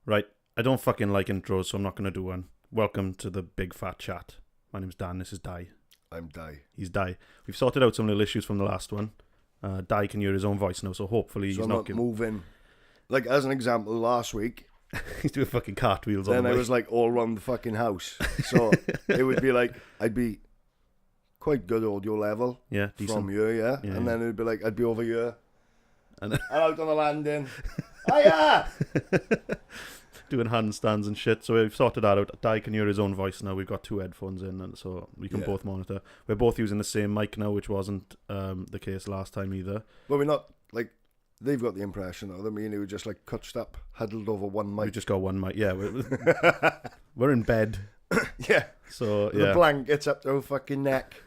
Right, I don't fucking like intros, so I'm not going to do one. Welcome to the Big Fat Chat. My name's Dan, this is Dai. I'm Dai. He's Dai. We've sorted out some little issues from the last one. Dai can hear his own voice now, so hopefully So he's I'm not not giving... moving. Like, as an example, last week, He's doing fucking cartwheels on then the I way. was like all around the fucking house. So it would be like, I'd be quite good audio level Yeah, decent. from here, yeah? Yeah, And yeah. then it'd be like, I'd be over here. And And out on the landing. Hiya! doing handstands and shit, so we've sorted that out. Dai can hear his own voice now. We've got two headphones in, and so we can Yeah. both monitor. We're both using the same mic now, which wasn't the case last time either. But we're not, like, they've got the impression, though, that me and you were just, like, cutched up, huddled over one We've mic. just got one mic. Yeah, we're in bed. Yeah. So, The yeah. blankets up to our fucking neck.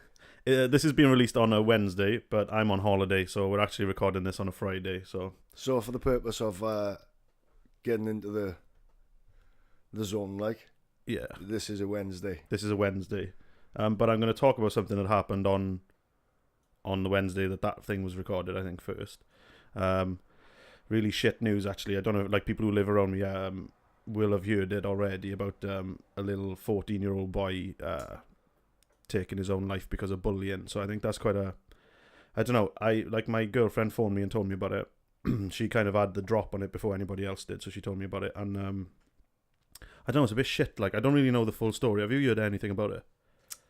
This is being released on a Wednesday, but I'm on holiday, so we're actually recording this on a Friday. So So for the purpose of getting into the zone, like, yeah, this is a Wednesday. this is a Wednesday. But I'm going to talk about something that happened on the Wednesday that thing was recorded. I think first. Really shit news, actually. I don't know, like people who live around me will have heard it already about a little 14-year-old boy taking his own life because of bullying. So I think that's quite a... I don't know. My girlfriend phoned me and told me about it. She kind of had the drop on it before anybody else did, so she told me about it. And I don't know, it's a bit shit. Like, I don't really know the full story. Have you heard anything about it?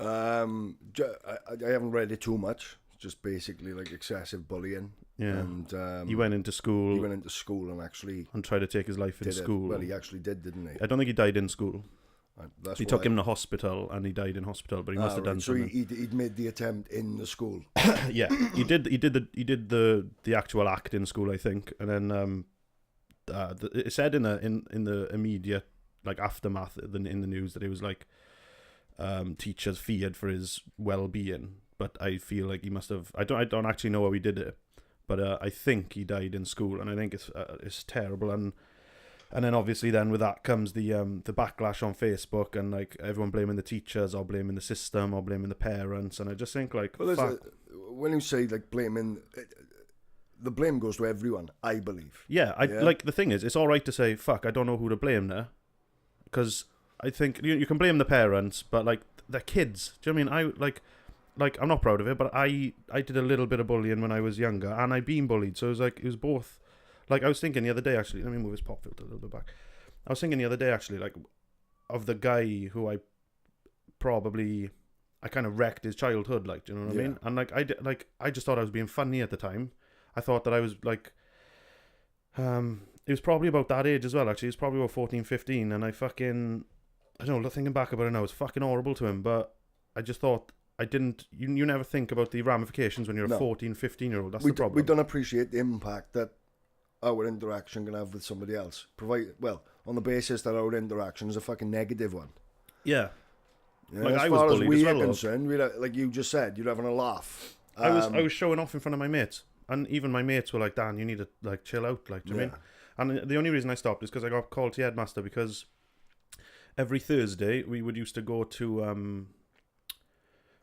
I haven't read it too much. It's just basically like excessive bullying. Yeah. And He went into school. He went into school and actually and tried to take his life in did school. it. Well, he actually did, didn't he? I don't think he died in school. That's He took him to hospital and he died in hospital, but he must have done so something. he'd made the attempt in the school. Yeah, he did the actual act in school, I think, and then it said in the immediate like aftermath in the news that it was like teachers feared for his well-being, but I feel like he must have. I don't actually know how he did it, but I think he died in school, and I think it's terrible. And then obviously then with that comes the backlash on Facebook and like everyone blaming the teachers or blaming the system or blaming the parents, and I just think like when you say like blaming, the blame goes to everyone, I believe. yeah, like the thing is, it's all right to say fuck, I don't know who to blame there, because I think you can blame the parents, but like they're kids. Do you know what I mean? Like I'm not proud of it, but I did a little bit of bullying when I was younger, and I'd been bullied, so it was both. Like, I was thinking the other day, actually, let me move his pop filter a little bit back. I was thinking the other day, actually, like, of the guy who I kind of wrecked his childhood, like, do you know what I mean? And, I just thought I was being funny at the time. I thought that I was, like, it was probably about that age as well, actually. It was probably about 14, 15, and I don't know, thinking back about it now, it's fucking horrible to him, but I just thought... You never think about the ramifications when you're a 14, 15-year-old. That's the problem. We don't appreciate the impact that our interaction can have with somebody else. On the basis that our interaction is a fucking negative one. Yeah. Yeah, Like, as I was far as bullied we as are well, concerned, like you just said, you're having a laugh. I was showing off in front of my mates, and even my mates were like, Dan, you need to like chill out, like, do you know what I mean? And the only reason I stopped is because I got called to headmaster, because every Thursday we would used to go to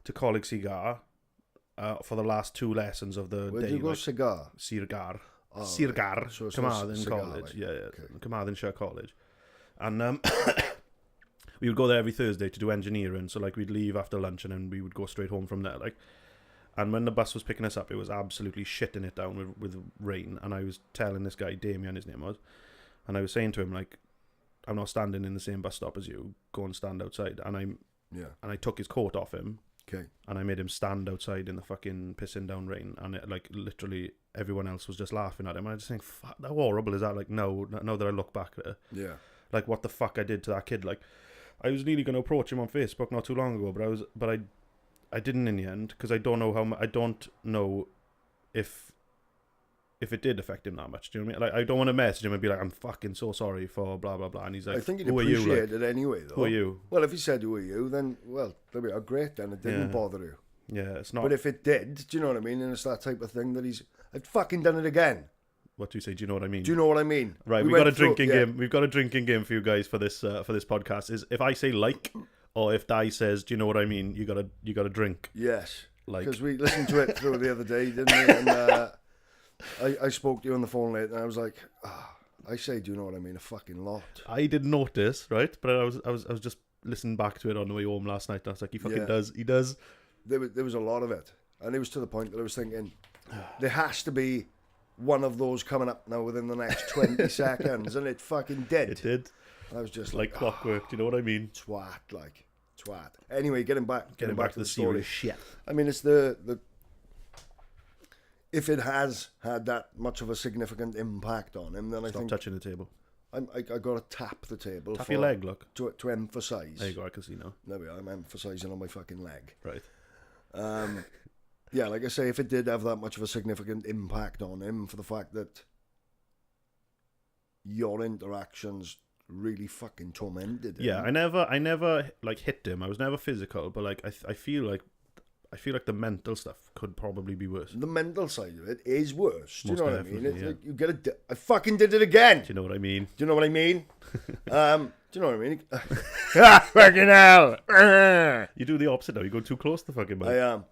Coleg Cigar for the last two lessons of the Where day. did you go, like, cigar? Sirgar. Oh, Sirgar, right. So Carmarthen cigar, College, like, yeah, okay. Carmarthenshire College, and we would go there every Thursday to do engineering. So like we'd leave after lunch and then we would go straight home from there. Like, and when the bus was picking us up, it was absolutely shitting it down with rain. And I was telling this guy, Damien, his name was, and I was saying to him like, I'm not standing in the same bus stop as you. Go and stand outside. And I took his coat off him. Okay. And I made him stand outside in the fucking pissing down rain, and it, like, literally everyone else was just laughing at him. And I just think, fuck, how horrible is that? Like, now that I look back at it, Yeah. like, what the fuck I did to that kid. Like, I was nearly going to approach him on Facebook not too long ago, but I didn't in the end, because I don't know if it did affect him that much. Do you know what I mean? Like, I don't want to message him and be like, I'm fucking so sorry for blah blah blah. And he's like, I think he'd who are you? appreciate Like, it anyway, though. who are you? Well, if he said who are you, then there we are, great. Then it didn't bother you. Yeah, it's not. But if it did, do you know what I mean? And it's that type of thing that I've fucking done it again. What do you say? Do you know what I mean? Do you know what I mean? Right, we've got a drinking game. We've got a drinking game for you guys for this podcast. Is if I say like, or if Dai says, do you know what I mean? You gotta drink. Yes. Like, because we listened to it through the other day, didn't we? And I spoke to you on the phone late, and I was like, I say, do you know what I mean? A fucking lot. I didn't notice, right? But I was just listening back to it on the way home last night. And I was like, he fucking does. He does. There was a lot of it, and it was to the point that I was thinking, there has to be one of those coming up now within the next 20 seconds, and it fucking did. It did. I was just like clockwork. Do you know what I mean? Twat. Anyway, getting back to the story. Serious shit. I mean, it's the if it has had that much of a significant impact on him, then I think touching the table. I got to tap the table. Tap your leg, look. To emphasise. There you go, I can see now. There we are, I'm emphasising on my fucking leg. Right. Yeah, like I say, if it did have that much of a significant impact on him, for the fact that your interactions really fucking tormented him. Yeah, I never like hit him. I was never physical, but like I feel like the mental stuff could probably be worse. The mental side of it is worse. Do you Most know what I mean? definitely, yeah. Like, you get I fucking did it again. Do you know what I mean? Do you know what I mean? Do you know what I mean? Fucking hell! You do the opposite now. You go too close to the fucking mic. I am.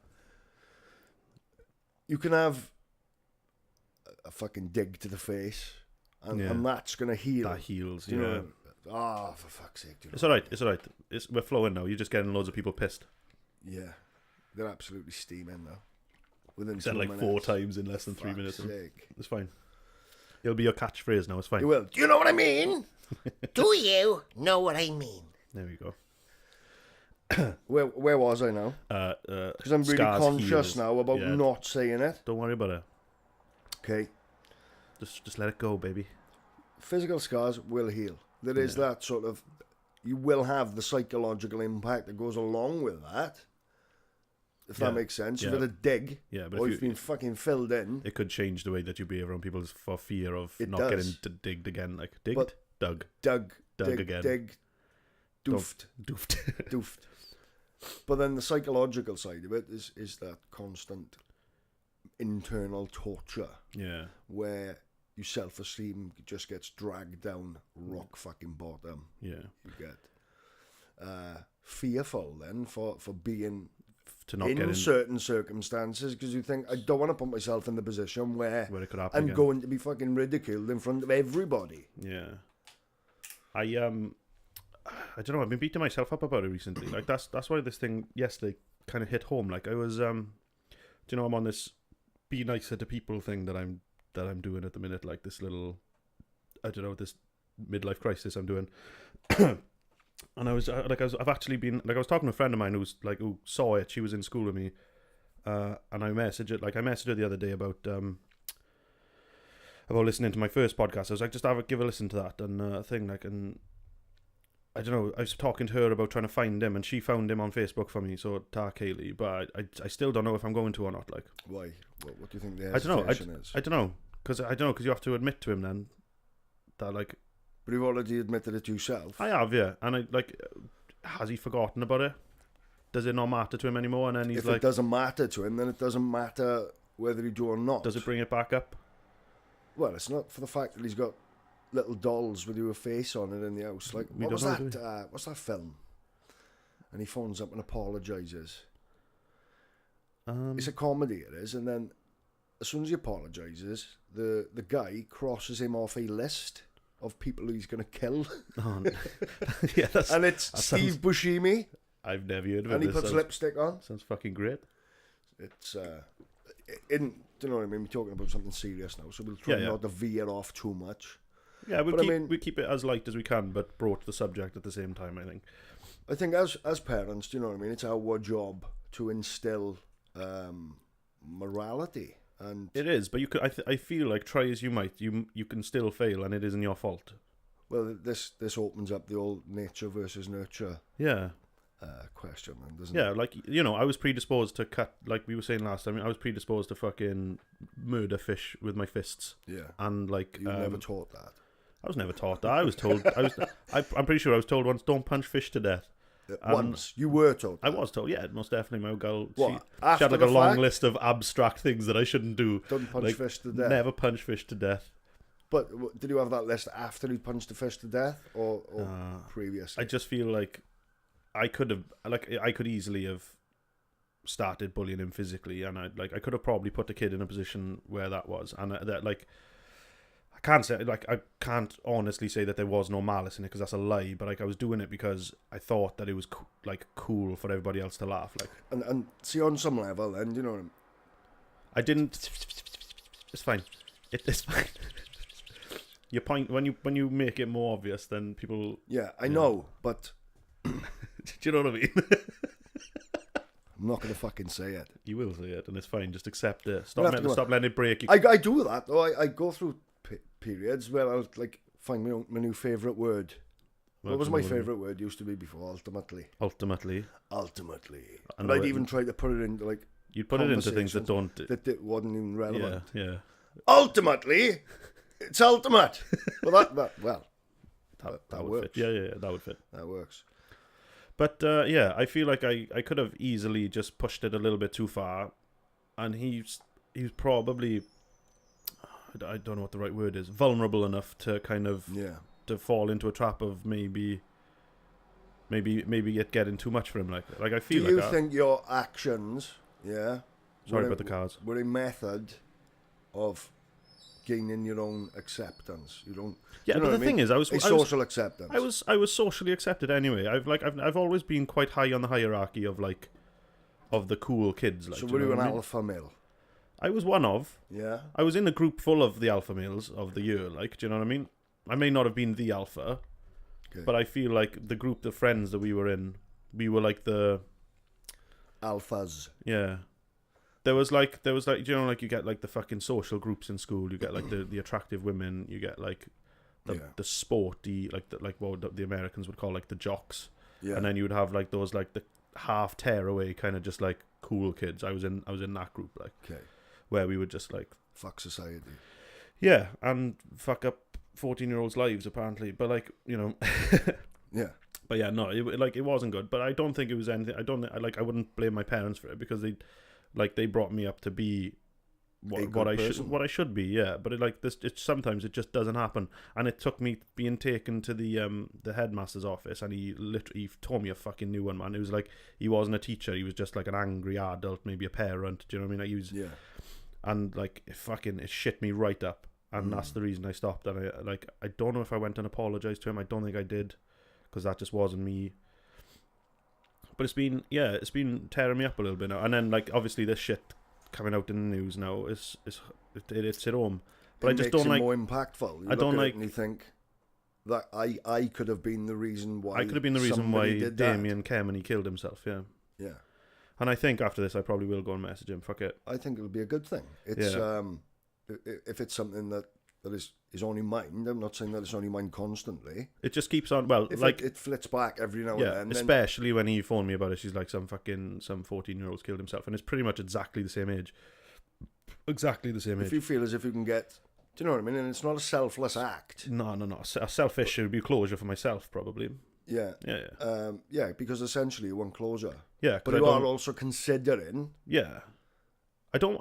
You can have a fucking dig to the face, and that's gonna heal. That heals. Do you know? Ah, for fuck's sake! It's all right. It's all right. We're flowing now. You're just getting loads of people pissed. Yeah, they're absolutely steaming now. Within said 2 like minutes. 4 times in less than 3 minutes. Sake. It's fine. It'll be your catchphrase now. It's fine. You will. Do you know what I mean? Do you know what I mean? There we go. Where was I now? Because I'm really conscious now about not saying it. Don't worry about it. Okay. Just let it go, baby. Physical scars will heal. There is that sort of... You will have the psychological impact that goes along with that. If that makes sense. You've had a dig. Yeah, but or you've been fucking filled in. It could change the way that you behave around people for fear of It not does. getting digged again. Like, digged? Dug Dug again. Dig. Doofed. Doofed. But then the psychological side of it is that constant internal torture. Yeah. Where your self-esteem just gets dragged down rock fucking bottom. Yeah. You get fearful then for being to not in get in certain circumstances, because you think, I don't want to put myself in the position where it could happen I'm again. going to be fucking ridiculed in front of everybody. Yeah. I don't know, I've been beating myself up about it recently. Like that's why this thing yesterday kind of hit home. Like I was do you know, I'm on this be nicer to people thing that I'm doing at the minute, like this little, I don't know, this midlife crisis I'm doing. And I've actually been, like, I was talking to a friend of mine who saw it. She was in school with me, and I messaged her the other day about listening to my first podcast. I was like, just give a listen to that and thing, like, and I don't know. I was talking to her about trying to find him, and she found him on Facebook for me. So Tar Cayley, but I still don't know if I'm going to or not. Like, why? What do you think the hesitation is? I don't know, because you have to admit to him then that, like. But you've already admitted it yourself. I have, yeah. And has he forgotten about it? Does it not matter to him anymore? And then he's if it doesn't matter to him, then it doesn't matter whether you do or not. Does it bring it back up? Well, it's not for the fact that he's got little dolls with your face on it in the house. Like, what was that? What's that film? And he phones up and apologises. It's a comedy, it is. And then as soon as he apologises, the guy crosses him off a list of people who he's going to kill. Oh, yeah, and it's Steve Buscemi. I've never heard of it. And he puts lipstick on. Sounds fucking great. It's, do you know what I mean? We're talking about something serious now, so we'll try not to veer off too much. Yeah, we keep it as light as we can, but broach the subject at the same time, I think. I think as parents, do you know what I mean? It's our job to instill morality. And it is, but you could. I feel like try as you might, you can still fail, and it isn't your fault. Well, this opens up the old nature versus nurture. Question, then, doesn't it? Yeah, like, you know, I was predisposed to cut, like we were saying last time. I was predisposed to fucking murder fish with my fists. Yeah, and like you never taught that. I was never taught that. I was told. I'm pretty sure I was told once, don't punch fish to death. Once you were told that. I was told, yeah, most definitely. My girl, what? She had like a long list of abstract things that I shouldn't do. Don't punch fish to death. Never punch fish to death. But did you have that list after he punched the fish to death, or previously? I just feel like I could easily have started bullying him physically, and I could have probably put the kid in a position where that was, and that, like, I can't honestly say that there was no malice in it because that's a lie. But like I was doing it because I thought that it was cool for everybody else to laugh. Like and see on some level, then you know what I mean? I didn't. It's fine. It's fine. Your point when you make it more obvious, then people. Yeah, I know, but do you know what I mean? I'm not gonna fucking say it. You will say it, and it's fine. Just accept it. Stop letting it break you. I do that though. I go through periods where I'll like find my new favourite word. What was my favourite word? Used to be before. Ultimately. And I'd even try to put it into like. You'd put it into things that don't. That wasn't even relevant. Yeah. Ultimately, it's ultimate. Well, that would works. fit. Yeah, that would fit. That works. But yeah, I feel like I could have easily just pushed it a little bit too far, and he's probably, I don't know what the right word is, vulnerable enough to kind of to fall into a trap of maybe it getting too much for him. Like I feel. Do you think your actions? Yeah. Sorry about the cars. Were a method of gaining your own acceptance. You don't. Yeah, but the thing is, I was social acceptance. I was socially accepted anyway. I've always been quite high on the hierarchy of the cool kids. Like, so were you an alpha male? I was one of. Yeah. I was in a group full of the alpha males of the year. Like, do you know what I mean? I may not have been the alpha, but I feel like the group of friends that we were in, we were like the alphas. Yeah. There was like you know, like you get like the fucking social groups in school. You get like the attractive women. You get like the sporty, like what the Americans would call like the jocks. Yeah. And then you would have like those like the half tearaway kind of just like cool kids. I was in that group where we would just like fuck society. Yeah, and fuck up 14-year-olds' lives apparently. But like, you know. Yeah. But yeah, no, it wasn't good. But I don't think it was anything. I wouldn't blame my parents for it because they brought me up to be what I should be. Yeah, but sometimes it just doesn't happen. And it took me being taken to the headmaster's office, and he told me a fucking new one, man. It was like he wasn't a teacher. He was just like an angry adult, maybe a parent. Do you know what I mean? He was, and like it shit me right up. And that's the reason I stopped. And I don't know if I went and apologized to him. I don't think I did, because that just wasn't me. But it's been tearing me up a little bit now. And then like obviously this shit coming out in the news now it's hit home. But I just don't like more impactful. I don't like. And you think that I could have been the reason why. I could have been the reason why Damien Kemeny killed himself. Yeah. Yeah. And I think after this I probably will go and message him. Fuck it. I think it'll be a good thing. It's if it's something that is his only mind. I'm not saying that it's only mind constantly. It just keeps on. Well, if like it flits back every now and then. Especially when he phoned me about it. She's like, some 14-year-olds killed himself, and it's pretty much exactly the same age. Exactly the same age. If you feel as if you can get, do you know what I mean? And it's not a selfless act. No. A selfish would be closure for myself, probably. Yeah. Yeah. Because essentially you want closure. Yeah. But you are also considering. Yeah. I don't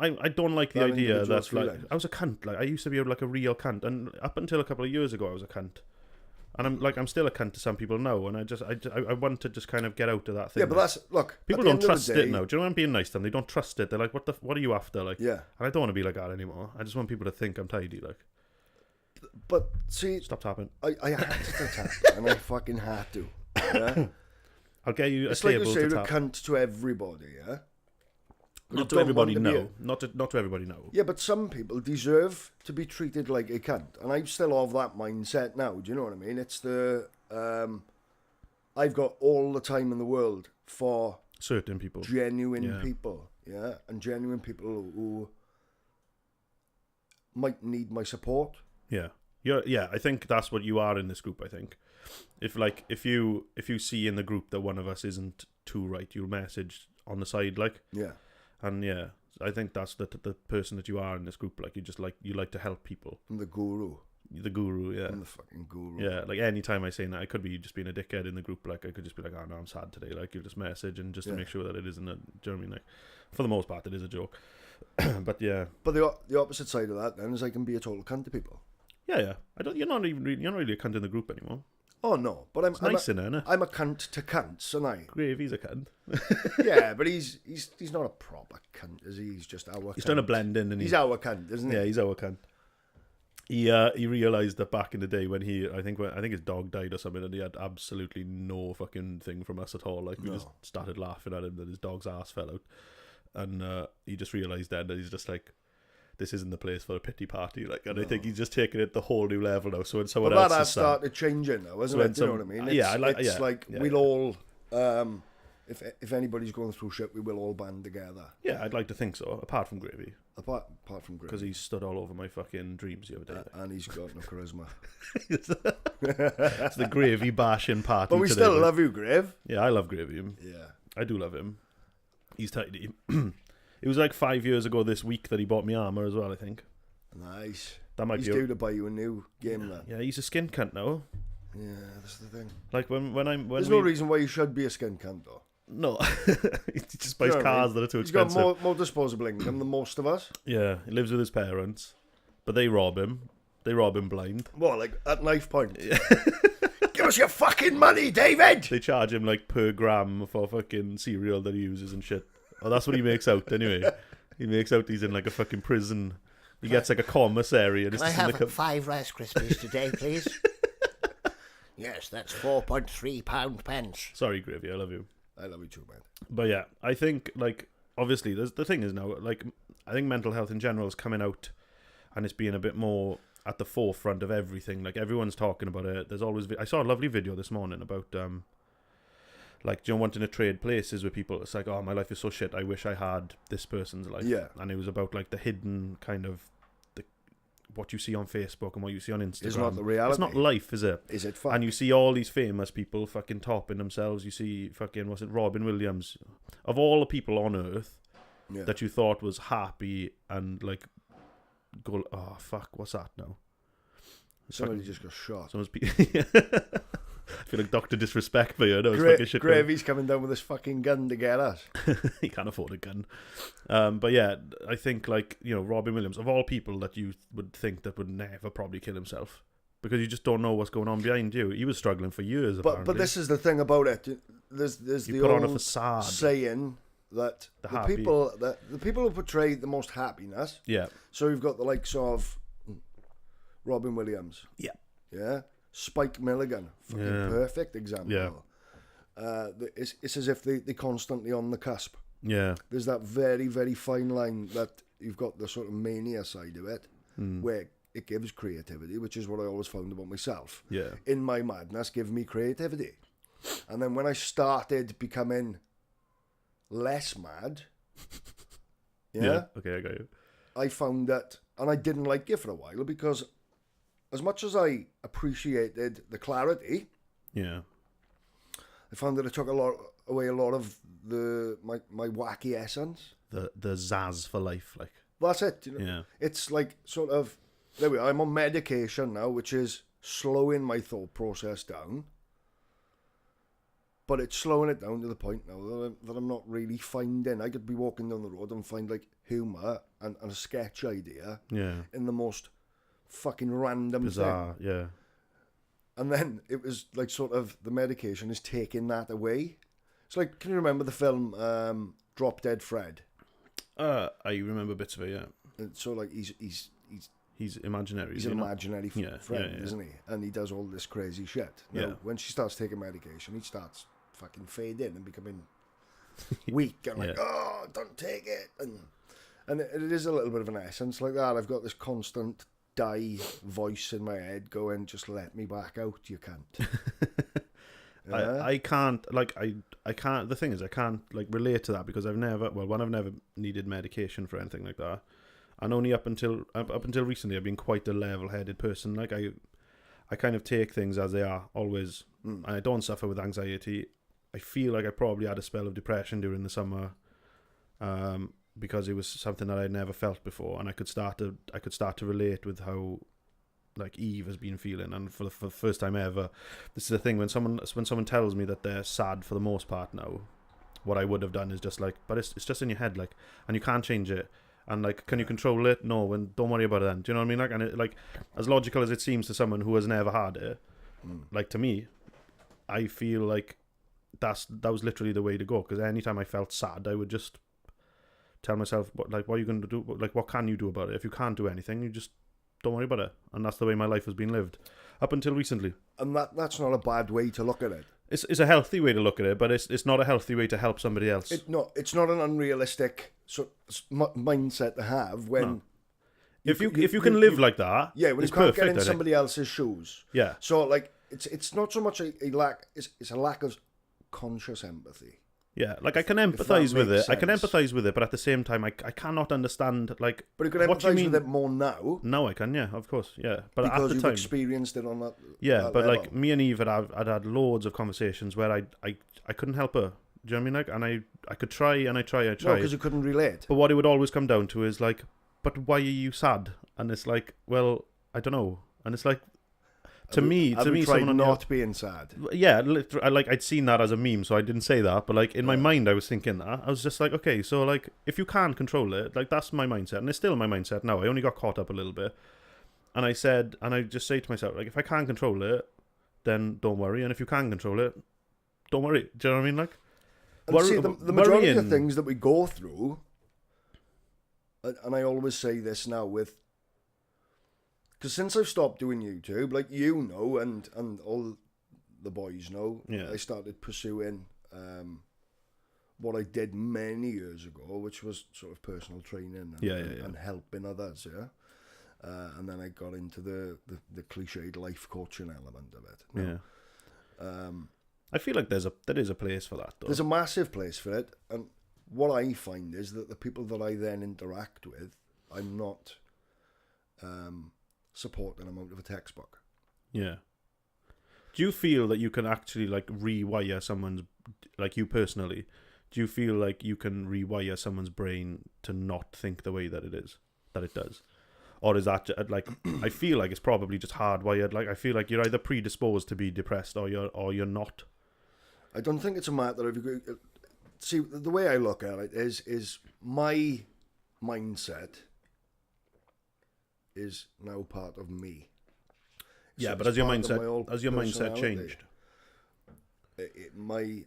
like the idea that like I was a cunt. Like I used to be like a real cunt, and up until a couple of years ago I was a cunt, and I'm still a cunt to some people now, and I want to just kind of get out of that thing. Yeah, but that's look. People don't trust it now. Do you know what I'm being nice to them? They don't trust it. They're like, what are you after? Like, yeah. And I don't want to be like that anymore. I just want people to think I'm tidy. Like, but see, stop tapping. I had to tap, and I fucking had to. Yeah? I'll get you. It's like you say, you're a cunt to everybody. Yeah. Not to everybody, no. Not to everybody, no. Yeah, but some people deserve to be treated like a cunt, and I'm still of that mindset now. Do you know what I mean? It's the I've got all the time in the world for certain people, genuine people, yeah, and genuine people who might need my support. Yeah, I think that's what you are in this group. I think if you see in the group that one of us isn't too right, you'll message on the side, like, yeah. And yeah, I think that's the person that you are in this group. Like you like to help people. I'm the guru. The guru, yeah. I'm the fucking guru. Yeah, like any time I say that, I could be you just being a dickhead in the group. Like I could just be like, oh no, I'm sad today. Like you'll just message and just to make sure that it isn't a. Do you know what I mean? Like for the most part, it is a joke. But yeah. But the opposite side of that then is I can be a total cunt to people. Yeah. You're not really a cunt in the group anymore. Oh no, but I'm nice in there, isn't it? I'm a cunt to cunts, and I. Gravy's a cunt. Yeah, but he's not a proper cunt, is he? He's just our. He's cunt. trying to blend in, and he's our cunt, isn't he? Yeah, he's our cunt. he realized that back in the day when I think his dog died or something, and he had absolutely no fucking thing from us at all. Like we just started laughing at him that his dog's ass fell out, and he just realized then that he's just like, this isn't the place for a pity party. Like, and I think he's just taking it the whole new level now. So when someone But else that is has sad, started changing now, isn't it? Do you know what I mean? We'll all, if anybody's going through shit, we will all band together. Yeah, I'd like to think so. Apart from Gravy, Apart from Gravy, because he stood all over my fucking dreams the other day. and he's got no charisma. It's the Gravy bashing party. But we today, still love you, Grave. Yeah, I love Gravy. Yeah, I do love him. He's tidy. It was like 5 years ago this week that he bought me armor as well, I think. nice. That might He's be due to buy you a new game then. Yeah, he's a skin cunt now. Yeah, that's the thing. Like when There's no reason why you should be a skin cunt though. No, he just buys cars that are too expensive. He's got more disposable income than most of us. Yeah, he lives with his parents, but they rob him. They rob him blind. What, like at knife point? Give us your fucking money, David! They charge him like per gram for fucking cereal that he uses and shit. Oh, that's what he makes out anyway. He makes out he's in like a fucking prison. He gets like a commissary. And Can I have 5 Rice Krispies today, please? Yes, that's 4.3 pound pence. Sorry, Gravy, I love you. I love you too, man. But yeah, I think like obviously the thing is now like I think mental health in general is coming out, and it's being a bit more at the forefront of everything. Like everyone's talking about it. There's always I saw a lovely video this morning about like, you know, wanting to trade places with people. It's like, oh, my life is so shit, I wish I had this person's life. Yeah. And it was about like the hidden kind of what you see on Facebook and what you see on Instagram. It's not the reality. It's not life, is it? Is it fun? And you see all these famous people fucking topping themselves. You see fucking, what's it, Robin Williams. Of all the people on earth that you thought was happy and like go, oh fuck, what's that now? Somebody just got shot. I feel like Dr. Disrespect for you. No, fucking shit. Gravy's coming down with this fucking gun to get us. He can't afford a gun. But yeah, I think like, you know, Robin Williams, of all people that you would think that would never probably kill himself, because you just don't know what's going on behind you. He was struggling for years. But this is the thing about it. There's you the put old on a facade saying that the people who portray the most happiness. Yeah. So you've got the likes of Robin Williams. Yeah. Yeah. Spike Milligan, fucking perfect example. Yeah. It's as if they're constantly on the cusp. Yeah. There's that very, very fine line that you've got the sort of mania side of it, where it gives creativity, which is what I always found about myself. Yeah. In my madness, give me creativity. And then when I started becoming less mad, yeah, okay, I got you. I found that, and I didn't like it for a while because as much as I appreciated the clarity, I found that it took away a lot of my wacky essence. The zazz for life, like. That's it. You know? Yeah. It's like sort of, there we are. I'm on medication now, which is slowing my thought process down. But it's slowing it down to the point now that I'm not really finding. I could be walking down the road and find like humour and a sketch idea in the most fucking random bizarre thing. Yeah. And then it was like sort of the medication is taking that away. It's like, can you remember the film Drop Dead Fred? I remember bits of it, yeah. And so like he's imaginary. He's an imaginary friend, isn't he? And he does all this crazy shit. Now, when she starts taking medication, he starts fucking fading and becoming weak and like, oh, don't take it. And it is a little bit of an essence like that. I've got this constant voice in my head going, just let me back out, you can't. I can't, like, I can't, the thing is, I can't, like, relate to that because I've never needed medication for anything like that. And only up until recently, I've been quite a level-headed person. Like, I kind of take things as they are, always. And I don't suffer with anxiety. I feel like I probably had a spell of depression during the summer, because it was something that I'd never felt before, and I could start to relate with how, like, Eve has been feeling. And for the first time ever, this is the thing, when someone tells me that they're sad for the most part now, what I would have done is just like, but it's just in your head, like, and you can't change it. And like, can you control it? No, and don't worry about it then. Do you know what I mean? Like, and it, like, as logical as it seems to someone who has never had it, like, to me, I feel like that was literally the way to go. Because anytime I felt sad, I would just tell myself, what are you going to do? Like, what can you do about it? If you can't do anything, you just don't worry about it. And that's the way my life has been lived up until recently. And that's not a bad way to look at it. It's a healthy way to look at it, but it's not a healthy way to help somebody else. It's not an unrealistic mindset to have when. No. If you can live like that, when you can't get in somebody else's shoes. Yeah. So like it's not so much a lack. It's a lack of conscious empathy. Yeah, like I can empathise with it. Sense. I can empathise with it, but at the same time, I cannot understand like. But you can empathise with it more now. Now I can, yeah, of course, yeah. But because at the you've time, experienced it on that. Yeah, that but level. like me and Eve had loads of conversations where I couldn't help her. Do you know what I mean? Like, and I could try and I try. No, because you couldn't relate. But what it would always come down to is like, but why are you sad? And it's like, well, I don't know. And it's like. To me, someone not being sad. Yeah, I'd seen that as a meme, so I didn't say that. But like in my mind, I was thinking that. I was just like, okay, so like if you can't control it, like that's my mindset, and it's still my mindset now. I only got caught up a little bit, and I just say to myself, like, if I can't control it, then don't worry, and if you can control it, don't worry. Do you know what I mean? Like, see, the majority of things that we go through, and I always say this now with. Because since I've stopped doing YouTube, like you know, and all the boys know, I started pursuing what I did many years ago, which was sort of personal training and helping others, and then I got into the cliched life coaching element of it. Yeah. I feel like there is a place for that, though. There's a massive place for it, and what I find is that the people that I then interact with, I'm not... supporting them out of a textbook. Yeah. Do you feel that you can actually like rewire someone's, like you personally, do you feel like you can rewire someone's brain to not think the way that it does? Or is that like, I feel like it's probably just hardwired. Like I feel like you're either predisposed to be depressed or you're not. I don't think it's a matter of, see, the way I look at it is my mindset is now part of me. Yeah, so but has your mindset changed? My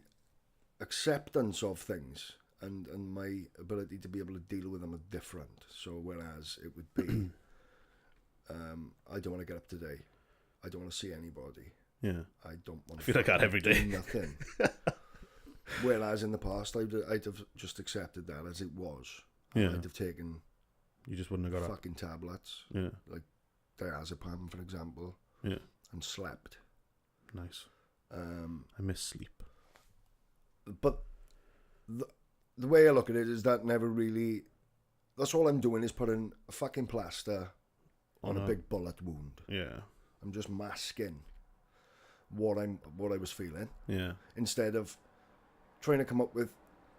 acceptance of things and my ability to be able to deal with them are different. So whereas it would be, I don't want to get up today. I don't want to see anybody. Yeah. I don't want to feel like that every day. Nothing. Whereas in the past, I'd have just accepted that as it was. Yeah. I'd have taken... You just wouldn't have got fucking tablets. Yeah. Like diazepam, for example. Yeah. And slept. Nice. I miss sleep. But the way I look at it is that never really... That's all I'm doing is putting a fucking plaster on a big bullet wound. Yeah. I'm just masking what I was feeling. Yeah. Instead of trying to come up with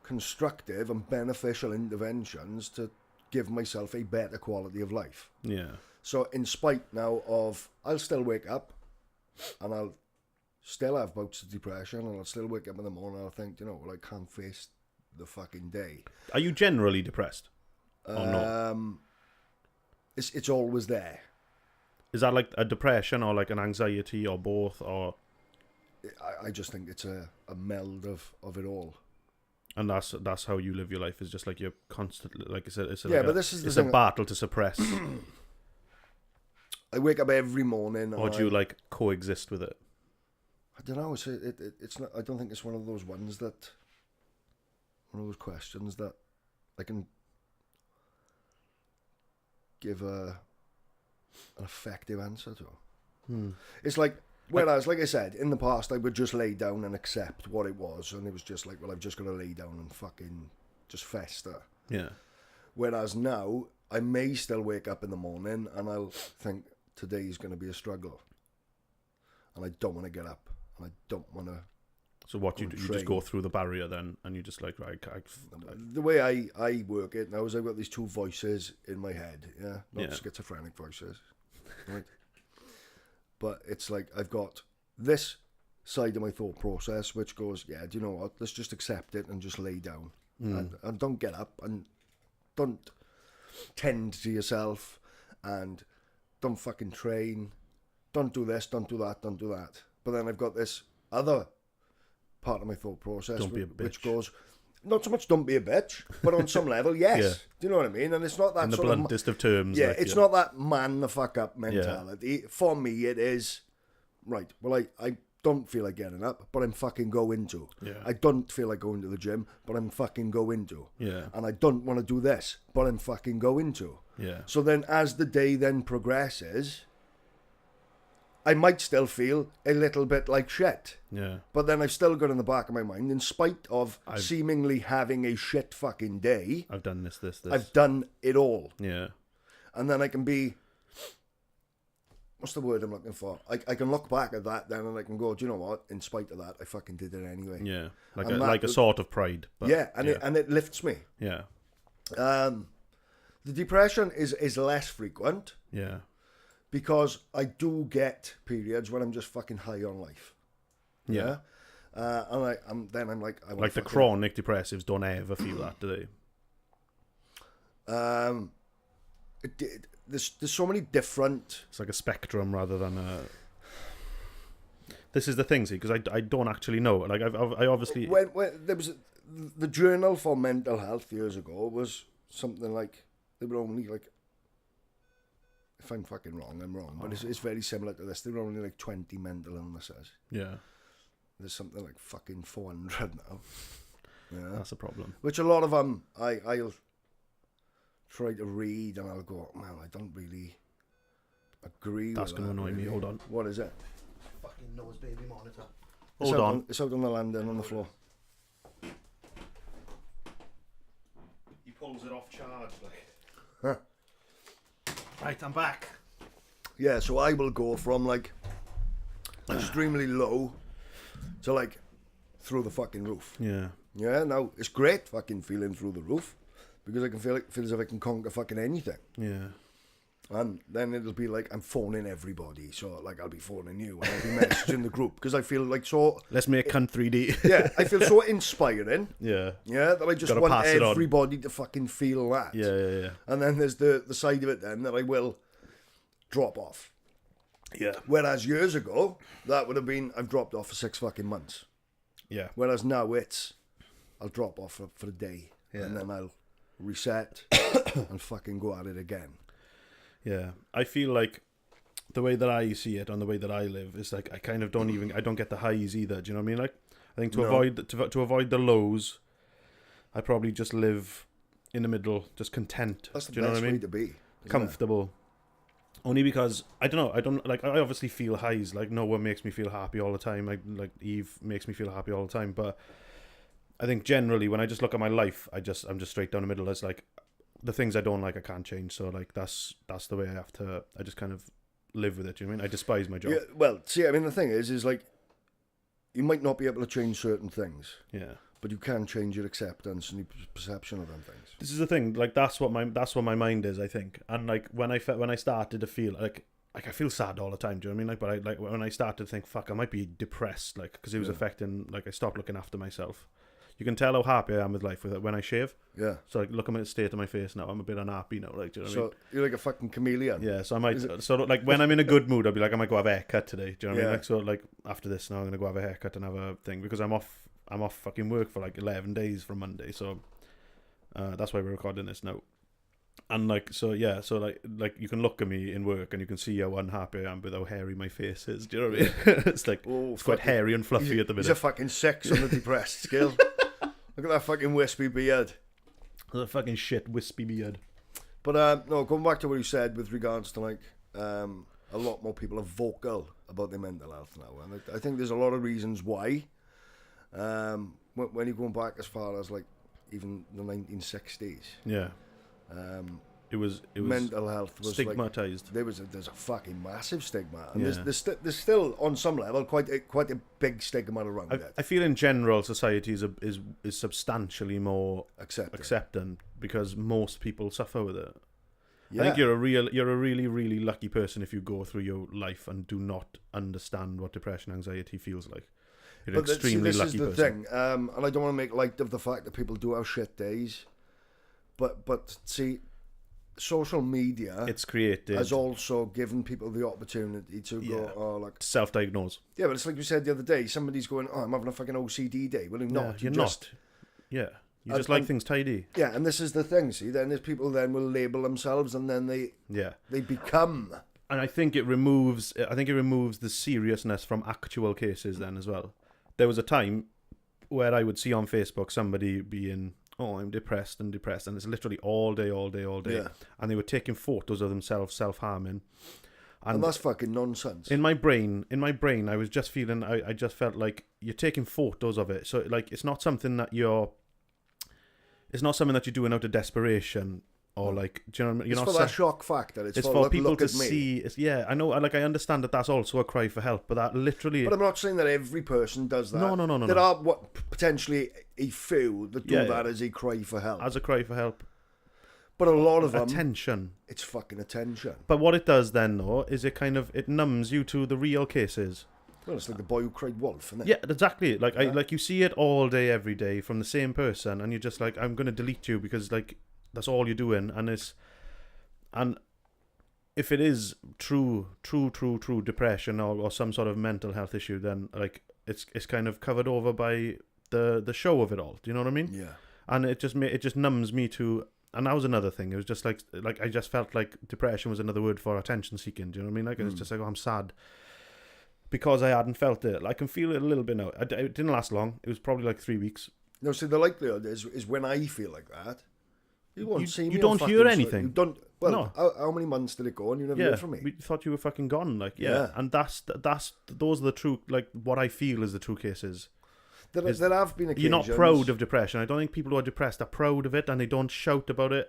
constructive and beneficial interventions to give myself a better quality of life. Yeah. So in spite now of, I'll still wake up and I'll still have bouts of depression and I'll still wake up in the morning and I'll think, well, I can't face the fucking day. Are you generally depressed? Or not? It's always there. Is that like a depression or like an anxiety or both? Or I just think it's a meld of it all. And that's how you live your life. Is just like you're constantly, like I said, it's a battle to suppress. I wake up every morning. Or do you like coexist with it? I don't know. It's not. I don't think it's one of those ones that. One of those questions that I can give an effective answer to. It's like. Whereas, like I said, in the past, I would just lay down and accept what it was, and it was just like, well, I've just got to lay down and fucking just fester. Yeah. Whereas now, I may still wake up in the morning, and I'll think, today's going to be a struggle. And I don't want to get up, and I don't want to... So what, you just go through the barrier then, and you just like, right... The way I work it now is I've got these two voices in my head, not schizophrenic voices, right? But it's like I've got this side of my thought process which goes, do you know what? Let's just accept it and just lay down. And don't get up and don't tend to yourself and don't fucking train. Don't do this, don't do that, don't do that. But then I've got this other part of my thought process which goes, not so much don't be a bitch, but on some level, yes. Yeah. Do you know what I mean? And it's not that in the bluntest of terms. Yeah, it's not that man the fuck up mentality. Yeah. For me, it is, right, well, I don't feel like getting up, but I'm fucking going to. Yeah. I don't feel like going to the gym, but I'm fucking going to. Yeah. And I don't want to do this, but I'm fucking going to. Yeah. So then as the day then progresses, I might still feel a little bit like shit. Yeah. But then I've still got in the back of my mind, in spite of seemingly having a shit fucking day, I've done this. I've done it all. Yeah. And then I can be, what's the word I'm looking for? I can look back at that then and I can go, do you know what? In spite of that, I fucking did it anyway. Yeah. Like a sort of pride. But, yeah, and it lifts me. Yeah. The depression is less frequent. Yeah. Because I do get periods when I'm just fucking high on life. Yeah. And I'm like... like the chronic depressives don't ever feel that, do they? There's so many different... It's like a spectrum rather than a... This is the thing, see, because I don't actually know. Like, I obviously... When there was... The Journal for Mental Health years ago was something like... They were only like... If I'm fucking wrong, I'm wrong. But it's very similar to this. There were only like 20 mental illnesses. Yeah. There's something like fucking 400 now. Yeah. That's a problem. Which a lot of them, I'll try to read and I'll go, man, I don't really agree That's with that. That's going to annoy me. Hold on. What is it? Fucking nose baby monitor. Hold on. It's out on the landing on the floor. He pulls it off charge, like. Huh. Right, I'm back. Yeah, so I will go from like extremely low to like through the fucking roof. Yeah. Yeah, now it's great fucking feeling through the roof because I can feel as if I can conquer fucking anything. Yeah. And then it'll be like I'm phoning everybody, so like I'll be phoning you and I'll be messaging the group because I feel like so. Let's make cunt 3D. Yeah, I feel so inspiring. Yeah. Yeah, that I just want everybody to fucking feel that. Yeah. And then there's the side of it then that I will drop off. Yeah. Whereas years ago, that would have been I've dropped off for 6 fucking months. Yeah. Whereas now it's I'll drop off for a day and then I'll reset and fucking go at it again. Yeah, I feel like the way that I see it and the way that I live is like I kind of I don't get the highs either. Do you know what I mean? Like I think to avoid the lows, I probably just live in the middle, just content. That's the do you know best what I mean? way to be. Comfortable. Only because I don't like I obviously feel highs. Like no one makes me feel happy all the time. Like Eve makes me feel happy all the time. But I think generally when I just look at my life, I'm just straight down the middle. It's like the things I don't like I can't change. So like that's the way I just kind of live with it. Do you know what I mean? I despise my job. Yeah, well, see, I mean the thing is like you might not be able to change certain things. Yeah. But you can change your acceptance and your perception of them things. This is the thing. Like that's what my mind is. I think. And like when I started to feel like I feel sad all the time. Do you know what I mean? Like when I started to think, fuck, I might be depressed. Like because it was affecting. Like I stopped looking after myself. You can tell how happy I am with life with it when I shave. Yeah. So like look at the state of my face now. I'm a bit unhappy now. Like do you know what I mean? You're like a fucking chameleon. Yeah. So I might. So like when I'm in a good mood, I'll be like I might go have a haircut today. Do you know what I mean? Like so like after this now I'm gonna go have a haircut and have a thing because I'm off fucking work for like 11 days from Monday, so that's why we're recording this now. And like so like you can look at me in work and you can see how unhappy I am with how hairy my face is. Do you know what I mean? It's like it's quite hairy and fluffy at the minute. He's a fucking 6 on the depressed scale. Look at that fucking wispy beard. The fucking shit wispy beard. But no, going back to what you said with regards to like a lot more people are vocal about their mental health now, and I think there's a lot of reasons why. When you're going back as far as like even the 1960s, it was mental health was stigmatized. Like, there's a fucking massive stigma, and there's still on some level quite a big stigma around it. I feel in general society is substantially more accepting because most people suffer with it. Yeah. I think you're a really really lucky person if you go through your life and do not understand what depression, anxiety feels like. You're an extremely lucky person. This is the thing, and I don't want to make light of the fact that people do have shit days, but see, social media has also given people the opportunity to go, like self-diagnose. Yeah, but it's like you said the other day, somebody's going, I'm having a fucking OCD day. Well, you're not. You're not. Yeah. You just like things tidy. Yeah, and this is the thing, see, then there's people then will label themselves and then they become. And I think it removes the seriousness from actual cases then as well. There was a time where I would see on Facebook somebody being, oh, I'm depressed, and it's literally all day. Yeah. And they were taking photos of themselves self-harming. And that's fucking nonsense. In my brain, I was just feeling, I just felt like you're taking photos of it. So like, it's not something that you're doing out of desperation. Or like, do you know what I mean? It's for that shock factor. It's for people look to at me. see. I know. Like, I understand that that's also a cry for help, but that literally. But I'm not saying that every person does that. No. There are potentially a few that do that as a cry for help. As a cry for help. But a lot of them. Attention. It's fucking attention. But what it does then, though, is it numbs you to the real cases. Well, it's like the boy who cried wolf, isn't it? Yeah, exactly. Like, you see it all day, every day from the same person, and you're just like, I'm going to delete you because like that's all you're doing, and if it is true depression or some sort of mental health issue, then like it's kind of covered over by the show of it all. Do you know what I mean? Yeah. And it just numbs me to, and that was another thing. It was just like I just felt like depression was another word for attention seeking. Do you know what I mean? Like it's just like, oh, I'm sad because I hadn't felt it. I can feel it a little bit now. It didn't last long. It was probably like 3 weeks. No, see, the likelihood is when I feel like that, you won't see me. You don't hear anything. You don't. Well, no. How many months did it go and you never heard from me? We thought you were fucking gone. Like, yeah. And those are the true, like, what I feel is the true cases. There have been occasions. You're not proud of depression. I don't think people who are depressed are proud of it and they don't shout about it.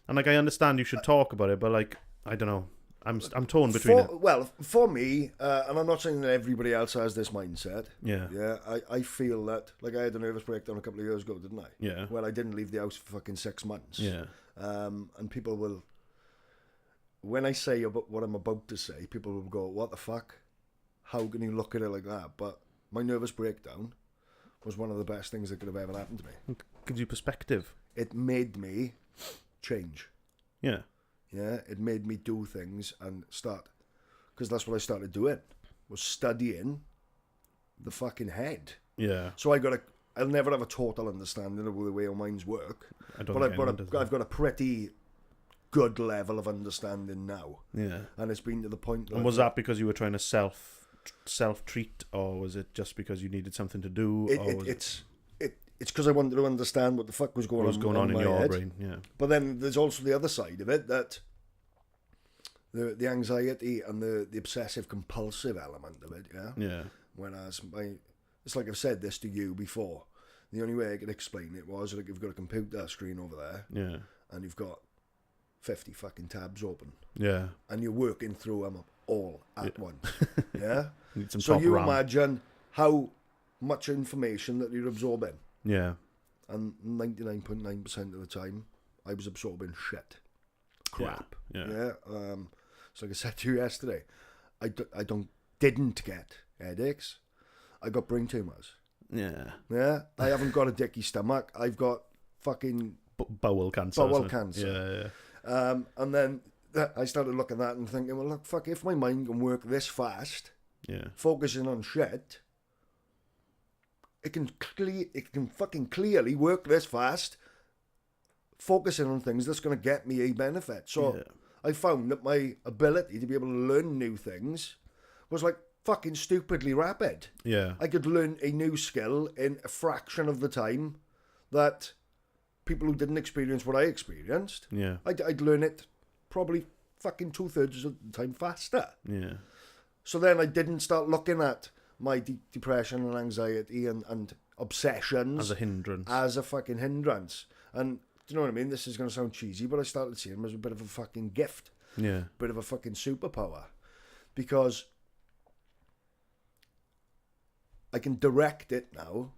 And like, I understand you should talk about it, but like, I don't know. I'm torn between it. Well, for me, and I'm not saying that everybody else has this mindset. Yeah. Yeah. I feel that, like, I had a nervous breakdown a couple of years ago, didn't I? Yeah. Well, I didn't leave the house for fucking 6 months. Yeah. And people will, when I say about what I'm about to say, people will go, "What the fuck? How can you look at it like that?" But my nervous breakdown was one of the best things that could have ever happened to me. It gives you perspective. It made me change. Yeah. Yeah, it made me do things and start, because that's what I started doing, was studying the fucking head. Yeah. So I'll never have a total understanding of the way our minds work, but I've got a pretty good level of understanding now. Yeah. And it's been to the point that... And was that because you were trying to self-treat, or was it just because you needed something to do? It's because I wanted to understand what the fuck was going on in your brain. Yeah. But then there's also the other side of it, that the anxiety and the obsessive compulsive element of it. Yeah. Yeah. Whereas it's like I've said this to you before. The only way I could explain it was like, you've got a computer screen over there. Yeah. And you've got 50 fucking tabs open. Yeah. And you're working through them all at once. Yeah. So you imagine how much information that you're absorbing. Yeah. And 99.9% of the time, I was absorbing shit. Crap. Yeah. So like I said to you yesterday, I didn't get headaches. I got brain tumours. Yeah. Yeah. I haven't got a dicky stomach. I've got fucking... bowel cancer. Bowel cancer. Yeah. And then I started looking at that and thinking, well, look, fuck, if my mind can work this fast, focusing on shit... It can fucking clearly work this fast, focusing on things that's going to get me a benefit. So I found that my ability to be able to learn new things was like fucking stupidly rapid. Yeah. I could learn a new skill in a fraction of the time that people who didn't experience what I experienced. Yeah. I'd learn it probably fucking 2/3 of the time faster. Yeah. So then I didn't start looking at my depression and anxiety and obsessions as a hindrance, as a fucking hindrance. And do you know what I mean? This is going to sound cheesy, but I started seeing them as a bit of a fucking gift, a bit of a fucking superpower, because I can direct it now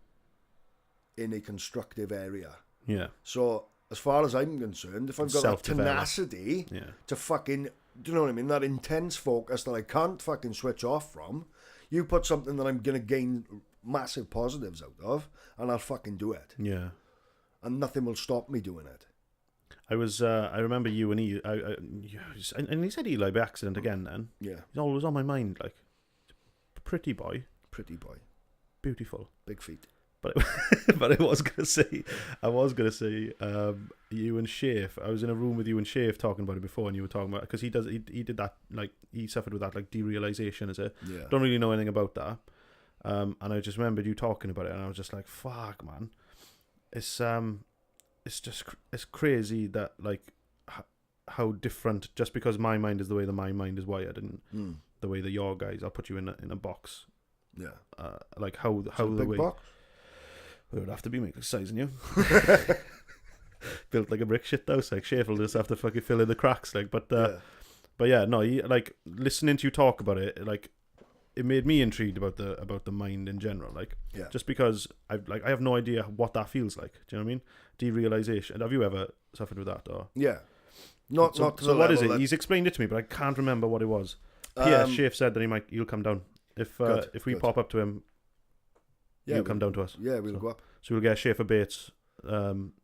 in a constructive area. Yeah. So as far as I'm concerned, if I've got that tenacity to fucking, do you know what I mean? That intense focus that I can't fucking switch off from. You put something that I'm going to gain massive positives out of, and I'll fucking do it. Yeah. And nothing will stop me doing it. I remember you and and he said Eli by accident again then. Yeah. He's always on my mind, like, pretty boy. Pretty boy. Beautiful. Big feet. But but I was gonna say, you and Shafe. I was in a room with you and Shafe talking about it before, and you were talking about, because he did that, like, he suffered with that, like, derealization, is it? Yeah. Don't really know anything about that. And I just remembered you talking about it, and I was just like, fuck, man, it's crazy that, like, how different, just because my mind is the way that my mind is wired, and the way that your guys, I'll put you in a box. Yeah. Like how the big way. Box? It would have to be sizing you. Built like a brick shit house, like Shafe will just have to fucking fill in the cracks, like. But yeah, no, like, listening to you talk about it, like, it made me intrigued about the mind in general, like, just because I have no idea what that feels like. Do you know what I mean? Derealization. Have you ever suffered with that? Or not so what is it? He's explained it to me, but I can't remember what it was. P.S. Shafe said that he'll come down if we pop up to him. He'll come down to us. Yeah, we'll go up. So we'll get Shafe Bates.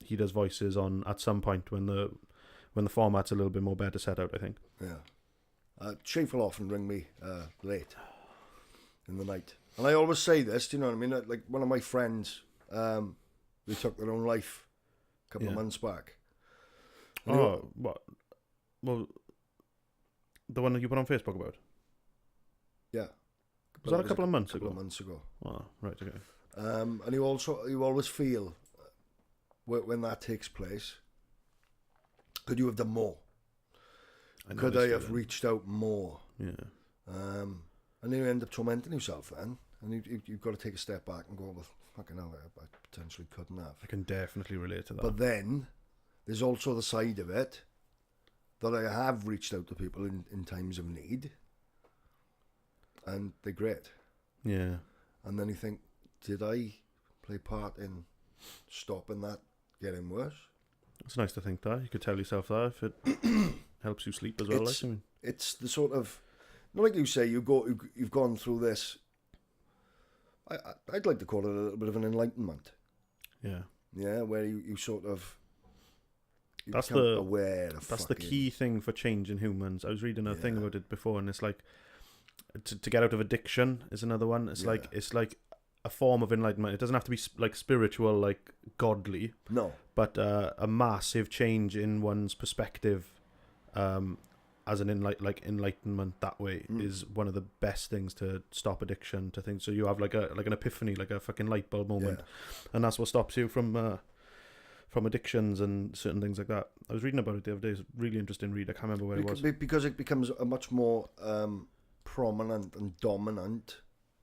He does voices on at some point when the format's a little bit more better set out, I think. Yeah. Shafe will often ring me late in the night. And I always say this, do you know what I mean? Like, one of my friends, they took their own life a couple of months back. And what? Well, the one that you put on Facebook about? Yeah. Was that a couple of months ago? A couple of months ago. Oh, right, okay. And you always feel, when that takes place, could you have done more? Could I have reached out more? Yeah. And you end up tormenting yourself then, and you've got to take a step back and go, well, fucking hell, I potentially couldn't have. I can definitely relate to that. But then there's also the side of it that I have reached out to people in times of need, and they're great. Yeah. And then you think, did I play part in stopping that getting worse? It's nice to think that. You could tell yourself that if it helps you sleep as well. It's the sort of, like you say, you've gone through this. I'd like to call it a little bit of an enlightenment. Yeah. Yeah, where you sort of, that's aware of that's the key thing for change in humans. I was reading a thing about it before, and it's like to get out of addiction is another one. It's like a form of enlightenment. It doesn't have to be like spiritual, like godly. No. But a massive change in one's perspective, as an enlightenment that way is one of the best things to stop addiction to things. So you have like an epiphany, like a fucking light bulb moment, and that's what stops you from addictions and certain things like that. I was reading about it the other day. It's a really interesting read. I can't remember where it was. Because it becomes a much more prominent and dominant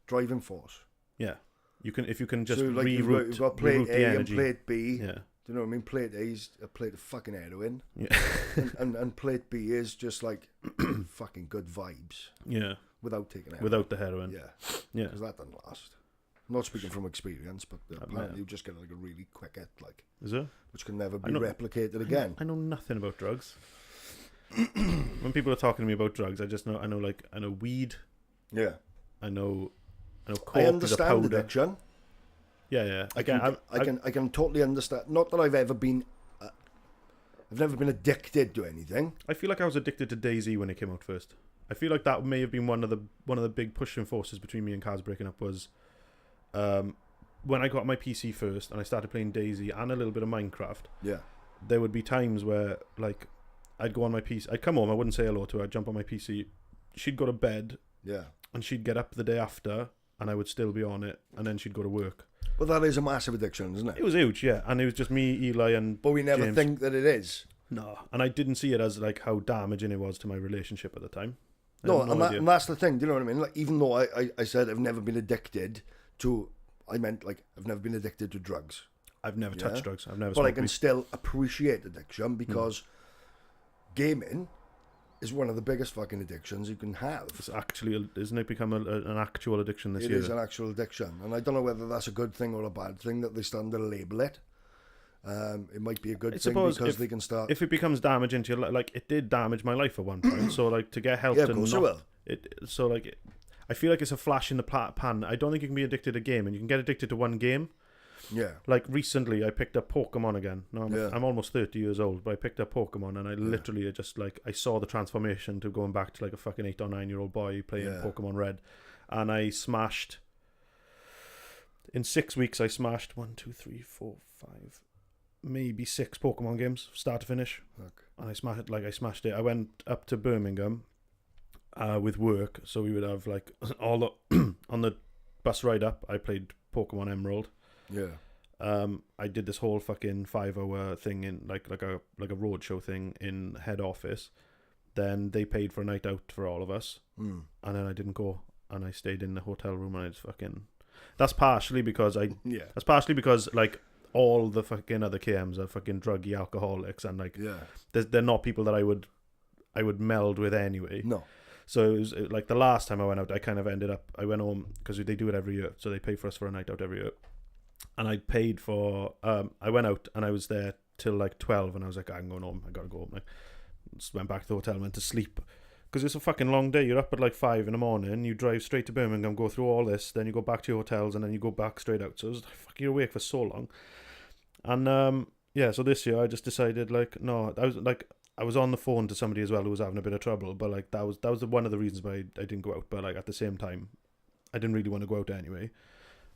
driving force. Yeah. If you can just so, like, reroute, you've got plate A and energy. plate B. Yeah. Do you know what I mean? Plate A is a plate of fucking heroin. Yeah. and plate B is just like fucking good vibes. Yeah. Without taking heroin. Without the heroin. Yeah. Yeah. Because that doesn't last. I'm not speaking from experience, but apparently you just get like a really quick hit, like. Is it? Which can never be replicated again. I know nothing about drugs. When people are talking to me about drugs, I know weed. Yeah. I know coke. I understand addiction. Yeah. I can totally understand. Not that I've never been addicted to anything. I feel like I was addicted to Dayz when it came out first. I feel like that may have been one of the big pushing forces between me and Kaz breaking up was, when I got my PC first and I started playing Dayz and a little bit of Minecraft. Yeah. There would be times where, like, I'd go on my PC, I'd come home, I wouldn't say hello to her, I'd jump on my PC, she'd go to bed. Yeah. And she'd get up the day after, and I would still be on it, and then she'd go to work. But that is a massive addiction, isn't it? It was huge, yeah. And it was just me, Eli, and But we never James. think that it is. No. And I didn't see it as, like, how damaging it was to my relationship at the time. No, and that's the thing, do you know what I mean? Like, even though I said I've never been addicted to, I meant, like, I've never been addicted to drugs. I've never touched drugs. I've never But I smoked can weed. still appreciate addiction because gaming is one of the biggest fucking addictions you can have. It's actually, isn't it become an actual addiction this year? It is an actual addiction. And I don't know whether that's a good thing or a bad thing that they stand to label it. It might be a good thing because they can start... If it becomes damaging to your life, like, it did damage my life at one point. So, like, to get help yeah, of course it will. So, like, I feel like it's a flash in the pan. I don't think you can be addicted to a game, and you can get addicted to one game. Yeah. Like, recently, I picked up Pokemon again. Now, I'm almost 30 years old, but I picked up Pokemon, and I literally just, like, I saw the transformation to going back to, like, a fucking 8 or 9 year old boy playing Pokemon Red. And I smashed... In 6 weeks, I smashed 1, 2, 3, 4, 5, maybe 6 Pokemon games, start to finish. Look. And I smashed it. I went up to Birmingham with work, so we would have like all the on the bus ride up. I played Pokemon Emerald. Yeah. I did this whole fucking 5-hour thing in like a roadshow thing in head office. Then they paid for a night out for all of us, and then I didn't go, and I stayed in the hotel room, and I just fucking. That's partially because That's partially because like all the fucking other KMs are fucking druggy alcoholics, and like they're not people that I would meld with anyway. No. So it was like the last time I went out, I kind of ended up. I went home because they do it every year, so they pay for us for a night out every year. And I paid for. I went out and I was there till like 12, and I was like, I'm going home. I gotta go home. Like, just went back to the hotel, went to sleep because it's a fucking long day. You're up at like 5 a.m. You drive straight to Birmingham, go through all this, then you go back to your hotels, and then you go back straight out. So it was like, fuck, you're awake for so long. And so this year I just decided like, no, I was on the phone to somebody as well who was having a bit of trouble, but like that was one of the reasons why I didn't go out. But like at the same time, I didn't really want to go out anyway.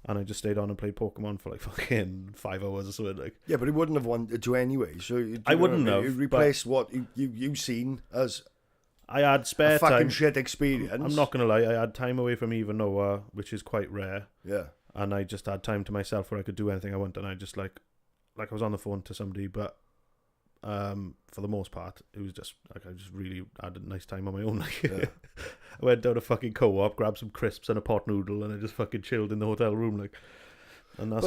And I just stayed on and played Pokemon for like fucking 5 hours or something. Like, yeah, but he wouldn't have wanted to anyway. So I wouldn't have. You replaced what you seen as. I had spare time. Fucking shit experience. I'm not gonna lie. I had time away from Eva Noah, which is quite rare. Yeah. And I just had time to myself where I could do anything I want, and I just like I was on the phone to somebody, but for the most part, it was just like I just really had a nice time on my own. Like, yeah. I went down to fucking Co-op, grabbed some crisps and a pot noodle, and I just fucking chilled in the hotel room, like. And that's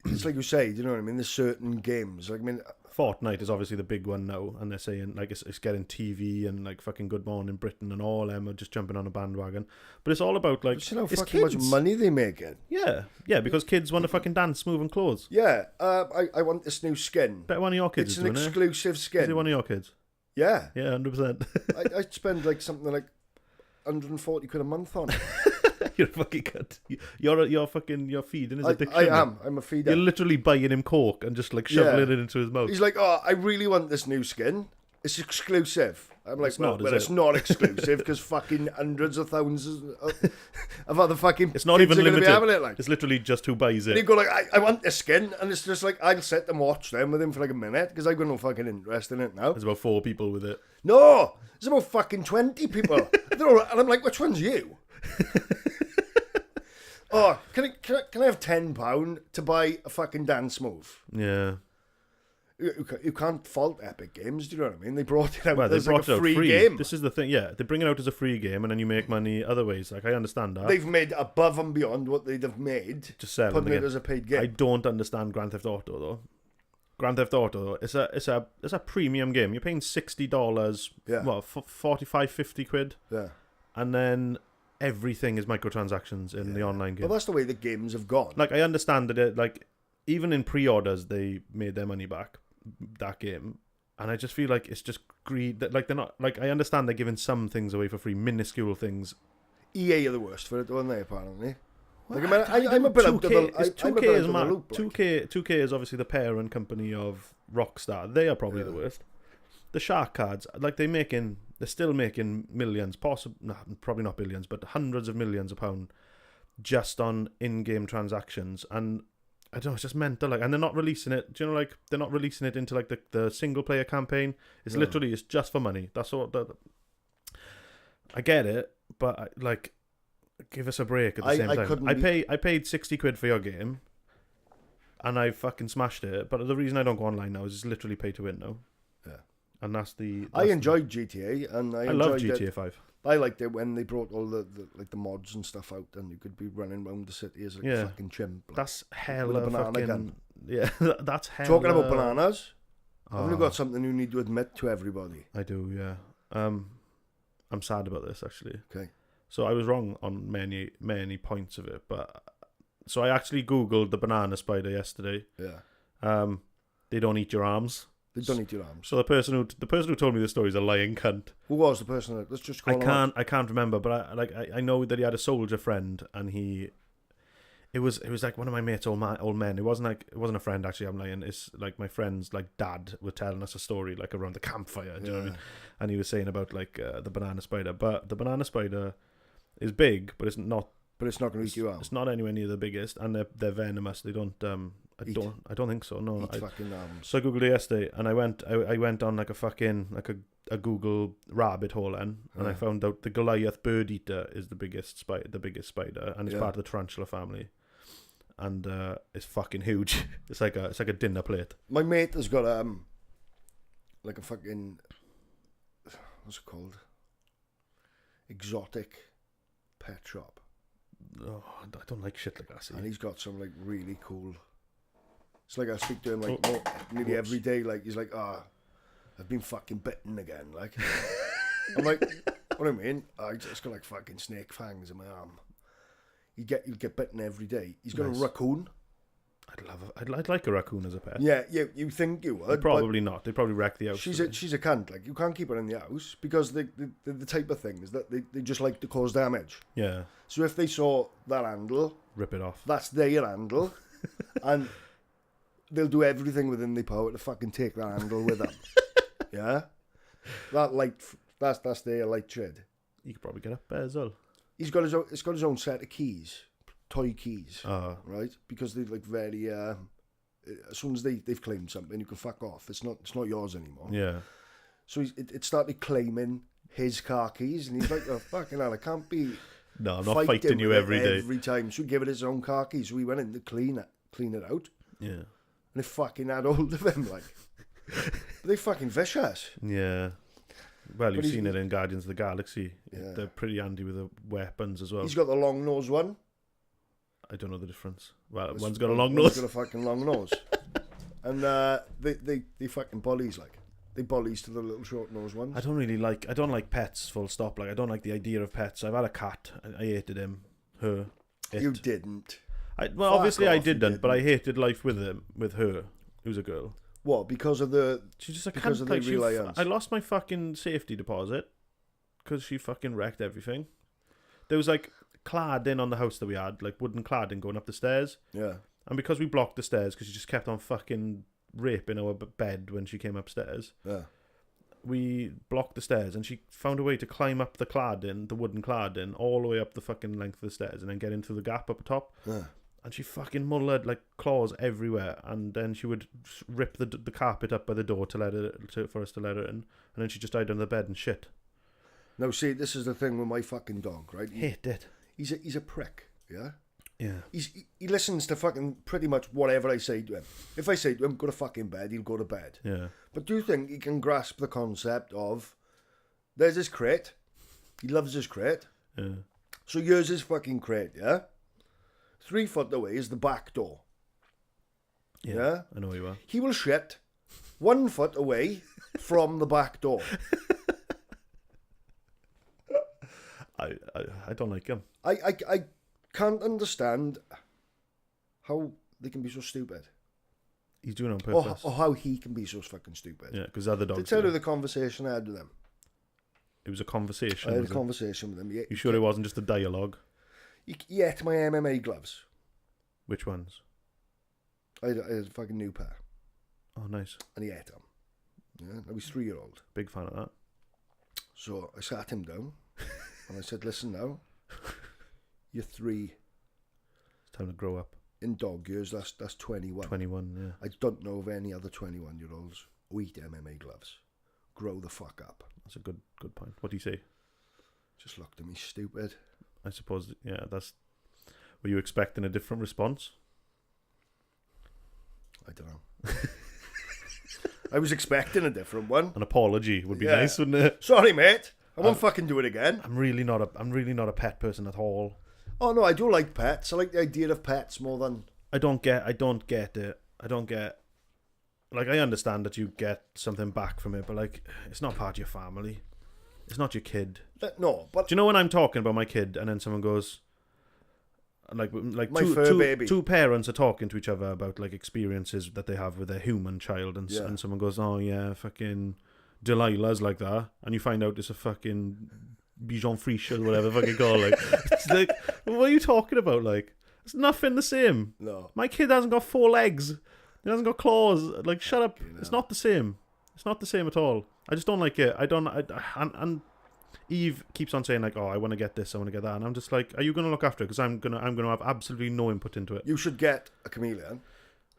it's like you say, you know what I mean? There's certain games. Like, I mean, Fortnite is obviously the big one now, and they're saying like it's getting TV and like fucking Good Morning Britain and all them are just jumping on a bandwagon. But it's all about like you know how fucking much money they make it. Yeah, because kids want to fucking dance, move, and clothes. Yeah, I want this new skin. Bet one of your kids it's is doing it. It's an exclusive skin. Is it one of your kids? Yeah. Yeah, 100%. I'd spend like something like 140 quid a month on it. You're a fucking cunt. You're feeding his addiction. I am. I'm a feeder. You're literally buying him coke and just like shoveling it into his mouth. He's like, oh, I really want this new skin. It's exclusive. I'm like, it's not exclusive because fucking hundreds of thousands of other fucking. It's not even limited. Be having it, like. It's literally just who buys it. And you go like, I want this skin, and it's just like I'll sit and watch them with him for like a minute because I've got no fucking interest in it now. There's about 4 people with it. No, there's about fucking 20 people. And I'm like, which one's you? Oh, can I have £10 to buy a fucking dance move? Yeah. You can't fault Epic Games, do you know what I mean? They brought it out as like a free game. This is the thing, yeah. They bring it out as a free game and then you make money other ways. Like, I understand that. They've made above and beyond what they'd have made just putting it as a paid game. I don't understand Grand Theft Auto, though. Grand Theft Auto, it's a premium game. You're paying $60, what, 45, 50 quid? Yeah. And then everything is microtransactions in the online game. Well, that's the way the games have gone. Like, I understand that like even in pre-orders they made their money back, that game, and I just feel like it's just greed. That like they're not like, I understand they're giving some things away for free, minuscule things. EA are the worst for it, aren't they? Apparently. Like, I'm a bit out of the 2K is mad. Loop, 2K is obviously the parent company of Rockstar. They are probably the worst. The shark cards, like they're still making millions, probably not billions, but hundreds of millions of pounds just on in-game transactions, and I don't know, it's just mental. Like, and they're not releasing it. Do you know, like they're not releasing it into like the single-player campaign. It's literally it's just for money. That's all. I get it, but like, give us a break at the same time. I paid 60 quid for your game, and I fucking smashed it. But the reason I don't go online now is it's literally pay to win now. Yeah. And that's I enjoyed GTA, and I love GTA 5. I liked it when they brought all the mods and stuff out, and you could be running around the city as a fucking chimp. Like, that's hella fucking gun. Yeah, that's hella. Talking about bananas, I've got something you need to admit to everybody. I do, yeah. I'm sad about this actually. Okay. So I was wrong on many points of it, but so I actually googled the banana spider yesterday. Yeah. They don't eat your arms. They don't eat your arms. So the person who told me the story is a lying cunt. Who was the person? Let's just call him. I can't remember, but I know that he had a soldier friend, and it was like one of my mates' old men. It wasn't a friend actually. I'm lying. It's like my friend's like dad were telling us a story like around the campfire. Do you know what I mean? And he was saying about like the banana spider, but the banana spider is big, but it's not But it's not going to eat you out. It's not anywhere near the biggest, and they're venomous. They don't. I don't think so. No. Fucking so I googled it yesterday, and I went on like a Google rabbit hole, and I found out the Goliath bird eater is the biggest spider, and it's part of the tarantula family, and it's fucking huge. It's like a dinner plate. My mate has got like a fucking, what's it called? Exotic pet shop. Oh, I don't like shit like that. See? And he's got some like really cool. It's like I speak to him like nearly every day. Like he's like, I've been fucking bitten again. Like I'm like, what do you mean? I just got like fucking snake fangs in my arm. You'll get bitten every day. He's got a raccoon. I'd like a raccoon as a pet. Yeah, you think you would? Probably not. They probably wreck the house. She's a cunt. Like you can't keep her in the house because the type of thing is that they just like to cause damage. Yeah. So if they saw that handle, rip it off. That's their handle, and they'll do everything within their power to fucking take that handle with them. Yeah, that's their light trade. You could probably get up there as well. It's got his own set of keys. Toy keys, right? Because they're like very. As soon as they've claimed something, you can fuck off. It's not yours anymore. Yeah. So it started claiming his car keys, and he's like, "Oh fucking hell, I can't be." No, I'm not fighting you every day. Every time, so give it his own car keys. So we went in to clean it out. Yeah. And they fucking had hold of him like. But they fucking vicious. Yeah. Well, you've seen it in Guardians of the Galaxy. Yeah. They're pretty handy with the weapons as well. He's got the long nose one. I don't know the difference. Well, one's got a long nose. One's got a fucking long nose. And they fucking bullies, like. They bullies to the little short nose ones. I don't like pets, full stop. Like, I don't like the idea of pets. I've had a cat. I hated him. Her. It. You didn't. Well, obviously I didn't, but I hated life with her, who's a girl. What? Because of the... She's just a cunt. Like, I lost my fucking safety deposit because she fucking wrecked everything. There was like cladding on the house that we had, like wooden cladding going up the stairs. Yeah. And because we blocked the stairs, because she just kept on fucking raping our bed when she came upstairs. Yeah. We blocked the stairs, and she found a way to climb up the cladding, the wooden cladding, all the way up the fucking length of the stairs, and then get into the gap up top. Yeah. And she fucking mullered like claws everywhere, and then she would rip the carpet up by the door for us to let her in, and then she just died under the bed and shit. Now see, this is the thing with my fucking dog, right? Hate it. He's a prick, yeah. Yeah. He listens to fucking pretty much whatever I say to him. If I say to him, go to fucking bed, he'll go to bed. Yeah. But do you think he can grasp the concept of, there's his crate, he loves his crate, so here's his fucking crate, yeah? 3 foot away is the back door. Yeah? I know you are. He will shit 1 foot away from the back door. I don't like him. I can't understand how they can be so stupid. He's doing it on purpose. Or how he can be so fucking stupid. Yeah, because other dogs. To tell you the conversation I had with him. It was a conversation. I had a conversation with him. You sure it wasn't just a dialogue? He ate my MMA gloves. Which ones? I had a fucking new pair. Oh, nice. And he ate them. Yeah, I was 3-year-old. Big fan of that. So I sat him down and I said, listen now, you're 3. It's time to grow up. In dog years, that's 21. 21, yeah. I don't know of any other 21-year-olds who eat MMA gloves. Grow the fuck up. That's a good point. What do you say? Just looked at me stupid. I suppose, yeah, that's... Were you expecting a different response? I don't know. I was expecting a different one. An apology would be nice, wouldn't it? Sorry, mate. I won't fucking do it again. I'm really not a pet person at all. Oh no, I do like pets. I like the idea of pets more than... I don't get it. Like, I understand that you get something back from it, but like, it's not part of your family. It's not your kid. No, but... Do you know when I'm talking about my kid and then someone goes... Like my fur baby. Two parents are talking to each other about like experiences that they have with their human child, and someone goes, "Oh yeah, fucking Delilah's like that," and you find out it's a fucking Bichon Friche or whatever fucking call. Like, it's like, what are you talking about? Like, it's nothing the same. No, my kid hasn't got 4 legs. He hasn't got claws. Like, shut up. It's not the same. It's not the same at all. I just don't like it. And Eve keeps on saying like, "Oh, I want to get this, I want to get that," and I'm just like, "Are you going to look after it? Because I'm gonna have absolutely no input into it." You should get a chameleon.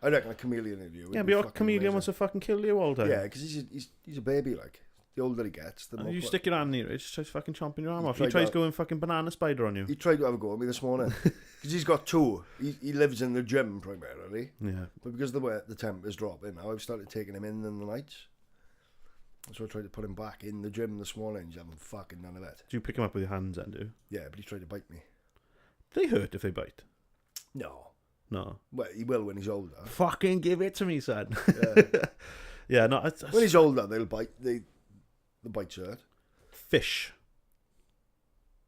I reckon a chameleon in you. Yeah, but your chameleon wants to fucking kill you all the time. Yeah, because he's a baby. Like the older he gets, the more. You stick your hand near it, it just tries fucking chomping your arm off. He tries going fucking banana spider on you. He tried to have a go at me this morning because he's got two. He lives in the gym primarily. Yeah, but because of the way the temp is dropping now, I've started taking him in the nights. So I tried to put him back in the gym this morning. He's having fucking none of it. Do you pick him up with your hands then, do you? Yeah, but he tried to bite me. Do they hurt if they bite? No. Well, he will when he's older. Fucking give it to me, son. Yeah. Yeah, no. When he's older, they'll bite. The bites hurt. Fish.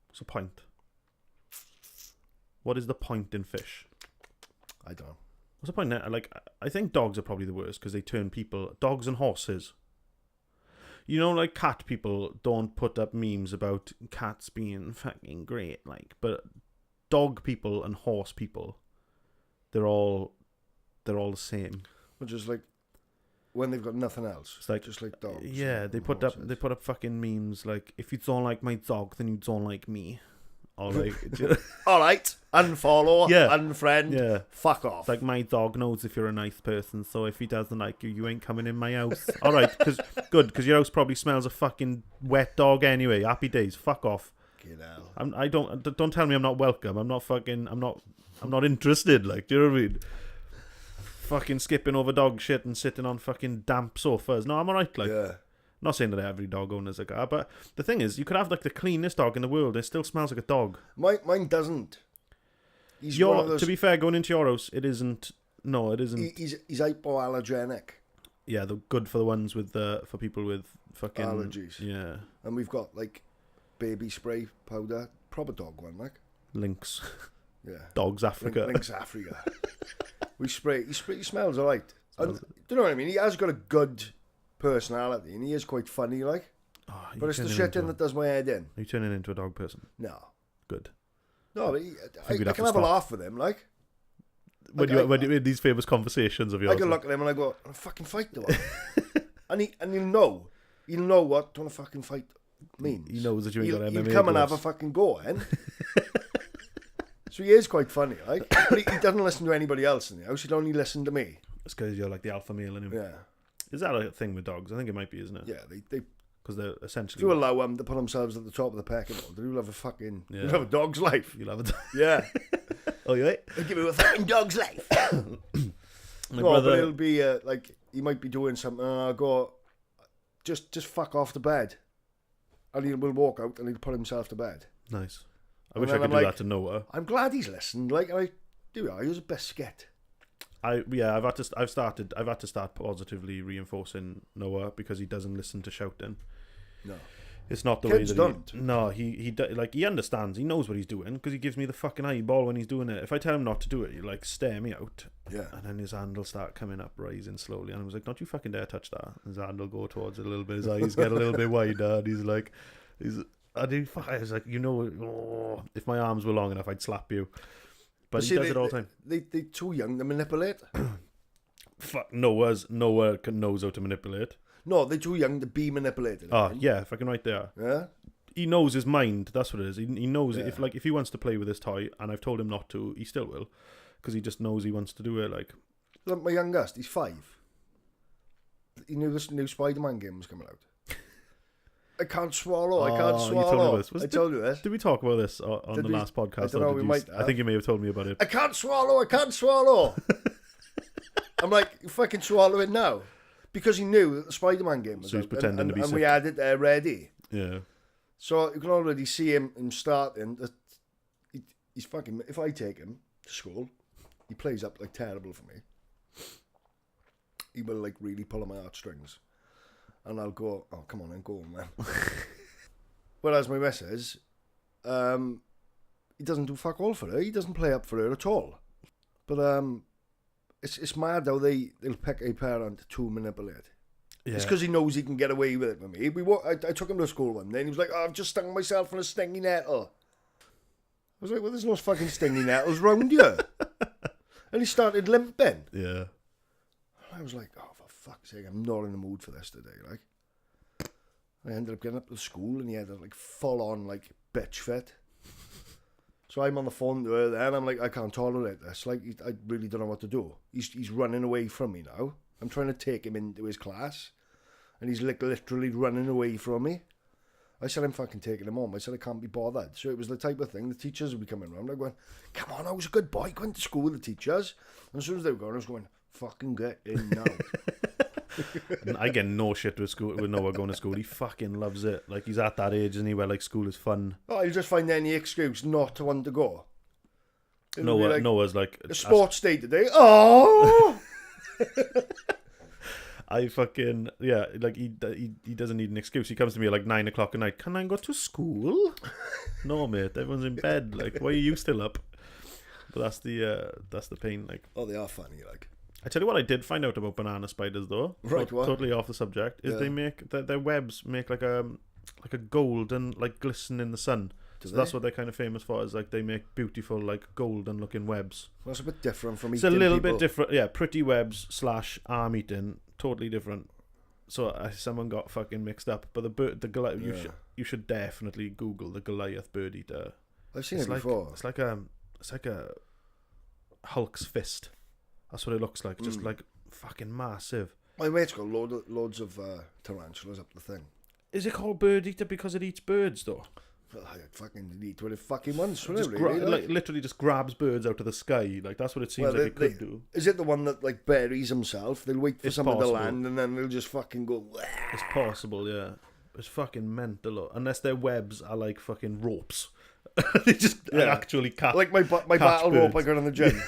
What's the point? What is the point in fish? I don't know. What's the point now? Like, I think dogs are probably the worst because they turn people. Dogs and horses. You know, like cat people don't put up memes about cats being fucking great, like, but dog people and horse people, they're all the same. Which is like when they've got nothing else. It's like just like dogs. Yeah, they put up fucking memes like, if you don't like my dog, then you don't like me. Or like, all right, unfollow, unfriend, fuck off. It's like, my dog knows if you're a nice person, so if he doesn't like you, you ain't coming in my house. All right, because your house probably smells of fucking wet dog anyway. Happy days, fuck off. Get out. I don't tell me I'm not welcome. I'm not interested. Like, do you know what I mean? Fucking skipping over dog shit and sitting on fucking damp sofas. No, I'm alright. Like, I'm not saying that every dog owner's a guy, but the thing is, you could have like the cleanest dog in the world. It still smells like a dog. Mine doesn't. To be fair, going into your house, it isn't. No, it isn't. He's hypoallergenic. Yeah, they're good for the ones with for people with fucking allergies. Yeah, and we've got like baby spray powder, proper dog one, like Lynx. Yeah, Dogs Africa. Lynx Africa. We spray. He smells alright. Do you know what I mean? He has got a good personality, and he is quite funny, like. Oh, but it's the shitting that does my head in. Are you turning into a dog person? No. Good. No, but I can have a laugh with him, like. When you in these famous conversations of yours, I can look at him and I go, "I fucking fight the one," and he'll know what to fucking fight means. He knows that you ain't got MMA. He'll come and have a fucking go, eh? So he is quite funny, like. But he doesn't listen to anybody else in the house. He'll only listen to me. It's because you're like the alpha male in him. Yeah. Is that a thing with dogs? I think it might be, isn't it? Yeah, they because they're essentially. If you allow them to put themselves at the top of the pecking order, you'll have a fucking. You'll have a dog's life. You'll have a. Yeah. Oh, you right? They'll give you a fucking dog's life. But it'll be like he might be doing something, and I'll go, just fuck off the bed, and he will walk out and he'll put himself to bed. Nice. I wish I could do that to Noah. I'm glad he's listened. Like I was a biscuit. I've had to start positively reinforcing Noah because he doesn't listen to shouting. No. It's not the Kids way that don't. No, he understands. He knows what he's doing because he gives me the fucking eyeball when he's doing it. If I tell him not to do it, he like stare me out. Yeah. And then his hand will start coming up, rising slowly. And I was like, "Don't you fucking dare touch that." His hand will go towards it a little bit. His eyes get a little bit wider. And I was like, if my arms were long enough, I'd slap you. But he does it all the time. They're too young to manipulate. Fuck, Noah knows how to manipulate. No, they're too young to be manipulated. Yeah, fucking right there. Yeah? He knows his mind, that's what it is. He knows if he wants to play with his toy, and I've told him not to, he still will. Because he just knows he wants to do it, like... Look, my youngest, he's 5. He knew this new Spider-Man game was coming out. I can't swallow. You told me this. I told you this. Did we talk about this on the last podcast? I don't know, we might have. I think you may have told me about it. I can't swallow. I'm like, you fucking swallow it now. Because he knew that the Spider-Man game was so he's pretending to be sick. And we had it ready. Yeah. So you can already see him starting. He's fucking... If I take him to school, he plays up like terrible for me. He will like really pull on my heartstrings. And I'll go, oh, come on then, go on, man. Whereas my missus, he doesn't do fuck all for her. He doesn't play up for her at all. But it's mad how they'll pick a parent to manipulate. Yeah. It's because he knows he can get away with it with me. I took him to school one day and he was like, oh, I've just stung myself on a stingy nettle. I was like, well, there's no fucking stingy nettles round you. And he started limping. Yeah. I was like, oh, for fuck's sake, I'm not in the mood for this today, like. I ended up getting up to school and he had a like full on like bitch fit. So I'm on the phone to her then. I'm like, I can't tolerate this. Like, I really don't know what to do. He's running away from me now. I'm trying to take him into his class, and he's like literally running away from me. I said, I'm fucking taking him home. I said, I can't be bothered. So it was the type of thing, the teachers would be coming around. I'm going, come on, I was a good boy. I went to school with the teachers. And as soon as they were going, I was going, fucking get in now. I get no shit with school, with Noah going to school. He fucking loves it. Like, he's at that age, isn't he, where like school is fun. Oh, he'll just find any excuse not to want to go. Noah's like a sports day today. Oh, I fucking like he doesn't need an excuse. He comes to me at like 9 o'clock at night. Can I go to school? No, mate. Everyone's in bed. Like, why are you still up? But that's the pain. Like, oh, they are funny. Like, I tell you what, I did find out about banana spiders though. Right, what? Totally off the subject. Is they make their webs make like a golden, like, glisten in the sun. So that's what they're kind of famous for, is like they make beautiful, like, golden looking webs. Well, that's a bit different from eating. It's a little bit different, yeah. Pretty webs / arm eating, totally different. So someone got fucking mixed up. But the Goliath, you should definitely Google the Goliath bird eater. I've seen it before. It's like a Hulk's fist. That's what it looks like. Just like fucking massive. My mate's got loads of tarantulas up the thing. Is it called bird eater because it eats birds though? Well, I fucking eat what it fucking wants. Like literally just grabs birds out of the sky. Like, that's what it seems like it could do. Is it the one that like buries himself? They'll wait for someone to land and then they'll just fucking go. Wah! It's possible, yeah. It's fucking mental. Unless their webs are like fucking ropes. They just actually catch. Like my battle rope I got in the gym.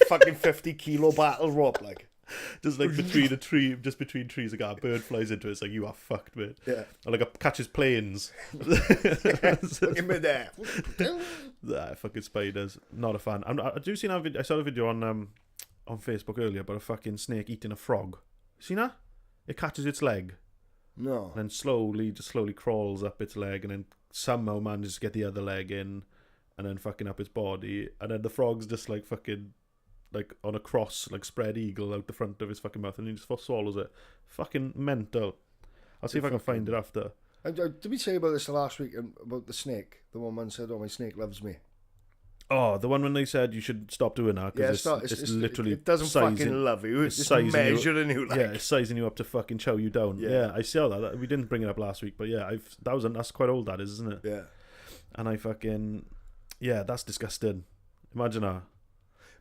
Fucking 50-kilo battle rope, like. Just like between trees, like a bird flies into it. It's like, you are fucked, mate. Yeah. Or like catches planes. Fucking midair. Fucking spiders. Not a fan. I saw a video on Facebook earlier about a fucking snake eating a frog. Seen that? It catches its leg. No. And then slowly crawls up its leg, and then somehow manages to get the other leg in, and then fucking up its body, and then the frog's just like fucking like on a cross, like spread eagle out the front of his fucking mouth, and he just swallows it. Fucking mental. I'll see if I can find it after. Did we say about this last week about the snake? The one man said, "Oh, my snake loves me." Oh, the one when they said you should stop doing that because it's literally it doesn't fucking love you. It's measuring you. Like. Yeah, it's sizing you up to fucking chow you down. Yeah, I saw that. We didn't bring it up last week, but yeah, that's quite old. That is, isn't it? Yeah. And I fucking that's disgusting. Imagine that.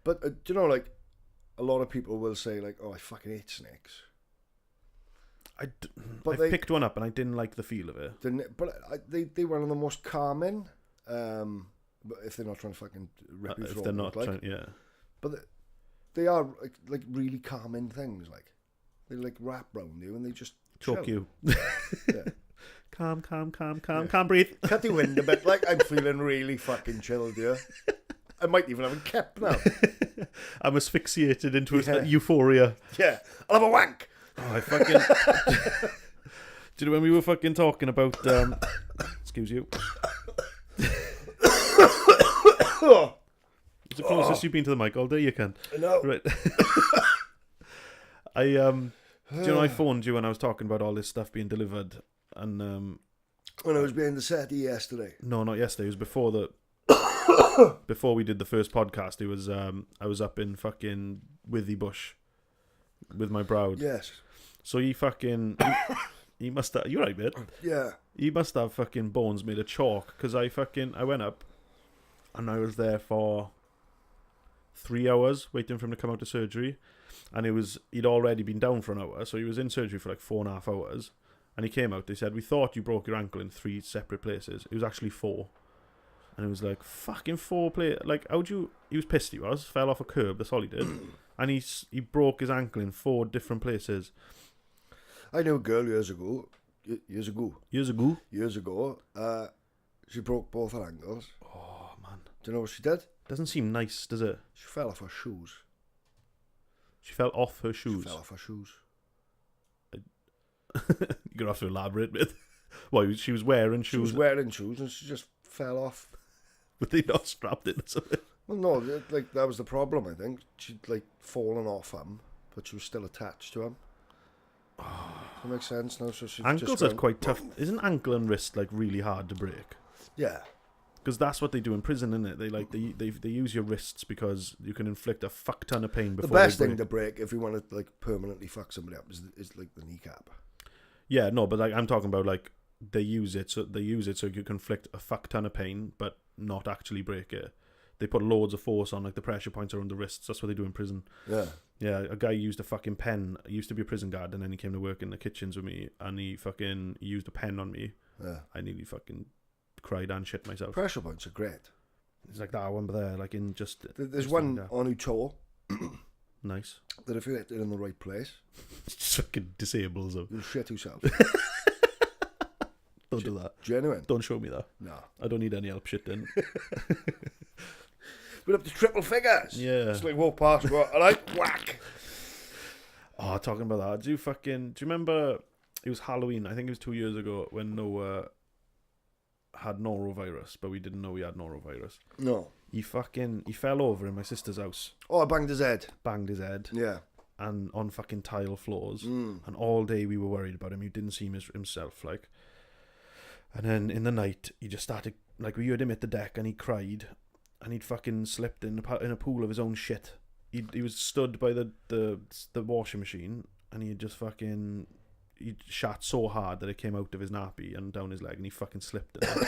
But do you know, like, a lot of people will say, like, "Oh, I fucking hate snakes." I picked one up and I didn't like the feel of it. They were one of the most calming. But if they're not trying to fucking rip you through, if they're not trying, yeah. But they are like really calming things. Like they like wrap round you and they just choke chill. You. Yeah. Calm, can't breathe. Cut the wind a bit. Like, I'm feeling really fucking chilled here. I might even have a cap now. I'm asphyxiated into euphoria. Yeah, I'll have a wank. Oh, I fucking. Do you know when we were fucking talking about? Excuse you. It's the closest you've been to the mic all day, you can. I know. Right. Do you know I phoned you when I was talking about all this stuff being delivered, and when I was behind the set yesterday. No, not yesterday. It was before before we did the first podcast. It was I was up in fucking Withybush with my browd. Yes. So he must have. You're right, mate. Yeah. He must have fucking bones made of chalk, because I went up and I was there for 3 hours waiting for him to come out of surgery, and he'd already been down for an hour, so he was in surgery for like 4.5 hours, and he came out. They said, "We thought you broke your ankle in 3 separate places." It was actually 4, and it was like fucking 4 places. Like, he was pissed. He fell off a curb. That's all he did, and he broke his ankle in 4 different places. I knew a girl years ago. She broke both her ankles. Oh man! Do you know what she did? Doesn't seem nice, does it? She fell off her shoes. She fell off her shoes. She fell off her shoes. You're gonna have to elaborate, mate. Well, she was wearing shoes. She was wearing shoes, and she just fell off. But they not strapped in or something. Well, no, like that was the problem. I think she'd like fallen off him, but she was still attached to him. That makes sense now. So ankles are quite tough. Isn't ankle and wrist like really hard to break? Yeah. Because that's what they do in prison, isn't it? They use your wrists because you can inflict a fuck ton of pain before. The best thing to break if you want to like permanently fuck somebody up is like the kneecap. Yeah, no, but like I'm talking about like they use it so you can inflict a fuck ton of pain, but not actually break it. They put loads of force on like the pressure points around the wrists. That's what they do in prison. Yeah. Yeah, a guy used a fucking pen. He used to be a prison guard, and then he came to work in the kitchens with me, and he used a pen on me. Yeah. I nearly fucking cried and shit myself. Pressure points are great. It's like that one there, like in just. There's one on your toe. Nice. That if you hit it in the right place, it just fucking disables them. You'll shit yourself. Don't do that. Genuine. Don't show me that. No. I don't need any help shitting. We're up to triple figures. Yeah. It's like walk past, whack. Oh, talking about that. Do you remember it was Halloween? I think it was 2 years ago when Noah had norovirus, but we didn't know he had norovirus. No. He fell over in my sister's house. Oh, I banged his head. Yeah. And on fucking tile floors. And all day we were worried about him. He didn't seem himself, like. And then in the night, he just started, like, we heard him hit the deck and he cried. And he'd fucking slipped in a pool of his own shit. He was stood by the washing machine, and he just fucking he shat so hard that it came out of his nappy and down his leg, and he fucking slipped in it.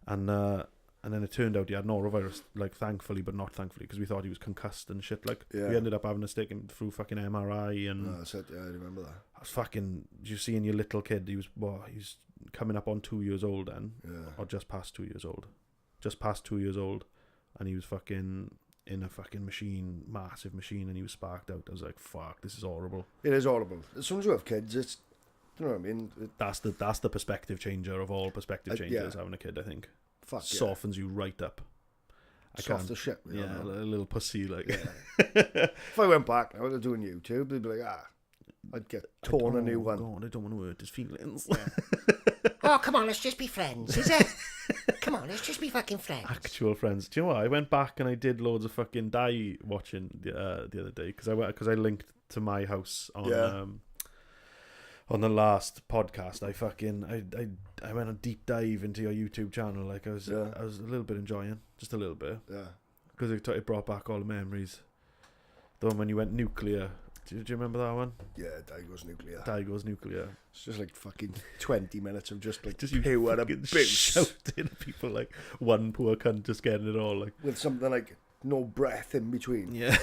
And then it turned out he had norovirus, like, thankfully, but not thankfully, because we thought he was concussed and shit. Like, we ended up having to stick him through fucking MRI and. No, I remember that. I was fucking. You seeing your little kid? He's coming up on 2 years old then, or just past 2 years old, and he was fucking in a fucking machine, massive machine, and he was sparked out. I was like, fuck, this is horrible. It is horrible. As soon as you have kids, it's, you know what I mean? That's the perspective changer of all perspective changers, having a kid, I think. Fuck softens you right up. Soft as shit. Yeah, a little pussy, like. Yeah. If I went back, I would do on YouTube, they'd be like, I'd get torn a new one. God, I don't want to hurt his feelings. Oh, come on, let's just be friends, is it? Come on, let's just be fucking friends. Actual friends. Do you know what? I went back and I did loads of fucking die watching the other day because I linked to my house on the last podcast. I went a deep dive into your YouTube channel. Like I was a little bit enjoying, just a little bit. Yeah. Because it brought back all the memories. The one when you went nuclear. Do you remember that one? Yeah, Dayz goes nuclear. It's just like fucking 20 minutes of just like pure abuse. Shouting at people like one poor cunt just getting it all. Like with something like no breath in between. Yeah.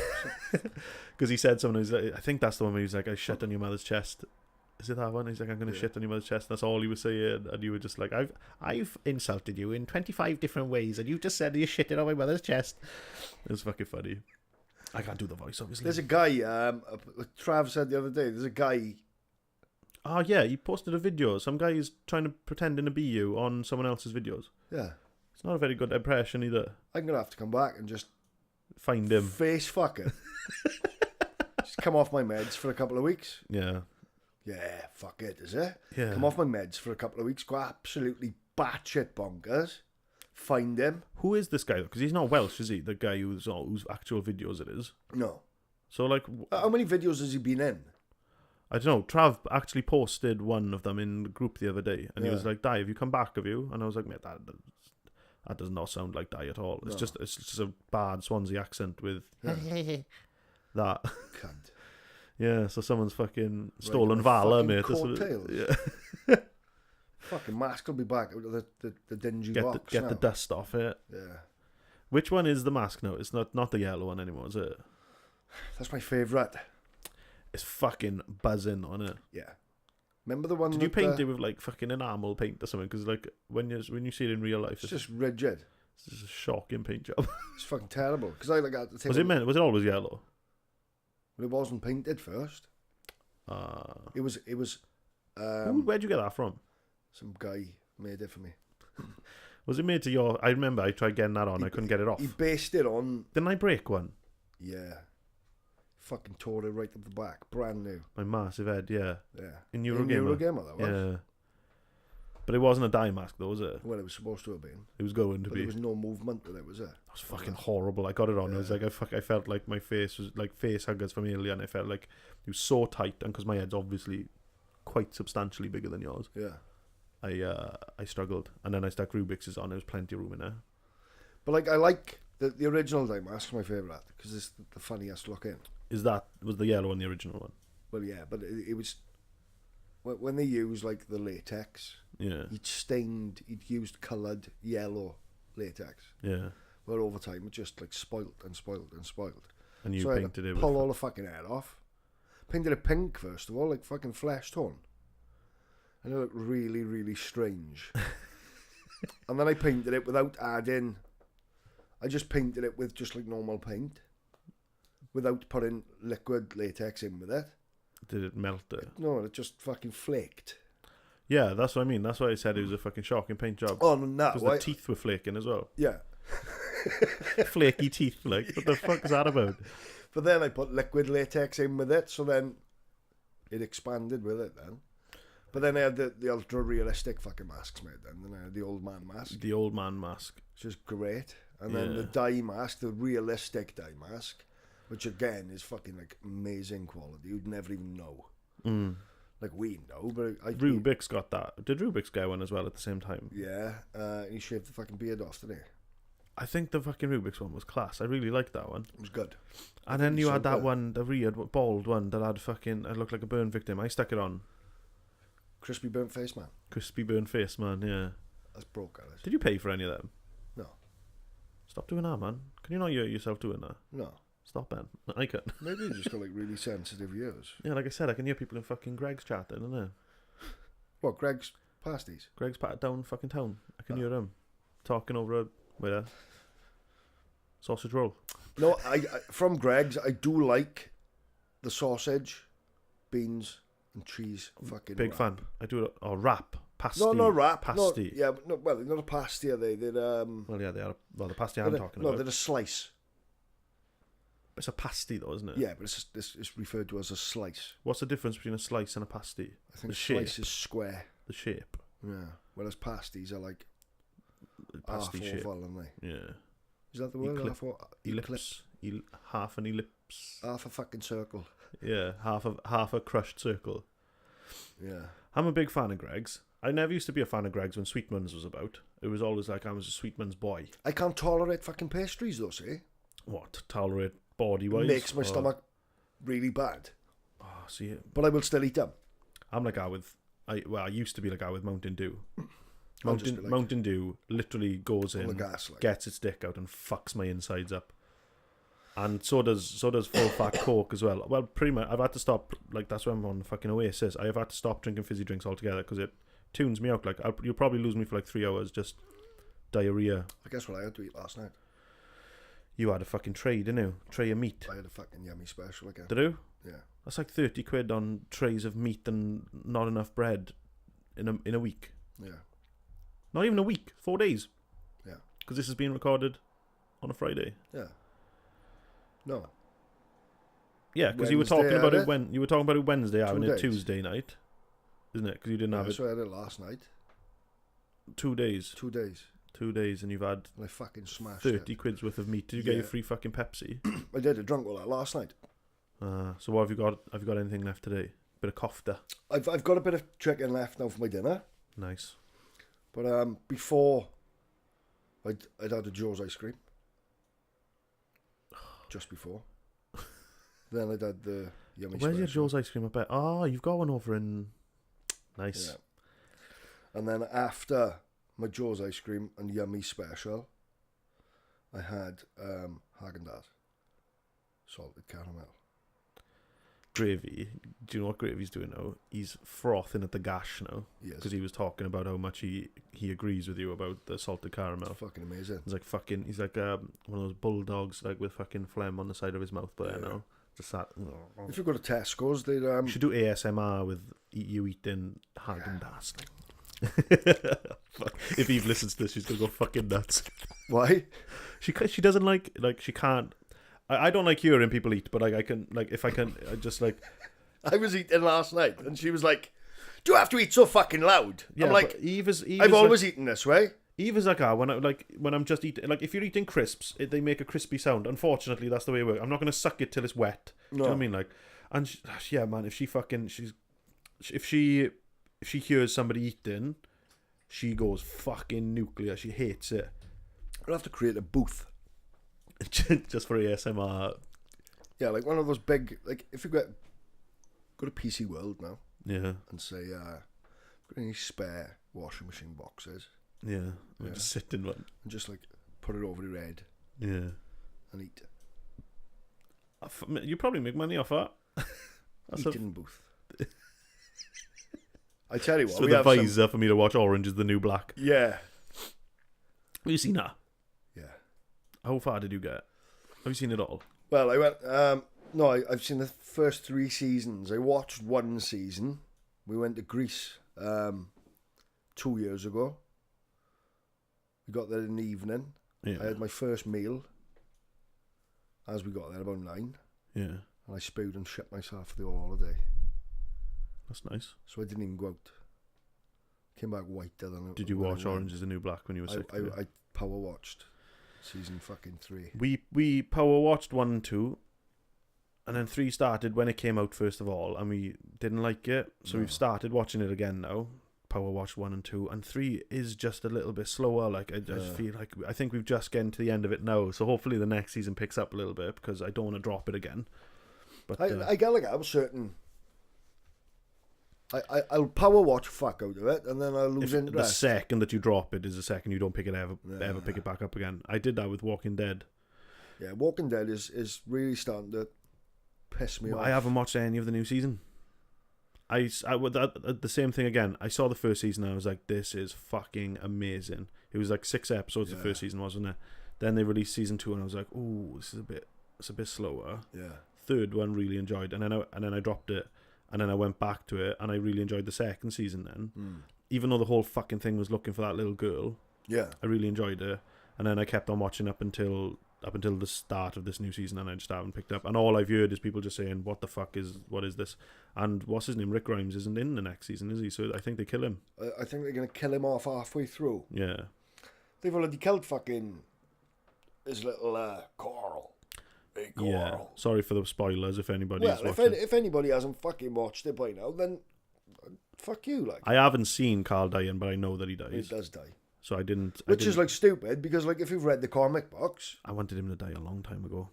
Because he said something, I think that's the one where he was like, I shit on your mother's chest. Is it that one? He's like, I'm going to shit on your mother's chest. That's all he was saying. And you were just like, I've insulted you in 25 different ways and you just said you shitted on my mother's chest. It was fucking funny. I can't do the voice, obviously. There's a guy, Trav said the other day, there's a guy. Oh, yeah, he posted a video. Some guy is trying to pretend to be you on someone else's videos. Yeah. It's not a very good impression either. I'm going to have to come back and just find him. Face fucking. Just come off my meds for a couple of weeks. Yeah. Yeah, fuck it, is it? Yeah. Come off my meds for a couple of weeks, go absolutely batshit bonkers. Find him. Who is this guy though? Because he's not Welsh, is he? The guy whose actual videos it is. No. So like, how many videos has he been in? I don't know. Trav actually posted one of them in the group the other day, and he was like, "Di, have you come back? Have you?" And I was like, "Mate, that does not sound like Di at all. It's just a bad Swansea accent with that." Cunt. Yeah. So someone's fucking stolen valor, mate. Yeah. Fucking mask will be back out of the dingy box. Get the dust off it. Yeah. Which one is the mask now? It's not the yellow one anymore, is it? That's my favourite. It's fucking buzzing on it. Yeah. Remember the one? Did you paint it with like fucking enamel paint or something? Because like when you see it in real life, it's just rigid. It's just a shocking paint job. It's fucking terrible. Because I like had to take. Was it always yellow? Well, it wasn't painted first. It was. Where'd you get that from? Some guy made it for me. Was it made to your... I remember I tried getting that on. I couldn't get it off. He based it on... Didn't I break one? Yeah. Fucking tore it right up the back. Brand new. My massive head, yeah. Yeah. In Eurogamer. That was. Yeah. But it wasn't a dye mask though, was it? Well, it was supposed to have been. It was going to be. There was no movement with it, was it? That was fucking horrible. I got it on. Yeah. I was like, I felt like my face was like face huggers from Alien. I felt like it was so tight, and because my head's obviously quite substantially bigger than yours. Yeah. I struggled, and then I stuck Rubik's on. There was plenty of room in there. But like, I like the original die mask. My favourite because it's the funniest looking. Was the yellow one the original one? Well, yeah, but it was when they used like the latex. Yeah. He'd used coloured yellow latex. Yeah. But over time, it just like spoilt. And you so painted it. Pull all the fucking hair off. Painted it pink first of all, like fucking flesh tone. And it looked really, really strange. And then I painted it without adding. I just painted it with just like normal paint, without putting liquid latex in with it. Did it melt it? No, it just fucking flaked. Yeah, that's what I mean. That's why I said it was a fucking shocking paint job. Oh, no. Because the teeth were flaking as well. Yeah. Flaky teeth, like. What the fuck is that about? But then I put liquid latex in with it, so then it expanded with it then. But then I had the ultra-realistic fucking masks made then. Then I had the old man mask. The old man mask. Which is great. And then the dye mask, the realistic dye mask, which again is fucking like amazing quality. You'd never even know. Mm. Like we know, but Rubik's got that. Did Rubik's get one as well at the same time? Yeah, he shaved the fucking beard off, didn't he? I think the fucking Rubik's one was class. I really liked that one. It was good. And then you had that one, the weird bald one that had fucking, I looked like a burn victim. I stuck it on. Crispy burnt face man. Crispy burn face man, yeah. That's broke, Alice. Did you pay for any of them? No. Stop doing that, man. Can you not hear yourself doing that? No. Stop, Ben. I can. Maybe you just got like really sensitive ears. Yeah, like I said, I can hear people in fucking Greg's chatting, innit? What, Greg's pasties? Greg's patted down fucking town. I can hear him talking over a sausage roll. No, I from Greg's, I do like the sausage, beans, and cheese. Fucking big wrap. fan. I do it. Or wrap. Pasty. No, not wrap. Pasty. No, yeah, but no, well, not a pasty, are they? They're Well, yeah, they are. Well, the pasty I'm talking about. No, they're a slice. It's a pasty, though, isn't it? Yeah, but it's referred to as a slice. What's the difference between a slice and a pasty? I think the slice shape. is square. The shape. Yeah. Whereas pasties are like pasty half shape. oval, aren't they? Yeah. Is that the word? Ellipse. Half an ellipse. Half a fucking circle. Yeah, half a crushed circle. Yeah. I'm a big fan of Greg's. I never used to be a fan of Greg's when Sweetman's was about. It was always like I was a Sweetman's boy. I can't tolerate fucking pastries though, see? What? Tolerate body-wise? Makes my stomach really bad. Oh, see. But I will still eat them. I'm like I used to be like with Mountain Dew. Like, Mountain Dew literally goes in, gas, like. gets its dick out and fucks my insides up. And so does full fat Coke as well. Well, pretty much I've had to stop. Like that's why I'm on fucking Oasis. I have had to stop drinking fizzy drinks altogether because it tunes me out. Like you'll probably lose me for like 3 hours just diarrhea. I guess what I had to eat last night. You had a fucking tray, didn't you? Tray of meat. I had a fucking yummy special again. Did you? Yeah. That's like 30 quid on trays of meat and not enough bread in a week. Yeah. Not even a week. 4 days. Yeah. Because this is being recorded on a Friday. Yeah. No. Yeah, because you were talking about it when you were talking about it Wednesday, having it Tuesday night, isn't it? Because you didn't have it. So I had it last night. 2 days. 2 days. 2 days, and you've had and I fucking smashed 30 quid's worth of meat. Did you get your free fucking Pepsi? I did. I drank all that last night. So what have you got? Have you got anything left today? Bit of kofta. I've got a bit of chicken left now for my dinner. Nice. But before I'd had a Joe's ice cream. Just before. Then I'd had the yummy Where's your special. Joe's ice cream? I bet. Oh, you've got one over in... Nice. Yeah. And then after my Joe's ice cream and yummy special, I had Haagen-Dazs. Salted caramel. Gravy. Do you know what Gravy's doing now? He's frothing at the gash now. Yes. Because he was talking about how much he agrees with you about the salted caramel. It's fucking amazing. He's like one of those bulldogs like with fucking phlegm on the side of his mouth, but you know, just that. If you go to Tesco's, they You should do ASMR with you eating Haagen-Dazs. If Eve listens to this, she's gonna go fucking nuts. Why? She doesn't like she can't. I don't like hearing people eat, but like I can, like if I can, I just like. I was eating last night, and she was like, "Do you have to eat so fucking loud?" Yeah, I'm like, Eve I've always eaten this way. Eve is like, when I'm just eating, like if you're eating crisps, they make a crispy sound. Unfortunately, that's the way it works. I'm not gonna suck it till it's wet. Do you know what I mean? Like, and yeah, man, if she's if she hears somebody eating, she goes fucking nuclear. She hates it. I'll have to create a booth just for ASMR. Yeah, like one of those big, like if you go to PC World now, yeah, and say, got any spare washing machine boxes? Yeah, just sit in one and just like put it over the head. Yeah, and eat. You probably make money off that. Eating booth. I tell you what, with a visor for me to watch Orange is the New Black. Yeah. Have you seen that? Yeah. How far did you get? Have you seen it all? Well, I went. No, I've seen the first 3 seasons. I watched 1 season. We went to Greece 2 years ago. We got there in the evening. Yeah. I had my first meal as we got there about 9. Yeah. And I spewed and shit myself for the whole holiday. That's nice. So I didn't even go out. Came back whiter than it. Did you watch Orange is the New Black when you were sick? I power watched season fucking 3. We power watched 1 and 2, and then 3 started when it came out first of all, and we didn't like it, so we've started watching it again now. Power watched 1 and 2, and 3 is just a little bit slower. Like I just feel like I think we've just getting to the end of it now, so hopefully the next season picks up a little bit because I don't want to drop it again. But I get like I'm certain. I'll power watch fuck out of it, and then I'll lose interest. The second that you drop it is the second you don't pick it ever pick it back up again. I did that with Walking Dead. Yeah, Walking Dead is really starting to piss me off. I haven't watched any of the new season. I the same thing again. I saw the first season and I was like, this is fucking amazing. It was like 6 episodes the first season, wasn't it? Then they released season 2 and I was like, ooh, it's a bit slower. Yeah. Third one really enjoyed, and then I dropped it. And then I went back to it, and I really enjoyed the second season then. Even though the whole fucking thing was looking for that little girl. Yeah. I really enjoyed it. And then I kept on watching up until the start of this new season, and I just haven't picked up. And all I've heard is people just saying, what is this? And what's his name? Rick Grimes isn't in the next season, is he? So I think they kill him. I think they're going to kill him off halfway through. Yeah. They've already killed fucking his little Carl. Hey, Carl. Yeah. Sorry for the spoilers if anybody's watching. If anybody hasn't fucking watched it by now, then fuck you. Like, I haven't seen Carl dying, but I know that he dies. He does die. So I didn't. Which is like stupid because like if you've read the comic books, I wanted him to die a long time ago.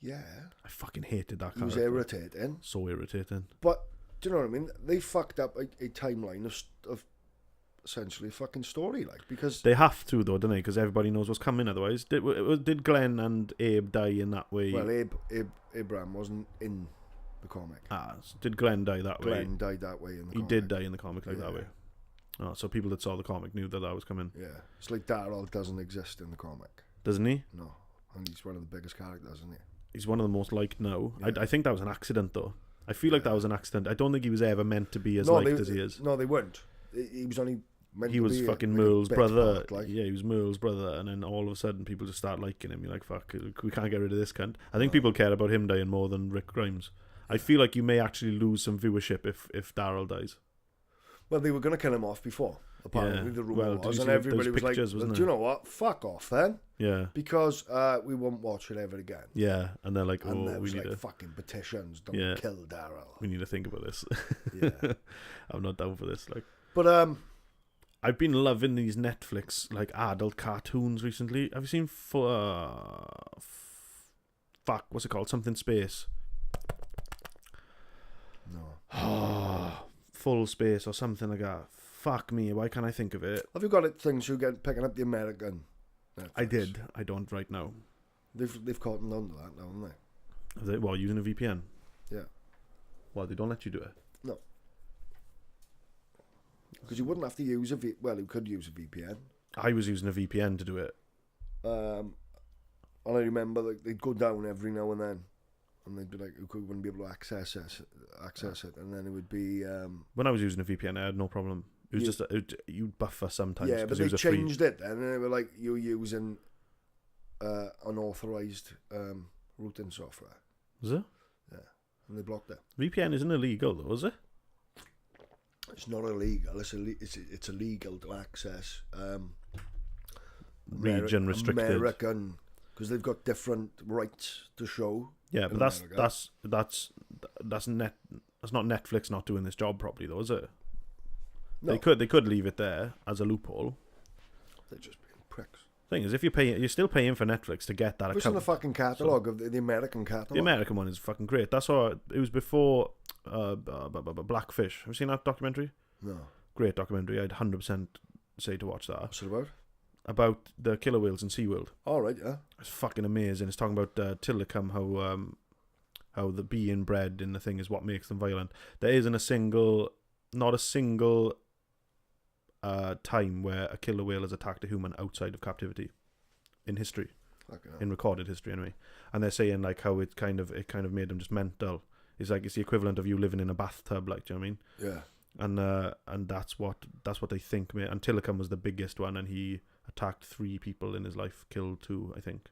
Yeah. I fucking hated that character. He was irritating. So irritating. But do you know what I mean? They fucked up a timeline of essentially a fucking story, like, because they have to though, don't they? Because everybody knows what's coming. Otherwise, did Glenn and Abe die in that way? Well, Abraham wasn't in the comic. So did Glenn die that way? Glenn died that way in the comic. He did die in the comic that way. Oh, so people that saw the comic knew that was coming. Yeah, it's like Daryl doesn't exist in the comic, doesn't he? No, and he's one of the biggest characters, isn't he? He's one of the most liked now. Yeah. I think that was an accident though. I feel like that was an accident. I don't think he was ever meant to be as liked as he is. No, they weren't. He was only. He was fucking Merle's brother. Yeah, he was Merle's brother, and then all of a sudden people just start liking him. You're like, fuck, we can't get rid of this cunt. I think people care about him dying more than Rick Grimes. I feel like you may actually lose some viewership if Daryl dies. Well, they were going to kill him off before, apparently, the rumour was, and everybody was pictures, like, do you know what? Fuck off then. Yeah. Because we won't watch it ever again. Yeah, and they're like, and there we was need fucking petitions, don't kill Daryl. We need to think about this. Yeah. I'm not down for this. Like, but I've been loving these Netflix like adult cartoons recently. Have you seen fuck, what's it called? Something Space. No. Full Space or something like that. Fuck me, why can't I think of it? Have you got things you get picking up the American Netflix? I did. I don't right now. They've caught on to that now, haven't they? Have they? Well, using a VPN? Yeah. Well, they don't let you do it. No. Because you wouldn't have to use well, you could use a VPN. I was using a VPN to do it. And I remember like they'd go down every now and then, and they'd be like, you wouldn't be able to access it, and then it would be. When I was using a VPN, I had no problem. It was just you'd buffer sometimes. Yeah, but they changed it, and they were like, you're using unauthorized routing software. Was it? Yeah, and they blocked it. VPN isn't illegal though, is it? It's not illegal. It's illegal to access region restricted American, because they've got different rights to show. Yeah, but that's That's not Netflix not doing this job properly, though, is it? No. They could leave it there as a loophole. They're just being pricks. Thing is, if you're still paying for Netflix to get that account. What's in the fucking catalogue of the American catalogue? The American one is fucking great. That's all. It was before Blackfish. Have you seen that documentary? No. Great documentary. I'd 100% say to watch that. What's it about? About the killer whales in SeaWorld. All right, yeah. It's fucking amazing. It's talking about Tillicum, how the being bred in the thing is what makes them violent. There isn't not a single time where a killer whale has attacked a human outside of captivity in history, in recorded history anyway. And they're saying like how it kind of made them just mental. It's like it's the equivalent of you living in a bathtub, like, do you know what I mean? Yeah. And that's what they think. And Tillicum was the biggest one, and he attacked 3 people in his life, killed 2, I think.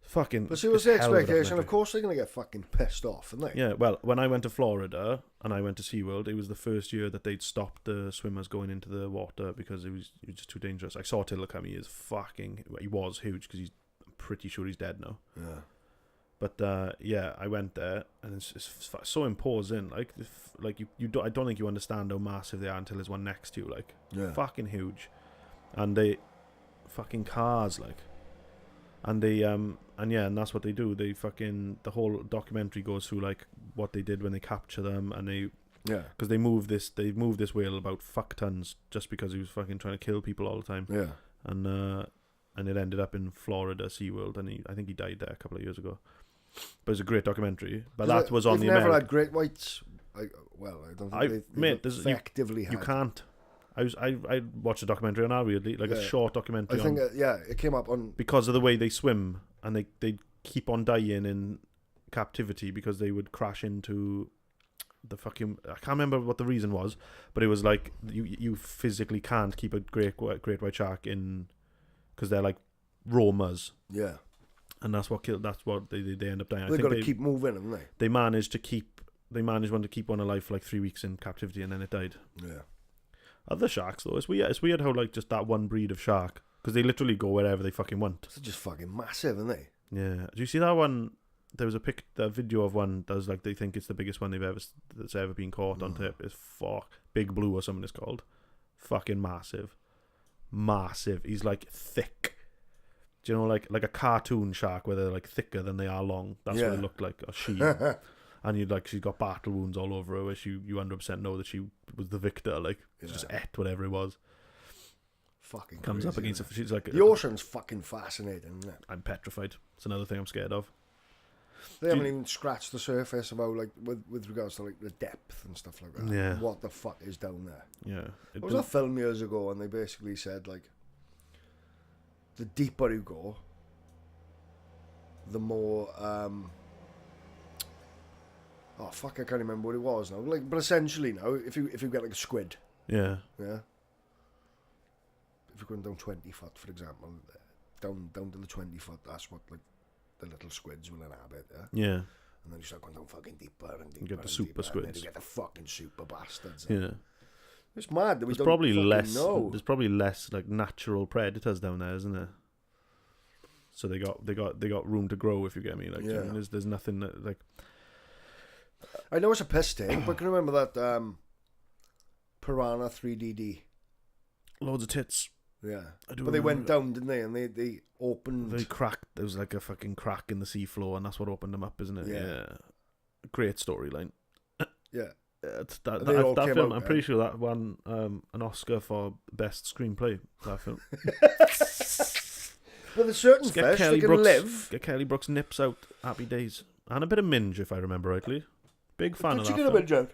Fucking. But see, what's the expectation? Of course, they're gonna get fucking pissed off, aren't they? Yeah. Well, when I went to Florida and I went to SeaWorld, it was the first year that they'd stopped the swimmers going into the water because it was just too dangerous. I saw Tillicum. He was huge because I'm pretty sure he's dead now. Yeah. But yeah, I went there and it's so imposing. Like you don't, I don't think you understand how massive they are until there's one next to you. Like, fucking huge, and they fucking cars like. And they and that's what they do. They fucking, the whole documentary goes through like what they did when they capture them, and because they moved this whale about fuck tons just because he was fucking trying to kill people all the time. Yeah. And it ended up in Florida SeaWorld, and I think he died there a couple of years ago. But it's a great documentary. But that was on the American. They've never had great whites. I don't think they effectively had. You can't. I watched a documentary on that, weirdly, like a short documentary. I think it came up on because of the way they swim, and they keep on dying in captivity because they would crash into the fucking. I can't remember what the reason was, but it was like you physically can't keep a great white shark in because they're like roamers. Yeah, and that's what they end up dying. They've got to keep moving, haven't they? They managed one to keep one alive for like 3 weeks in captivity, and then it died. Yeah. Other sharks though, it's weird how like just that one breed of shark, because they literally go wherever they fucking want. They're just fucking massive, aren't they? Yeah. Do you see that one? There was a video of one that was like they think it's the biggest one that's ever been caught on tape. It's Big Blue or something it's called. Fucking massive. He's like thick. Do you know like a cartoon shark where they're like thicker than they are long? That's what it looked like. Or she. And she's got battle wounds all over her, which you 100% know that she was the victor. Like, just ate whatever it was. Fucking comes crazy, up against. She's like the ocean's fucking fascinating, isn't it? I'm petrified. It's another thing I'm scared of. They haven't even scratched the surface about like with regards to like the depth and stuff like that. Yeah. What the fuck is down there? Yeah. There was a film years ago, and they basically said like the deeper you go, the more oh fuck! I can't remember what it was now. Like, but essentially now, if you get like a squid, yeah, if you're going down 20 foot, for example, down to the 20 foot, that's what like the little squids will inhabit. Yeah. And then you start going down fucking deeper and deeper. You get the super squids. And then you get the fucking super bastards. Yeah. It's mad that there's probably less. There's probably less like natural predators down there, isn't there? So they got room to grow, if you get me. Like, I mean, there's nothing that like. I know it's a piss take, but can you remember that Piranha 3DD? Loads of tits. Yeah. But they went down, didn't they? And they opened. They cracked. There was like a fucking crack in the seafloor, and that's what opened them up, isn't it? Yeah. Great storyline. Yeah. That film, I'm pretty sure that won an Oscar for best screenplay. That film. But there's certain fish that can live. Get Kelly Brook's nips out. Happy days. And a bit of minge, if I remember rightly. Big fan of that. Did you get a minge out?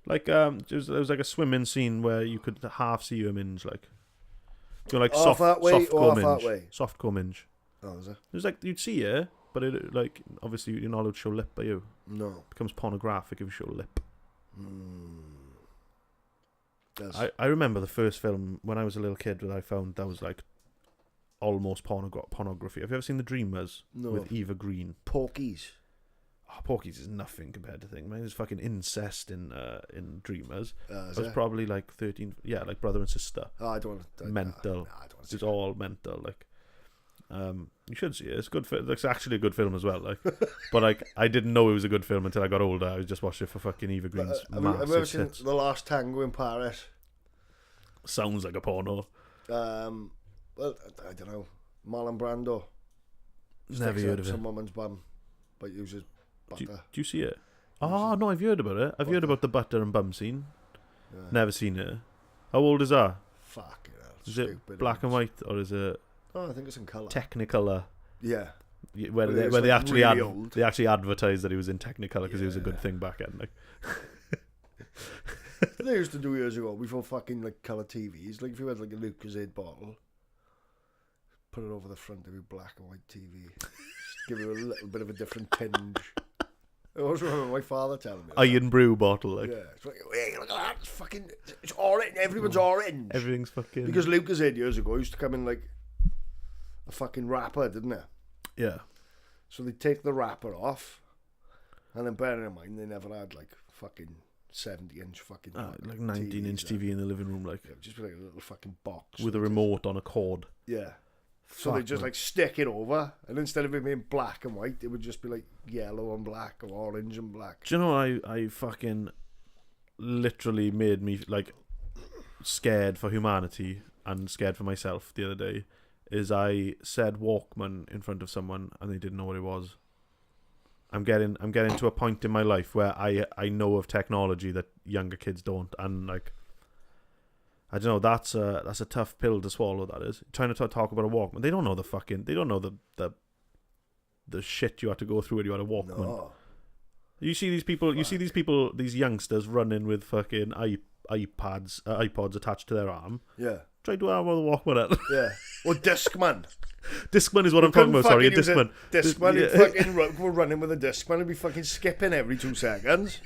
Like there was like a swimming scene where you could half see your minge, like. You're like soft core minge. Oh, is it? It was like you'd see it, but it like obviously you're not allowed to show lip, are you? No. It becomes pornographic if you show lip. Yes. I remember the first film when I was a little kid that I found that was like almost pornography. Have you ever seen The Dreamers? No. With Eva Green? Porky's. Oh, Porky's is nothing compared to things. Man, there's fucking incest in Dreamers. It was probably like 13. Yeah, like brother and sister. Oh, I don't want to. Mental. I don't want to. It's all mental. Like You should see it. It's good. It's actually a good film as well. Like, but like I didn't know it was a good film until I got older. I just watched it for fucking Eva Green's have you ever seen The Last Tango in Paris? Sounds like a porno. Well, I don't know. Marlon Brando. Never heard of it. Some woman's bum, but uses butter. Do you see it? Oh no, I've heard about it. I've heard about the butter and bum scene. Yeah. Never seen it. How old is that? Fuck it. Is it black and white or is it? Oh, I think it's in colour. Technicolor. Yeah. Where they actually they actually advertised that he was in Technicolor because he was a good thing back then. Like. They used to do years ago before fucking like colour TVs. Like if you had like a Lucozade bottle, put it over the front of your black and white TV, just give it a little bit of a different tinge. I always remember my father telling me. Iron brew bottle, like. Yeah, it's like, hey, look at that, it's fucking, it's orange. Everyone's orange. Everything's fucking. Because Lucozade years ago used to come in like a fucking wrapper, didn't it? Yeah. So they take the wrapper off, and then bearing in mind they never had like fucking 70-inch fucking like 19-inch TV in the living room, like. Yeah, just be like a little fucking box with a remote on a cord. Yeah. So they just like stick it over, and instead of it being black and white, it would just be like yellow and black or orange and black. Do you know I fucking literally made me like scared for humanity and scared for myself the other day? Is I said Walkman in front of someone and they didn't know what it was. I'm getting to a point in my life where I know of technology that younger kids don't, and like. I don't know. That's a tough pill to swallow. That is trying to talk about a Walkman. They don't know the shit you had to go through when you had a Walkman. No. You see these people. You see these people. These youngsters running with fucking iPods attached to their arm. Yeah. Try to have a Walkman at. Yeah. Or Discman. Discman is what I'm talking about. Sorry, a Discman. Discman. Yeah. Fucking we're running with a Discman and be fucking skipping every 2 seconds.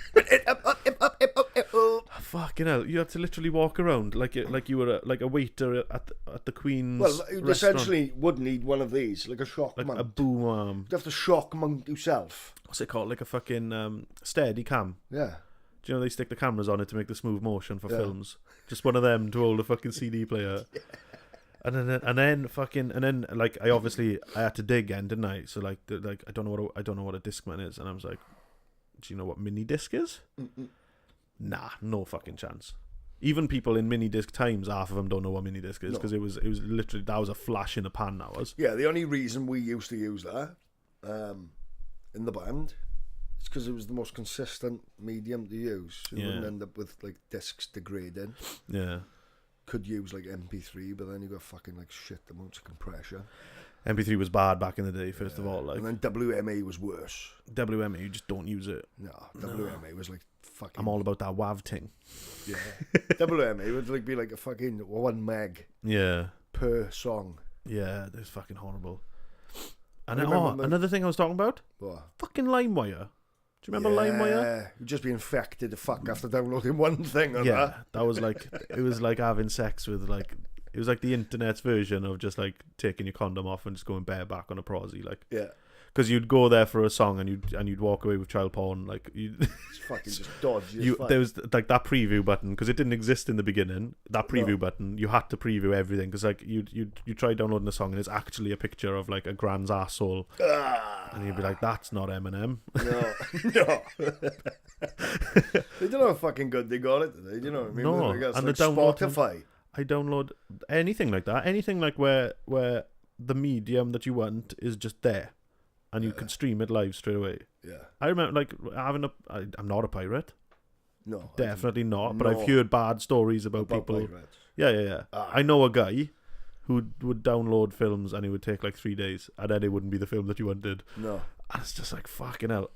Fucking hell! You had to literally walk around like you were a waiter at the Queen's. Well, you essentially would need one of these, like a shock like mount. A boom arm. You have to shock mount yourself. What's it called? Like a fucking steady cam. Yeah. Do you know they stick the cameras on it to make the smooth motion for films? Just one of them to hold a fucking CD player. Yeah. And then like I had to dig again, didn't I? So like I don't know what a Discman is, and I was like, do you know what mini disc is? Mm-mm. Nah, no fucking chance. Even people in mini disc times, half of them don't know what mini disc is because it was literally that was a flash in the pan. That was. Yeah, the only reason we used to use that in the band is because it was the most consistent medium to use. You wouldn't end up with like discs degrading. Yeah. Could use like MP3, but then you got fucking like shit amounts of compression. MP3 was bad back in the day, first of all. Like, and then WMA was worse. WMA, you just don't use it. No, WMA was like fucking. I'm all about that WAV thing. Yeah, WMA would like be like a fucking 1 meg. Yeah. Per song. Yeah, it's fucking horrible. And another thing I was talking about. What? Fucking LimeWire. Do you remember LimeWire? Yeah, you'd just be infected the fuck after downloading one thing. That was like it was like having sex with like. It was like the internet's version of just like taking your condom off and just going bareback on a prosy, like. Yeah. Because you'd go there for a song and you'd walk away with child porn, like you. It's fucking just dodge. There was like that preview button because it didn't exist in the beginning. That preview button, you had to preview everything because like you try downloading a song and it's actually a picture of like a grand's asshole, and you'd be like, that's not Eminem. No. They don't know how fucking good they got it. Do you know what I mean? No, and like the Spotify. I download anything like that. Anything like where the medium that you want is just there, and you can stream it live straight away. Yeah. I remember like having I'm not a pirate. No. Definitely not. But I've heard bad stories about people. Pirates. Yeah. I know a guy who would download films and it would take like 3 days, and then it wouldn't be the film that you wanted. No. And it's just like fucking hell.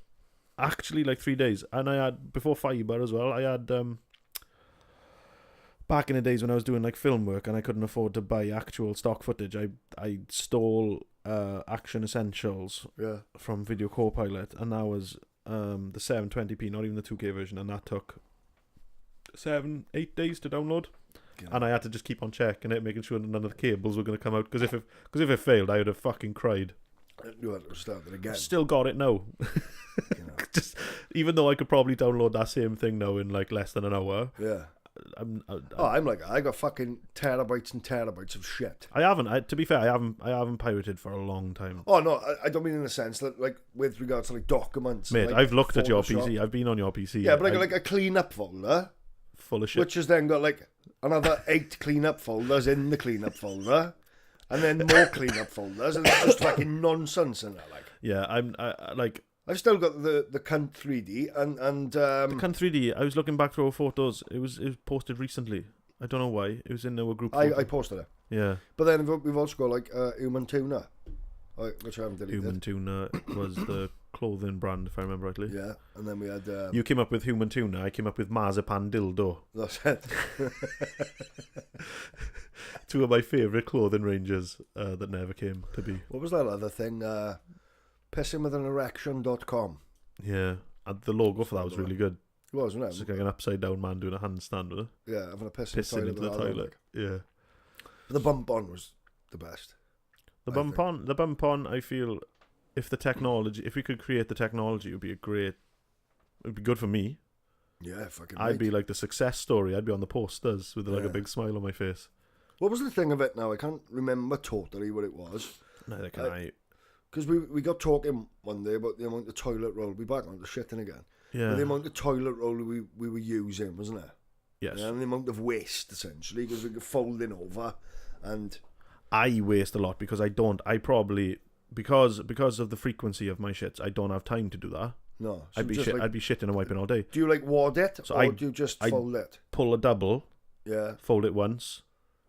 Actually, like 3 days, and I had before fiber as well. I had back in the days when I was doing like film work and I couldn't afford to buy actual stock footage, I stole Action Essentials from Video Copilot, and that was the 720p, not even the 2K version, and that took 7-8 days to download. Yeah. And I had to just keep on checking it, making sure none of the cables were going to come out, because if it failed, I would have fucking cried. You had to start it again. Still got it now. Just even though I could probably download that same thing now in like less than an hour. Yeah. I'm like, I got fucking terabytes and terabytes of shit. I haven't. To be fair, I haven't pirated for a long time. Oh no, I don't mean in the sense that like with regards to like documents. Mate, like, I've looked at your Photoshop. PC. I've been on your PC. Yeah, but I got like a clean-up folder. Full of shit. Which has then got like another 8 clean-up folders in the clean-up folder. And then more clean-up folders. And it's just fucking nonsense in there, like. Yeah, I've still got the cunt 3D and the cunt 3D. I was looking back through our photos. It was posted recently. I don't know why. It was in our group. I posted it. Yeah. But then we've also got like Human Tuna, which I haven't deleted. Human Tuna was the clothing brand, if I remember rightly. Yeah, and then we had. You came up with Human Tuna. I came up with Marzipan Dildo. That's it. Two of my favourite clothing ranges that never came to be. What was that other thing? Pissingwithanerection.com. Yeah, and the logo for that was really good. It was, wasn't it? It's like an upside down man doing a handstand with it. Yeah, having a piss Pissing into the toilet. Like. Yeah. But the bump on was the best. The bump on, I feel, if we could create the technology, it would be good for me. Yeah, fucking I'd be like the success story. I'd be on the posters with like a big smile on my face. What was the thing of it now? I can't remember totally what it was. Neither can I. Because we got talking one day about the amount of toilet roll. We're back on the shitting again. Yeah. But the amount of toilet roll we were using, wasn't it? Yes. Yeah, and the amount of waste, essentially, because we were folding over. And I waste a lot because I probably, because of the frequency of my shits, I don't have time to do that. No. So I'd be shitting and wiping all day. Do you like wad it, or do you just fold it? Pull a double. Yeah. Fold it once.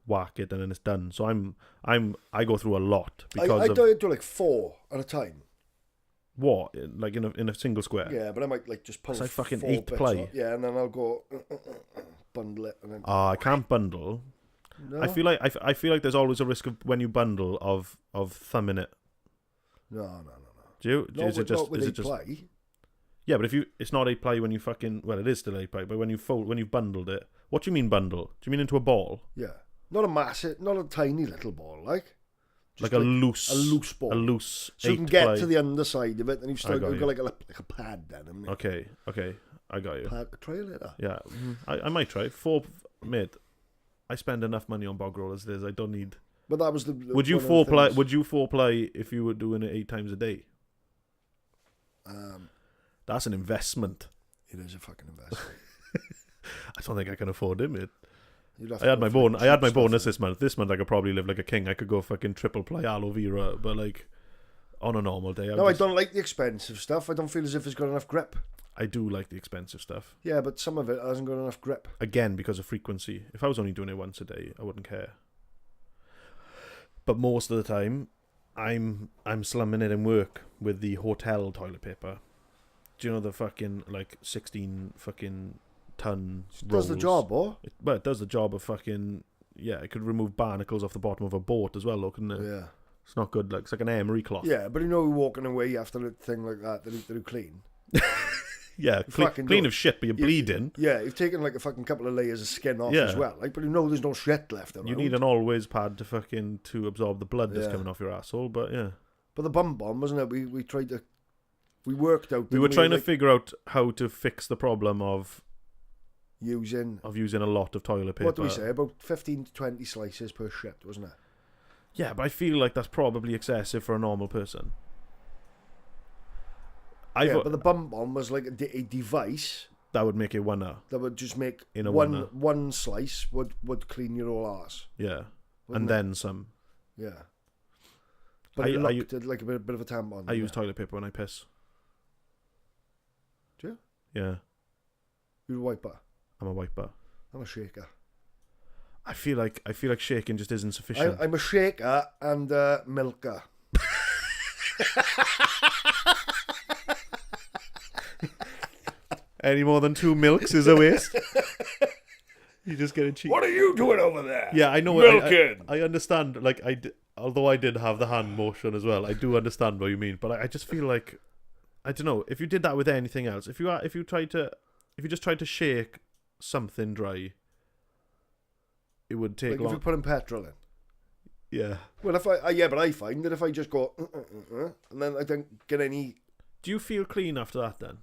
Whack it and then it's done. So I go through a lot because I do like 4 at a time. What? Like in a single square? Yeah, but I might like just pull. It's like fucking 4 8 bits ply. off. Yeah, and then I'll go bundle it and then. I can't bundle. No? I feel like there's always a risk of when you bundle of thumbing it. No. Do you? Not is it just? with Is 8 it just? ply. Yeah, but it's not 8 ply when you fucking. Well, it is still 8 ply, but when you've bundled it. What do you mean bundle? Do you mean into a ball? Yeah. Not a massive, not a tiny little ball, like. Just like a loose ball. A loose. So you can get to the underside of it, and you've still got like a pad then, haven't you? Okay, I got you. Try it later. Yeah, I might try. 4, mate. I spend enough money on bog roll as it is. I don't need. But that was the. Would you 4-ply? Would you 4-ply if you were doing it 8 times a day? That's an investment. It is a fucking investment. I don't think I can afford it, mate. I had my bonus this month. This month I could probably live like a king. I could go fucking 3-ply aloe vera, but like on a normal day. I don't like the expensive stuff. I don't feel as if it's got enough grip. I do like the expensive stuff. Yeah, but some of it hasn't got enough grip. Again, because of frequency. If I was only doing it once a day, I wouldn't care. But most of the time, I'm slumming it in work with the hotel toilet paper. Do you know the fucking like 16 fucking ton rolls? Does the job, or? It does the job of fucking. Yeah, it could remove barnacles off the bottom of a boat as well, though, couldn't it? Yeah. It's not good. Like, it's like an emery cloth. Yeah, but walking away after a thing like that, they're clean. Yeah, clean of shit, but you're bleeding. Yeah, you've taken like a fucking couple of layers of skin off as well. Like, but there's no shit left around. You need an always pad to absorb the blood that's coming off your asshole, but yeah. But the bum bomb, wasn't it? We tried to. We worked out. We were trying to figure out how to fix the problem of using a lot of toilet paper. What do we say? About 15 to 20 slices per shift, wasn't it? Yeah, but I feel like that's probably excessive for a normal person. But the bum bomb was like a device that would make it one-er. That would just make in a one slice would clean your whole arse. Yeah, and then some. Yeah, but it looked like a bit of a tampon. I use toilet paper when I piss. Do you? Yeah. You're a wiper. I'm a wiper. I'm a shaker. I feel like shaking just isn't sufficient. I'm a shaker and a milker. Any more than 2 milks is a waste. You just get a cheap. What are you doing over there? Yeah, I know. Milking. I understand. Like although I did have the hand motion as well, I do understand what you mean. But I just feel like, I don't know, if you did that with anything else, if you just tried to shake something dry, it would take long. If you're putting petrol in. Yeah. Well, but I find that if I just go and then I don't get any. Do you feel clean after that then?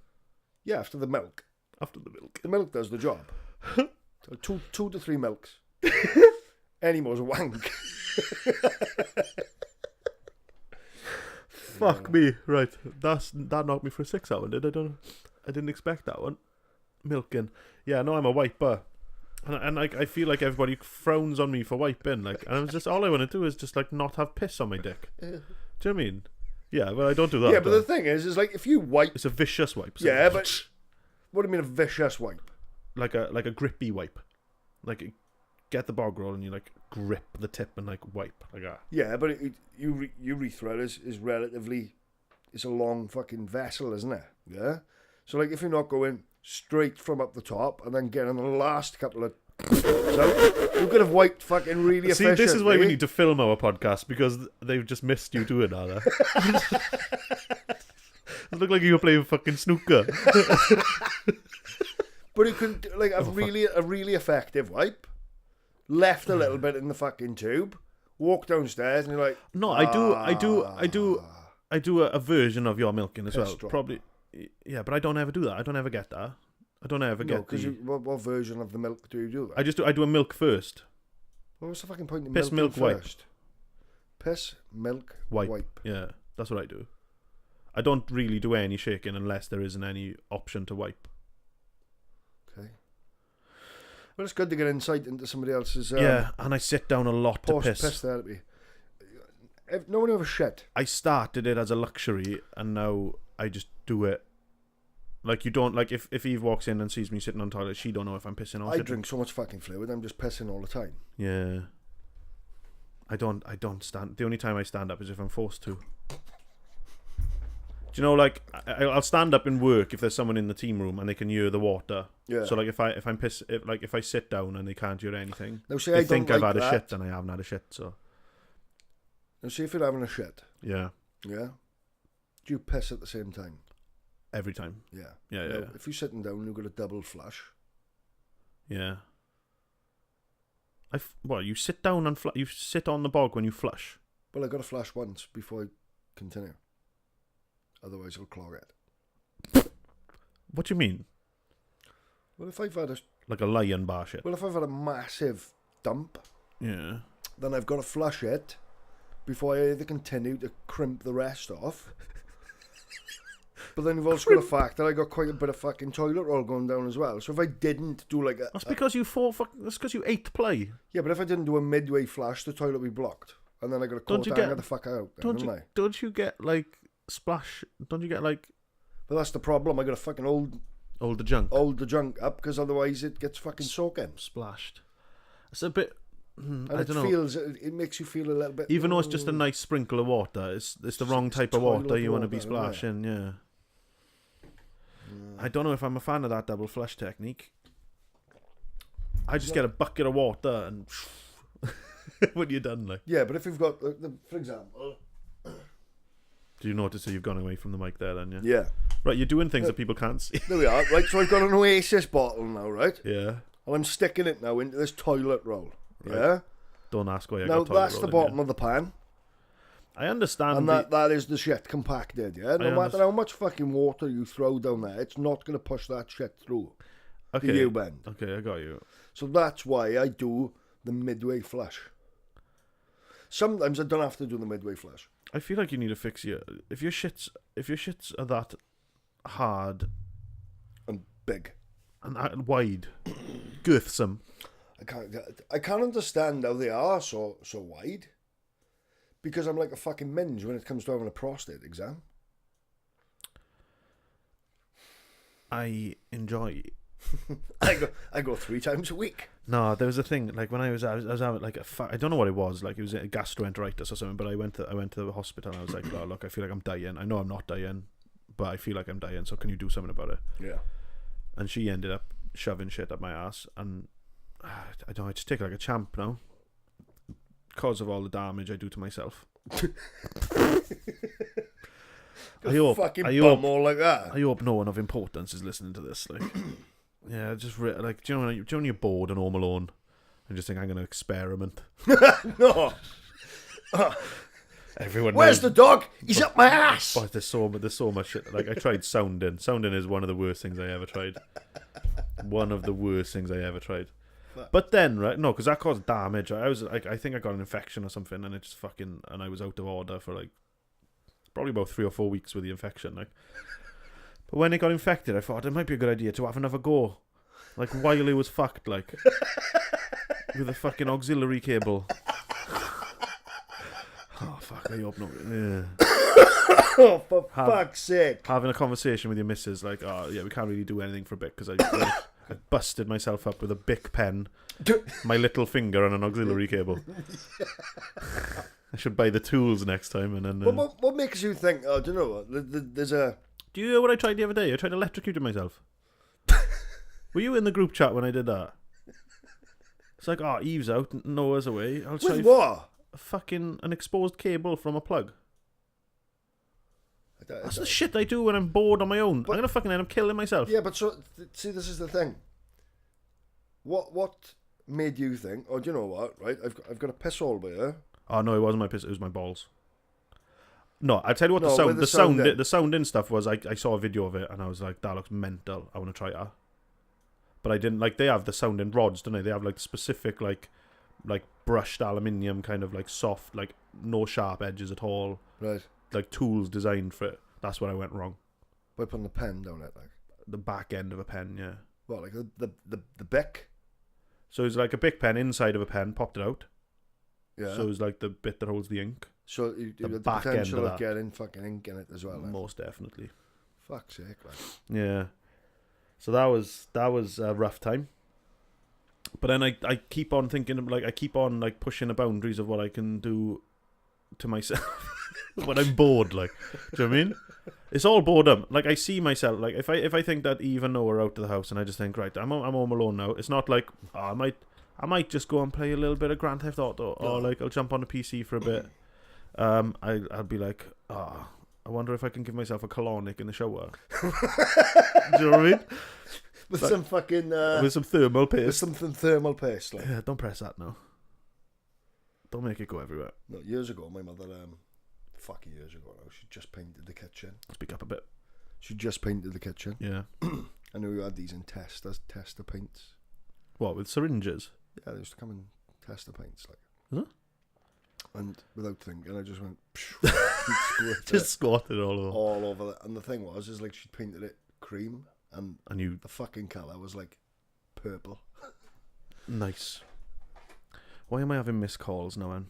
Yeah, after the milk. After the milk. The milk does the job. So 2 to 3 milks. Any more's a wank. Fuck me. Right. That knocked me for a 6 hour, did I? I didn't expect that one. Milking. Yeah, no, I'm a wiper. And like, I feel like everybody frowns on me for wiping. Like, and all I want to do is just like not have piss on my dick. Do you know what I mean? Yeah, well, I don't do that. Yeah, but the thing is like if you wipe, it's a vicious wipe. So yeah, but what do you mean a vicious wipe? Like a grippy wipe. Like get the bog roll and you like grip the tip and like wipe like that. Yeah, but urethra is relatively, it's a long fucking vessel, isn't it? Yeah. So like if you're not going straight from up the top and then getting the last couple of so you could have wiped fucking really efficiently. See, this is why we need to film our podcast because they've just missed you doing that. It looked like you were playing fucking snooker. But it could like a really effective wipe. Left a little bit in the fucking tube. Walk downstairs and you're like, no, I do a version of your milking as well. Probably, yeah, but I don't ever do that. I don't ever get that. I don't ever get because what version of the milk do you do that? I do a milk first. Well, what's the fucking point in piss milk first? Piss milk wipe. Yeah, that's what I do. I don't really do any shaking unless there isn't any option to wipe. Okay. Well, it's good to get insight into somebody else's. Yeah, and I sit down a lot to piss. Piss therapy. No one ever shit. I started it as a luxury, and now I just do it. Like you don't like if Eve walks in and sees me sitting on the toilet, she don't know if I'm pissing or I drink so much fucking fluid, I'm just pissing all the time. Yeah. I don't stand. The only time I stand up is if I'm forced to. Do you know, like I'll stand up in work if there's someone in the team room and they can hear the water. Yeah. So like if I sit down and they can't hear anything, now, see, they think I've had a shit and I haven't had a shit. So. Now see if you're having a shit. Yeah. Yeah. Do you piss at the same time? Every time. Yeah. Yeah. Now, if you're sitting down, you've got a double flush. Yeah. You sit down and you sit on the bog when you flush? Well, I got to flush once before I continue. Otherwise, I'll clog it. What do you mean? Well, if I've had like a lion bar shit. Well, if I've had a massive dump. Yeah. Then I've got to flush it before I either continue to crimp the rest off. But then you've also got the fact that I got quite a bit of fucking toilet roll going down as well. So if I didn't do like a... That's because that's because you ate play. Yeah, but if I didn't do a midway flush, the toilet would be blocked. And then I got to call down and get the fuck out. Don't you get like splash? Don't you get like... But that's the problem. I got to fucking hold the junk up because otherwise it gets fucking soaking. Splashed. It's a bit... And I don't know. It makes you feel a little bit... Even though it's just a nice sprinkle of water, it's the wrong type of water you want to be splashing, yeah. I don't know if I'm a fan of that double flush technique. I just get a bucket of water and when you're done, like. Yeah, but if you've got, for example... Do you notice that you've gone away from the mic there then, yeah? Yeah. Right, you're doing things that people can't see. There we are. Right, so I've got an Oasis bottle now, right? Yeah. And I'm sticking it now into this toilet roll. Right. Yeah? Don't ask why I got toilet roll. Now, that's the bottom of the pan. I understand. And that is the shit compacted, yeah? No matter how much fucking water you throw down there, it's not going to push that shit through the U-bend. Okay, I got you. So that's why I do the midway flush. Sometimes I don't have to do the midway flush. I feel like you need to fix if your shits are that hard and big and wide, girthsome. I can't understand how they are so wide. Because I'm like a fucking minge when it comes to having a prostate exam. I enjoy. I go 3 times a week. No, there was a thing like when I was having like I don't know what it was, like it was a gastroenteritis or something. But I went to the hospital and I was like, oh, look, I feel like I'm dying. I know I'm not dying, but I feel like I'm dying. So can you do something about it? Yeah. And she ended up shoving shit up my ass, and I don't know. I just take it like a champ now. Because of all the damage I do to myself. I hope like that. I hope no one of importance is listening to this. Like, yeah, just like, do you know when you're bored and home alone and just think I'm going to experiment? No. Everyone. Where's the dog? He's up my ass. But there's so much shit. Like I tried sounding. Sounding is one of the worst things I ever tried. One of the worst things I ever tried. But then, right? No, because that caused damage. I was like, I think I got an infection or something, and it just and I was out of order for like probably about 3 or 4 weeks with the infection. Like, but when it got infected, I thought it might be a good idea to have another go, like while it was fucked, like with a fucking auxiliary cable. Oh fuck! I hope not. Yeah. Oh, for fuck's sake! Having a conversation with your missus, like, oh yeah, we can't really do anything for a bit because I busted myself up with a Bic pen, my little finger, and an auxiliary cable. I should buy the tools next time. And then. What makes you think? Oh, do you know what? There's a. Do you hear what I tried the other day? I tried electrocuting myself. Were you in the group chat when I did that? It's like, oh, Eve's out, Noah's away. I'll try. With what? An exposed cable from a plug. That's the shit I do when I'm bored on my own. I'm gonna fucking end up killing myself. Yeah, but see, this is the thing. What made you think? Oh, do you know what? Right, I've got a piss hole here. Oh no, it wasn't my piss. It was my balls. No, I tell you what. No, the sounding stuff was. I saw a video of it and I was like, that looks mental. I want to try that. But I didn't like. They have the sounding rods, don't they? They have like specific like brushed aluminium, kind of like soft, like no sharp edges at all. Right. Like tools designed for it. That's where I went wrong. By putting the pen down it, like the back end of a pen, yeah. What, like the Bic? So it's like a Bic pen inside of a pen, popped it out. Yeah. So it's like the bit that holds the ink. So you the have the back potential end of getting fucking ink in it as well. Like. Most definitely. Fuck's sake, like. Yeah. So that was a rough time. But then I keep on thinking, like, I keep on like pushing the boundaries of what I can do to myself when I'm bored. Like, do you know what I mean? It's all boredom. Like, I see myself, like, if I think that Eve and Noah are out of the house and I just think, right, I'm home alone now. It's not like, oh, I might just go and play a little bit of Grand Theft Auto, or like I'll jump on the PC for a bit. I'll be like, I wonder if I can give myself a colonic in the shower. Do you know what I mean? With like, some fucking with some thermal paste. With something thermal paste. Like. Yeah, don't press that now. Don't make it go everywhere. No, years ago, my mother, years ago now, she just painted the kitchen. Speak up a bit. She just painted the kitchen. Yeah. I know you had these in tester paints. What, with syringes? Yeah, they used to come and test the paints, like. Huh? And without thinking, I just went. Just squatted all over it. And the thing was, like she painted it cream, and the fucking colour was like purple. Nice. Why am I having missed calls now, man?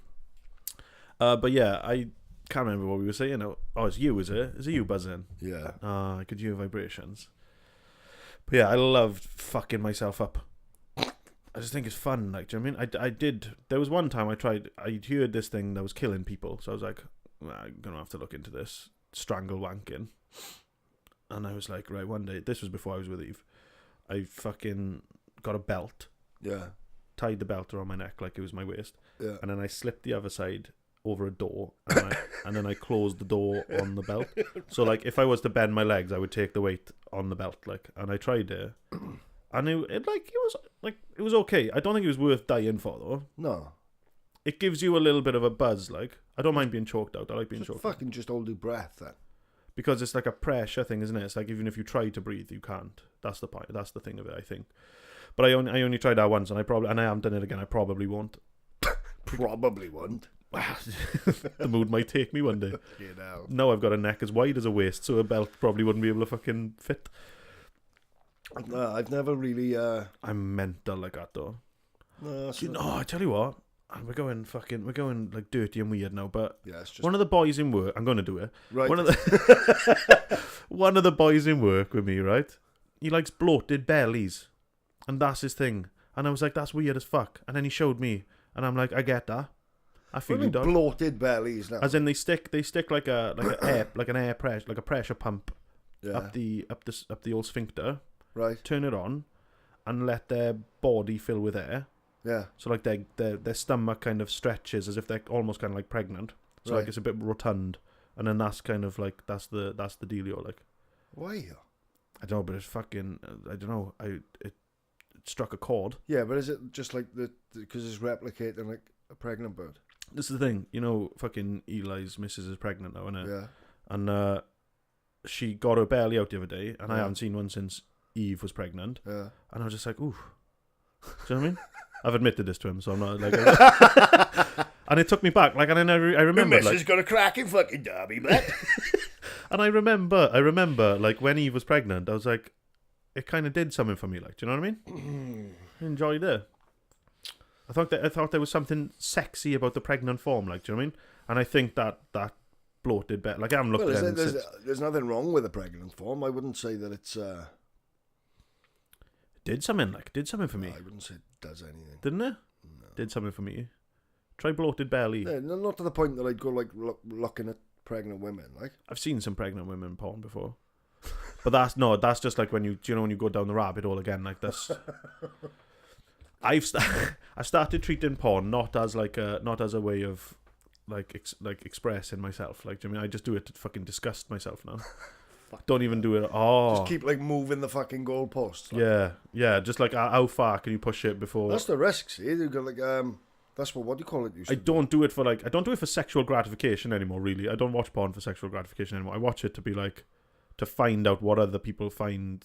But yeah, I can't remember what we were saying. Oh, it's you, is it? Is it you buzzing? Yeah. I could hear vibrations. But yeah, I loved fucking myself up. I just think it's fun, like, do you know what I mean? I did, there was one time I heard this thing that was killing people, so I was like, I'm going to have to look into this, strangle wanking. And I was like, right, one day, this was before I was with Eve, I fucking got a belt. Yeah. Tied the belt around my neck like it was my waist. Yeah. And then I slipped the other side over a door, and then I closed the door on the belt. So, like, if I was to bend my legs, I would take the weight on the belt, like, and I tried it. And it was okay. I don't think it was worth dying for, though. No. It gives you a little bit of a buzz, like. I don't mind being choked out. I like being choked out. Fucking just hold your breath, then. Because it's like a pressure thing, isn't it? It's like even if you try to breathe, you can't. That's the point. That's the thing of it, I think. But I only tried that once, and I haven't done it again. I probably won't. Probably won't. The mood might take me one day. You know. No, I've got a neck as wide as a waist, so a belt probably wouldn't be able to fucking fit. I've never really. I'm mental like that though. No, I tell you what, we're going like dirty and weird now. But yeah, it's just one of the boys in work. I'm going to do it. Right. One of the boys in work with me, right? He likes bloated bellies, and that's his thing. And I was like, that's weird as fuck. And then he showed me, and I'm like, I get that. I feel you, dog. Bloated bellies now. As in they stick like an air pressure, like a pressure pump, up the old sphincter. Right. Turn it on, and let their body fill with air. Yeah. So like their stomach kind of stretches as if they're almost kind of like pregnant. So like it's a bit rotund, and then that's kind of like that's the dealio, like. Why? I don't know, but it's fucking. I don't know. It struck a chord. Yeah, but is it just like because it's replicating like a pregnant bird? This is the thing, you know. Fucking Eli's missus is pregnant now, isn't it? Yeah. And she got her belly out the other day, and I haven't seen one since Eve was pregnant. Yeah. And I was just like, ooh, Do you know what I mean? I've admitted this to him, so I'm not like. And it took me back, like, and then I remember. Your missus got a cracking fucking derby, mate. And I remember, like, when Eve was pregnant, I was like, it kind of did something for me, like, do you know what I mean? I enjoyed it. I thought there was something sexy about the pregnant form, like, do you know what I mean? And I think that bloated better. Like, I haven't looked at it. There's nothing wrong with a pregnant form. I wouldn't say that it's. Did something for me. I wouldn't say it does anything. Didn't it? No. Did something for me. Try bloated belly. Yeah, not to the point that I'd go like looking at pregnant women. Like, I've seen some pregnant women porn before, but that's just like when when you go down the rabbit hole again. Like this, I started treating porn not as a way of like expressing myself. Like, do you know what I mean? I just do it to fucking disgust myself now. Don't even do it. Oh, just keep like moving the fucking goalposts. Like. Yeah. Just like how far can you push it before? That's the risk. See, you've got like That's what do you call it? I don't do it for sexual gratification anymore. Really, I don't watch porn for sexual gratification anymore. I watch it to be like to find out what other people find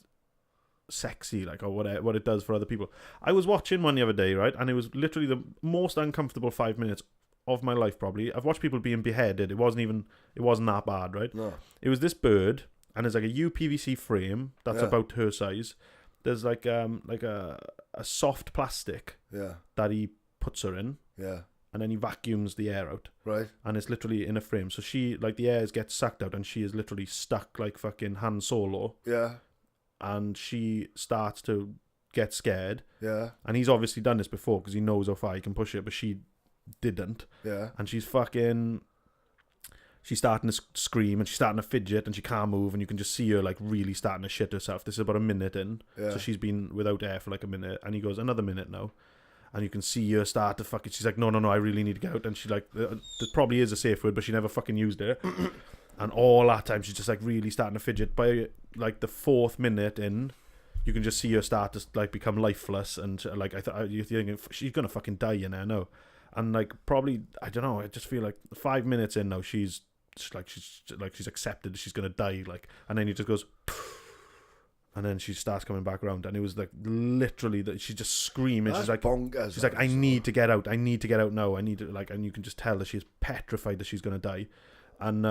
sexy, like, or what it does for other people. I was watching one the other day, right, and it was literally the most uncomfortable 5 minutes of my life. Probably, I've watched people being beheaded. It wasn't that bad, right? No, it was this bird, and there's like a UPVC frame that's about her size. There's like a soft plastic that he puts her in, and then he vacuums the air out, right, and it's literally in a frame, so she, like, the air gets sucked out and she is literally stuck like fucking Han Solo, and she starts to get scared, and he's obviously done this before because he knows how far he can push it, but she didn't, and she's starting to scream and she's starting to fidget and she can't move, and you can just see her like really starting to shit herself. This is about a minute in, so she's been without air for like a minute, and he goes, another minute now, and you can see her start to fucking, she's like, no, I really need to get out, and she like, there probably is a safe word, but she never fucking used it. And all that time she's just like really starting to fidget. By like the 4th minute in, you can just see her start to like become lifeless, and like you're thinking she's gonna fucking die, you know. And like, probably, I don't know, I just feel like 5 minutes in now, she's accepted she's gonna die, like, and then he just goes, and then she starts coming back around, and it was like literally that she's just screaming. That's she's like bonkers. She's like, I need to get out now, I need to, like, and you can just tell that she's petrified that she's gonna die. And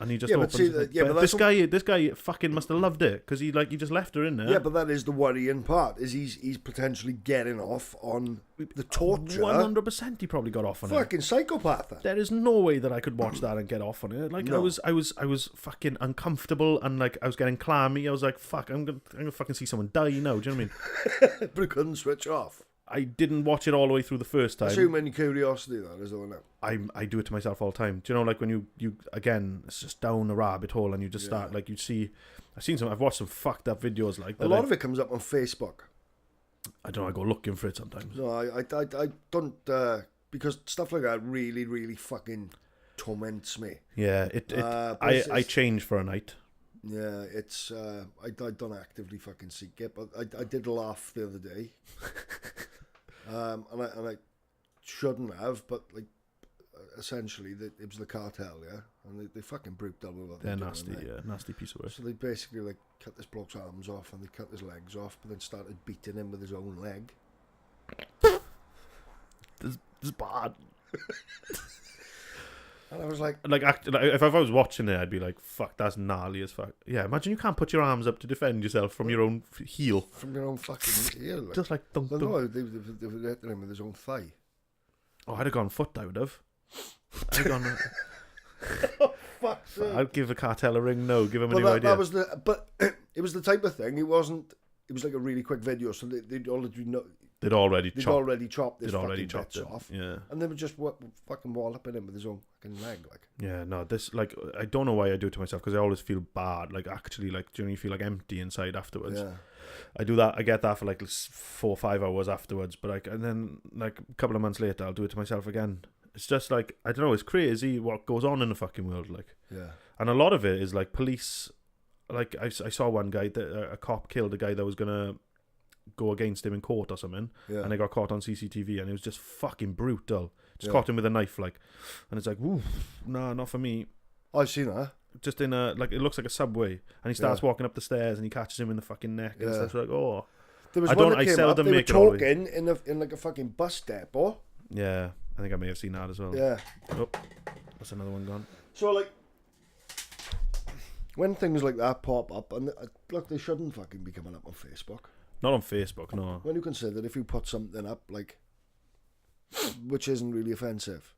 he just opens this guy fucking must have loved it, because he just left her in there. Yeah, but that is the worrying part, is he's potentially getting off on the torture. 100% he probably got off on it. Fucking psychopath. There is no way that I could watch that and get off on it. Like, no. I was fucking uncomfortable, and like I was getting clammy. I was like, fuck, I'm gonna fucking see someone die now. Do you know what I mean? But it couldn't switch off. I didn't watch it all the way through the first time. That's too many curiosity, that is, isn't it? I do it to myself all the time. Do you know, like, when you again, it's just down a rabbit hole, and you just start, like, I've watched some fucked up videos like that. A lot of it comes up on Facebook. I don't know, I go looking for it sometimes. No, I don't, because stuff like that really, really fucking torments me. Yeah, I change for a night. Yeah, it's I don't actively fucking seek it, but I did laugh the other day. And I shouldn't have, but like, essentially it was the cartel, and they fucking brutal with what they're nasty, nasty piece of work. So they basically like cut this bloke's arms off and they cut his legs off, but then started beating him with his own leg. This is bad. And I was like, if I was watching it, I'd be like, fuck, that's gnarly as fuck. Yeah, imagine you can't put your arms up to defend yourself from your own heel. From your own fucking heel. Like. Just like, dunk. No, they were hitting him with his own thigh. Oh, I'd have gone foot, I would have. I'd have gone... Oh, fuck's sake. I'd give the cartel a ring, no, give him a new idea. But it was the type of thing, it was like a really quick video, so they'd already chopped this fucking bits off. Yeah. And they were just fucking walloping him with his own fucking leg, like. Yeah, no, this, like, I don't know why I do it to myself, because I always feel bad, like, actually, like, do you feel like empty inside afterwards? Yeah. I do that, I get that for like 4 or 5 hours afterwards, but like, and then like a couple of months later, I'll do it to myself again. It's just like, I don't know, it's crazy what goes on in the fucking world, like. Yeah. And a lot of it is like police, like, I saw one guy, a cop killed a guy that was gonna go against him in court or something, and they got caught on CCTV, and it was just fucking brutal. Just caught him with a knife, like, and it's like, woo, nah, not for me. I've seen that. Just in a, like, it looks like a subway, and he starts walking up the stairs, and he catches him in the fucking neck, and stuff. Like, oh. There was one that came up, they were talking in like a fucking bus depot. Yeah, I think I may have seen that as well. Yeah. Oh, that's another one gone. So, like, when things like that pop up, and look, they shouldn't fucking be coming up on Facebook. Not on Facebook, no. When you consider if you put something up, like, which isn't really offensive.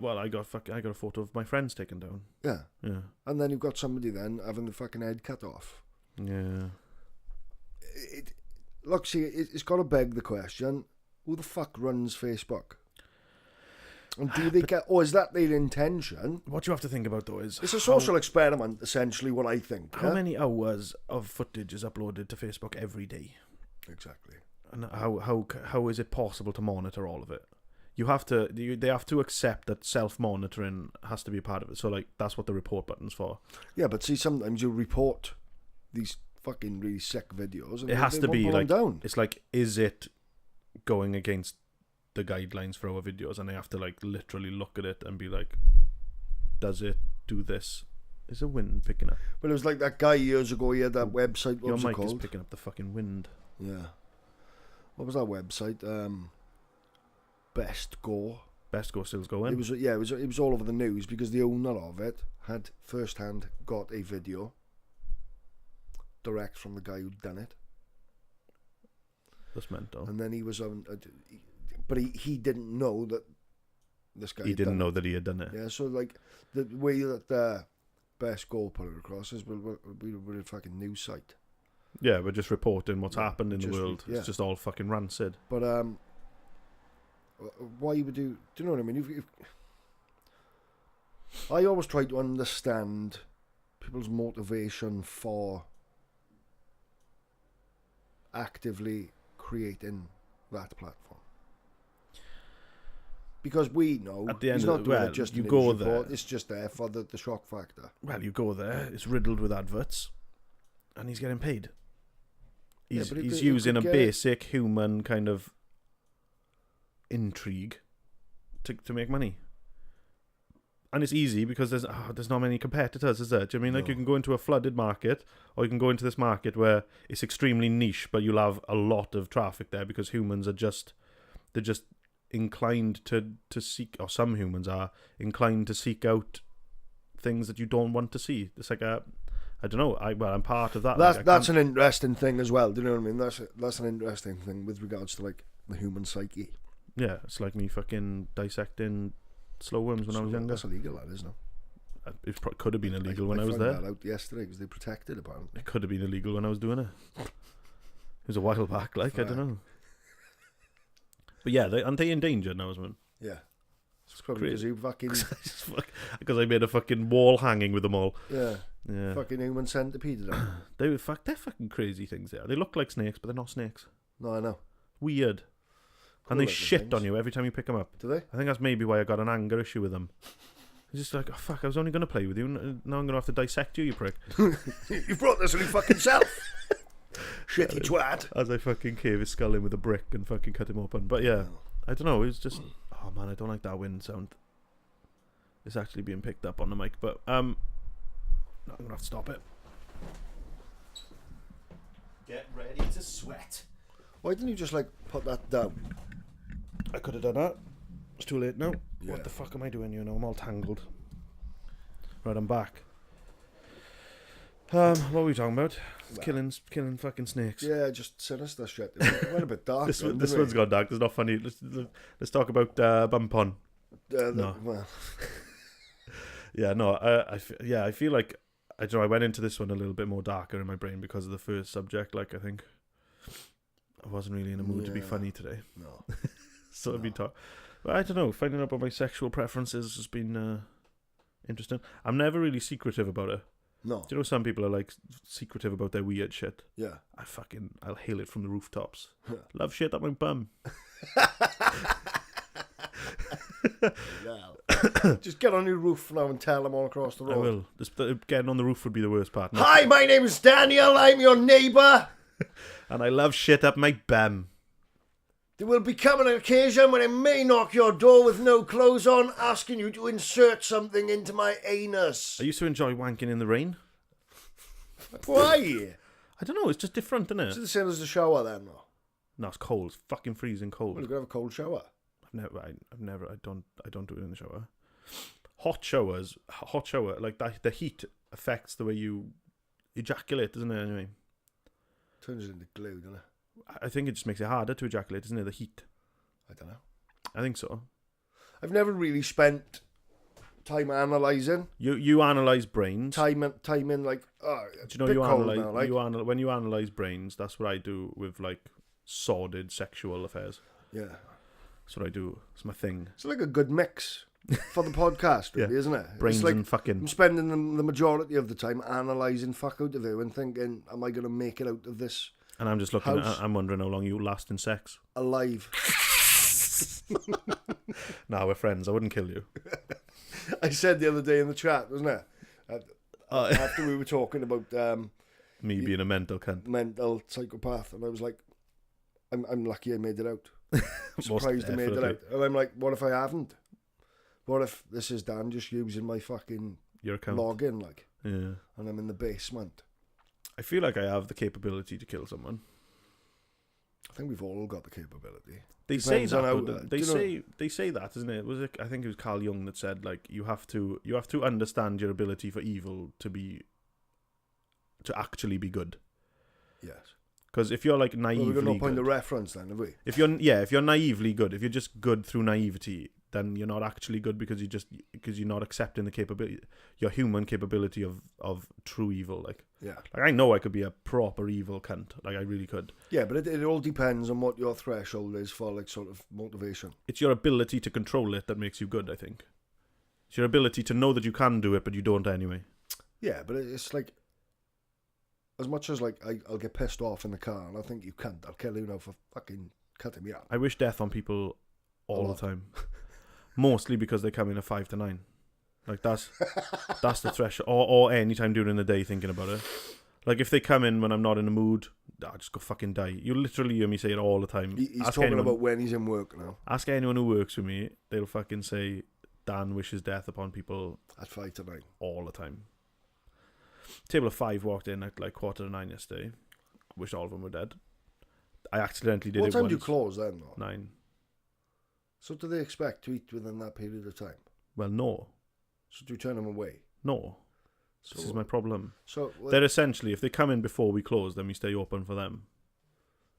Well, I got a photo of my friends taken down. Yeah. Yeah. And then you've got somebody then having the fucking head cut off. Yeah. Look, see, it's got to beg the question, who the fuck runs Facebook? And do they get... Oh, is that their intention? What you have to think about, though, is... It's a social experiment, essentially, what I think. How many hours of footage is uploaded to Facebook every day? Exactly. And how is it possible to monitor all of it? You have to... They have to accept that self-monitoring has to be a part of it. So, like, that's what the report button's for. Yeah, but see, sometimes you report these fucking really sick videos. And it has to be, like... Down. It's like, is it going against the guidelines for our videos? And they have to, like, literally look at it and be like, does it do this? Is the wind picking up? Well, it was like that guy years ago, he had that website. What was it called? Your mic is picking up the fucking wind. Yeah. What was that website? Best Go. Best Go still's going. It was all over the news because the owner of it had firsthand got a video direct from the guy who'd done it. That's mental. And then he was on, but he didn't know that this guy. He didn't know that he had done it. Yeah, so like the way that Best Go put it across is we're a fucking news site. Yeah, we're just reporting what's happened in the world. Yeah. It's just all fucking rancid. But why you would do you know what I mean? I always try to understand people's motivation for actively creating that platform. Because we know at the end he's not doing it just you go there. It's just there for the shock factor. Well, you go there, it's riddled with adverts, and he's getting paid. He's using a basic human kind of intrigue to make money. And it's easy because there's not many competitors, is there? Do you mean like you can go into a flooded market, or you can go into this market where it's extremely niche, but you'll have a lot of traffic there because humans are just inclined to seek, or some humans are inclined to seek out things that you don't want to see. It's like I don't know. I'm part of that. That's an interesting thing as well. Do you know what I mean? That's an interesting thing with regards to like the human psyche. Yeah, it's like me fucking dissecting slow worms when I was younger. That's illegal, that is, no? It could have been illegal when I was there. I found that out yesterday because they protected it, apparently. It could have been illegal when I was doing it. It was a while back, like, I don't know. But yeah, aren't they endangered now, man? Yeah. It's probably because you fucking... Because I made a fucking wall hanging with them all. Yeah. Fucking human centipede. They're fucking crazy things there. They look like snakes, but they're not snakes. No, I know. Weird. And they shit on you every time you pick them up. Do they? I think that's maybe why I got an anger issue with them. It's just like, oh fuck, I was only going to play with you. Now I'm going to have to dissect you, you prick. You brought this on your fucking self. Shitty twat. As I fucking cave his skull in with a brick and fucking cut him open. But yeah, I don't know. It was just, oh man, I don't like that wind sound. It's actually being picked up on the mic. But I'm going to have to stop it. Get ready to sweat. Why didn't you just like put that down? I could have done that. It's too late now. Yeah. What the fuck am I doing? You know, I'm all tangled. Right, I'm back. What were we talking about? Well, killing fucking snakes. Yeah, just sinister shit. It went a bit dark. This one's gone dark. It's not funny. Let's talk about Bumpon. No. Well. Yeah, no. I feel like I don't know. I went into this one a little bit more darker in my brain because of the first subject. Like, I think I wasn't really in a mood to be funny today. No. So I've been talking. But I don't know. Finding out about my sexual preferences has been interesting. I'm never really secretive about it. No. Do you know some people are like secretive about their weird shit? Yeah. I'll hail it from the rooftops. Love shit up my bum. Just get on your roof now and tell them all across the road. I will. Getting on the roof would be the worst part. Hi, my name is Daniel. I'm your neighbour. And I love shit up my bum. There will become an occasion when I may knock your door with no clothes on, asking you to insert something into my anus. I used to enjoy wanking in the rain. Why? I don't know. It's just different, isn't it? Is it the same as the shower then, though? No, it's cold. It's fucking freezing cold. Well, you could have a cold shower. I don't do it in the shower. Hot shower, like that, the heat affects the way you ejaculate, doesn't it? Anyway, turns it into glue, doesn't it? I think it just makes it harder to ejaculate, doesn't it? The heat. I don't know. I think so. I've never really spent time analysing. You analyse brains. Time in like. Oh, do you know you analyse? Now, like. When you analyse brains, that's what I do with like sordid sexual affairs. Yeah. That's what I do. It's my thing. It's like a good mix for the podcast, really, isn't it? Brains like and fucking. I'm spending the majority of the time analysing fuck out of you and thinking, am I going to make it out of this? And I'm just looking. I'm wondering how long you last in sex. Alive. Nah, we're friends. I wouldn't kill you. I said the other day in the chat, wasn't it? After we were talking about me being a mental cunt, mental psychopath, and I was like, I'm lucky I made it out. I'm surprised I made it out. And I'm like, what if I haven't? What if this is Dan just using my fucking your account login, like, yeah, and I'm in the basement? I feel like I have the capability to kill someone. I think we've all got the capability. They say that. They say that, isn't it? I think it was Carl Jung that said like you have to understand your ability for evil to actually be good. Yes. Because if you're like naively we've got no point good, of reference then, have we? If you're naively good, if you're just good through naivety, then you're not actually good because you're not accepting the capability, your human capability of true evil. Like, yeah, like I know I could be a proper evil cunt, like I really could. Yeah, but it all depends on what your threshold is for like sort of motivation. It's your ability to control it that makes you good, I think. It's your ability to know that you can do it, but you don't anyway. Yeah, but it's like, as much as like I'll get pissed off in the car and I think you can't, I'll kill you now for fucking cutting me up. I wish death on people all the time. Mostly because they come in at 5 to 9. Like that's the threshold. Or any time during the day thinking about it. Like if they come in when I'm not in the mood, I'll just go fucking die. You literally hear me say it all the time. He's talking about when he's in work now. Ask anyone who works with me, they'll fucking say Dan wishes death upon people at 5 to 9 all the time. Table of 5 walked in at like 8:45 yesterday. Wish all of them were dead. I accidentally did it once. What time do you close then though? 9. So do they expect to eat within that period of time? Well, no. So do you turn them away? No. This is my problem. So they're essentially, if they come in before we close, then we stay open for them.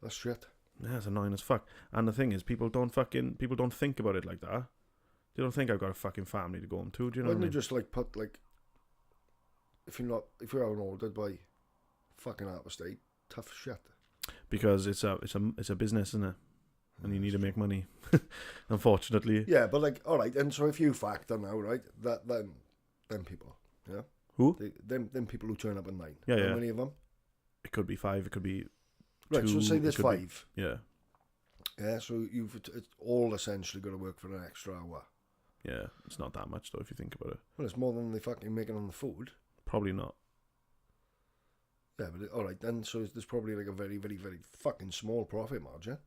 That's shit. Yeah, it's annoying as fuck. And the thing is, people don't think about it like that. They don't think I've got a fucking family to go home to. Do you know what I mean? Wouldn't you just like put like, if you're ordered by fucking out of state, tough shit. Because it's a business, isn't it? And you need to make money, unfortunately. Yeah, but like, all right, and so if you factor now, right, that them people, yeah, who them people who turn up at 9. Yeah, How many of them? It could be 5. It could be 2. Right. So say there's 5. Yeah. Yeah. So it's all essentially got to work for an extra hour. Yeah, it's not that much though if you think about it. Well, it's more than they fucking making on the food. Probably not. Yeah, but all right then. So there's probably like a very, very, very fucking small profit margin.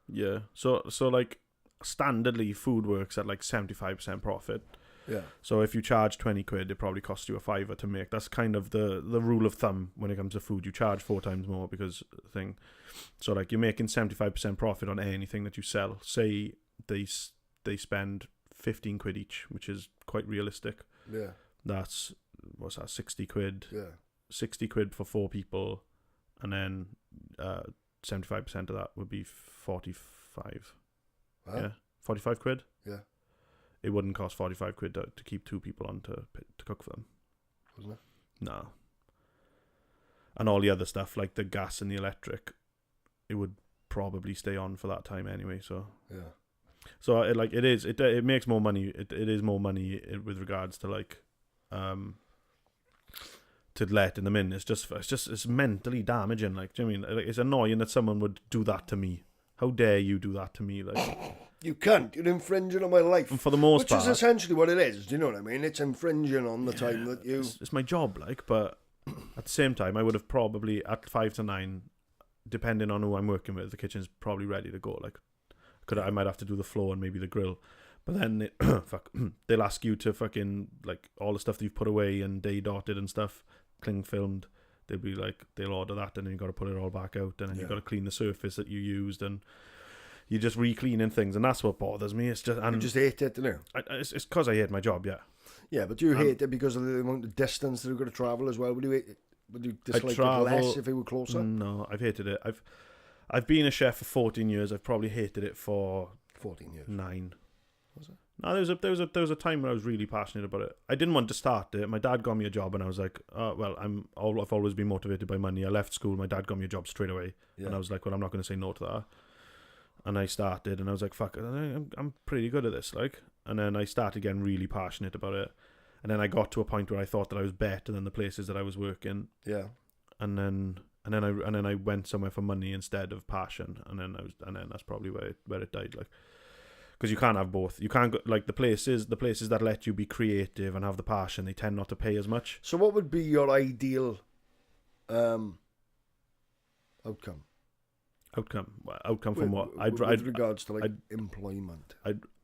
Yeah. So like standardly food works at like 75% profit. Yeah. So if you charge 20 quid, it probably costs you a £5 to make. That's kind of the rule of thumb when it comes to food. You charge 4 times more because thing. So like you're making 75% profit on anything that you sell. Say they spend 15 quid each, which is quite realistic. Yeah. That's 60 quid. Yeah. 60 quid for 4 people, and then 75% of that would be 45. Huh? Yeah, 45 quid. Yeah. It wouldn't cost 45 quid to keep 2 people on to cook for them. Wasn't it? No. And all the other stuff like the gas and the electric, it would probably stay on for that time anyway. So yeah. So it makes more money. It is more money with regards to like to letting them in. It's mentally damaging. Like, do you know what I mean? Like, it's annoying that someone would do that to me. How dare you do that to me? Like, you can't. You're infringing on my life. And for the most part, which is essentially what it is. Do you know what I mean? It's infringing on the time that you. It's my job, like, but at the same time, I would have probably at 5 to 9, depending on who I'm working with, the kitchen's probably ready to go. Like, I might have to do the floor and maybe the grill. But then they'll ask you to fucking, like, all the stuff that you've put away and day dotted and stuff, cling filmed, they'll be like, they'll order that, and then you got to put it all back out, and then you got to clean the surface that you used, and you're just re-cleaning things, and that's what bothers me. It's just, and you just hate it, don't you? It's because I hate my job, yeah. Yeah, but do you hate it because of the amount of distance that you've got to travel as well? Would you dislike it less if it were closer? No, I've hated it. I've been a chef for 14 years. I've probably hated it for 14 years. 9. Was it? No, there was a time where I was really passionate about it. I didn't want to start it. My dad got me a job, and I was like, oh, well, I've always been motivated by money. I left school. My dad got me a job straight away, and I was like, well, I'm not going to say no to that. And I started, and I was like, fuck, I'm pretty good at this, like. And then I started getting really passionate about it. And then I got to a point where I thought that I was better than the places that I was working. Yeah. And then I went somewhere for money instead of passion. And then that's probably where it died, like. Because you can't have both. You can't go, like, the places that let you be creative and have the passion, they tend not to pay as much. So what would be your ideal outcome? Outcome from what? With regards to like employment.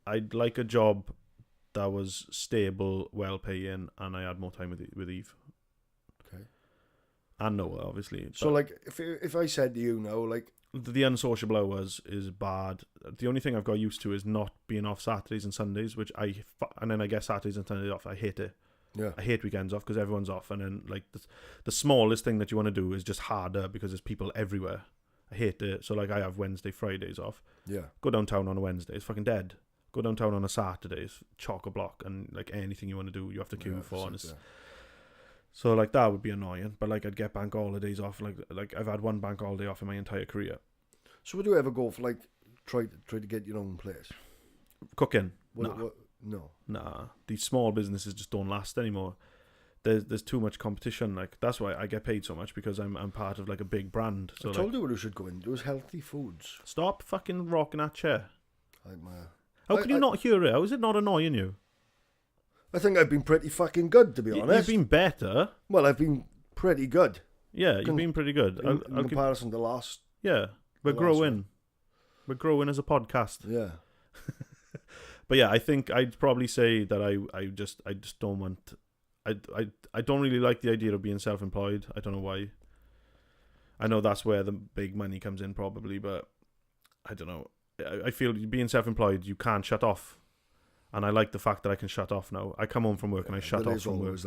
I'd like a job that was stable, well paying, and I had more time with Eve. Okay. And Noah, obviously. So like, if I said to you, no, like, the unsociable hours is bad. The only thing I've got used to is not being off Saturdays and Sundays, and then I get Saturdays and Sundays off. I hate it. Yeah. I hate weekends off because everyone's off, and then like the smallest thing that you want to do is just harder because there's people everywhere. I hate it. So like, I have Wednesday, Fridays off. Yeah. Go downtown on a Wednesday, it's fucking dead. Go downtown on a Saturday, it's chock-a-block, and like anything you want to do, you have to queue for. And so like, that would be annoying. But like, I'd get bank holidays off. Like I've had one bank holiday off in my entire career. So would you ever go for like try to get your own place? Cooking? No. Nah. These small businesses just don't last anymore. There's too much competition. Like, that's why I get paid so much, because I'm part of like a big brand. So I told you what you should go into is healthy foods. Stop fucking rocking that chair. How can you not hear it? How is it not annoying you? I think I've been pretty fucking good, to be honest. You've been better. Well, I've been pretty good. Yeah, you've been pretty good. In comparison to last. Yeah, we're growing. We're growing as a podcast. Yeah. But yeah, I think I'd probably say that I just don't want. I don't really like the idea of being self-employed. I don't know why. I know that's where the big money comes in probably, but I don't know. I feel being self-employed, you can't shut off. And I like the fact that I can shut off now. I come home from work and I shut off from work.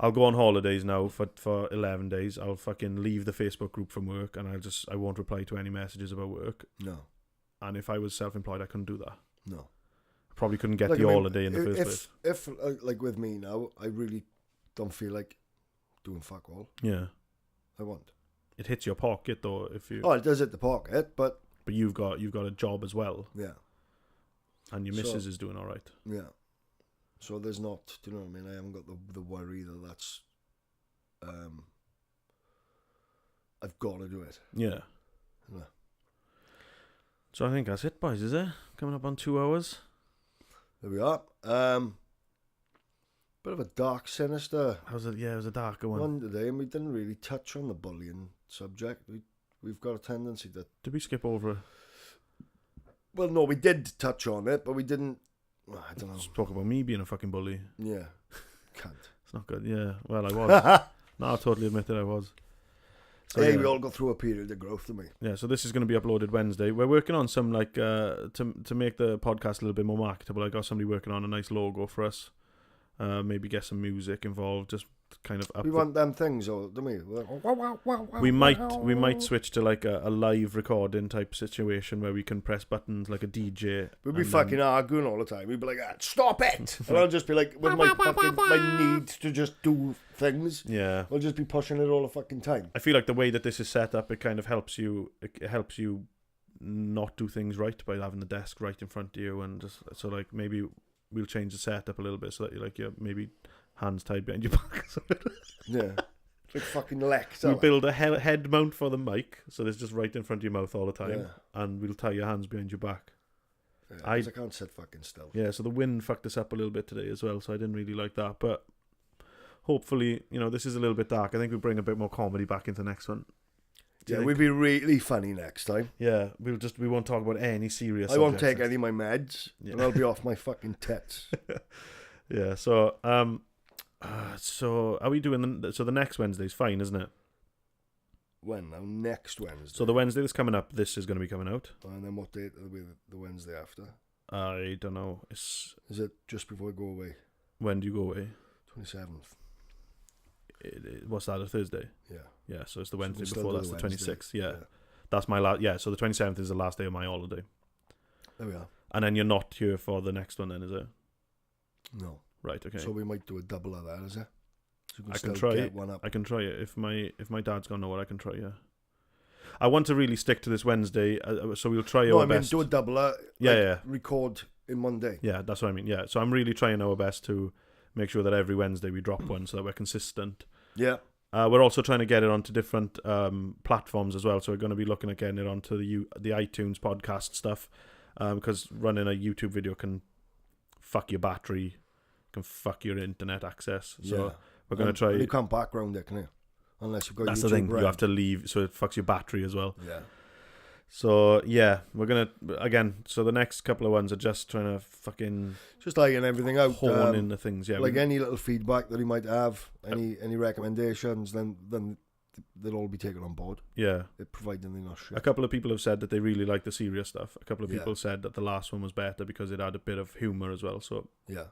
I'll go on holidays now for 11 days. I'll fucking leave the Facebook group from work, and I won't reply to any messages about work. No. And if I was self-employed, I couldn't do that. No. Probably couldn't get the holiday in the first place. If like with me now, I really don't feel like doing fuck all. Yeah. I won't. It hits your pocket though if you. Oh, it does hit the pocket, but you've got a job as well. Yeah. And your missus is doing all right. Yeah. So there's not, do you know what I mean? I haven't got the worry that that's I've got to do it. Yeah. So I think that's it, boys, is it? Coming up on 2 hours. There we are. Bit of a dark, sinister. It was a darker one today, and we didn't really touch on the bullying subject. We've got a tendency to. Did we skip over it? Well, no, we did touch on it, but we didn't. Well, I don't know. Just talk about me being a fucking bully. Yeah, can't. It's not good. Yeah, well, I was. No, I totally admit that I was. So, hey, we all go through a period of growth, don't we? Yeah, so this is going to be uploaded Wednesday. We're working on some, like, to make the podcast a little bit more marketable. I got somebody working on a nice logo for us. Maybe get some music involved, just kind of up. We want them things, or don't we? We might switch to like a live recording type situation where we can press buttons like a DJ. We'd be fucking arguing all the time. We'd be like, stop it! And I'll just be like, with my need to just do things. Yeah, I'll just be pushing it all the fucking time. I feel like the way that this is set up, it kind of helps you. It helps you not do things right by having the desk right in front of you, and just so like maybe we'll change the setup a little bit so that you're maybe hands tied behind your back. Yeah, like fucking Lex. We'll build a head mount for the mic, so it's just right in front of your mouth all the time, and we'll tie your hands behind your back. Yeah, I can't sit fucking still. Yeah, so the wind fucked us up a little bit today as well, so I didn't really like that. But hopefully, this is a little bit dark. I think we'll bring a bit more comedy back into the next one. Yeah, we'll be really funny next time. Yeah, we won't talk about any serious subjects. I won't take any of my meds, and I'll be off my fucking tits. Yeah, so so are we doing so the next Wednesday's fine, isn't it? when now? Next Wednesday. So the Wednesday that's coming up, this is going to be coming out. And then what date will be the Wednesday after? I don't know. Is it just before I go away? When do you go away? 27th. What's that, a Thursday? Yeah. Yeah, so it's the Wednesday So before, that's the Wednesday. 26th. Yeah. That's my last. Yeah, so the 27th is the last day of my holiday. There we are. And then you're not here for the next one then, is it? No. Right, okay. So we might do a double of that, is it? So I can try it. I can try it. If my dad's gone nowhere, I can try, yeah. I want to really stick to this Wednesday, so we'll try our best. Do a double. Yeah. Record in one day. Yeah, that's what I mean. Yeah, so I'm really trying our best to make sure that every Wednesday we drop one, so that we're consistent. Yeah. We're also trying to get it onto different platforms as well. So we're going to be looking at getting it onto the iTunes podcast stuff, because running a YouTube video can fuck your battery, can fuck your internet access. So we're going to try. You can't background it, can you? Unless you've got. That's YouTube the thing. Red. You have to leave, so it fucks your battery as well. Yeah. So yeah, we're gonna again. So the next couple of ones are just trying to fucking just iron everything out, hone in the things. Yeah, like any little feedback that he might have, any recommendations, then they'll all be taken on board. Yeah, providing they're not shit. A couple of people have said that they really like the serious stuff. A couple of people said that the last one was better because it had a bit of humour as well. So yeah,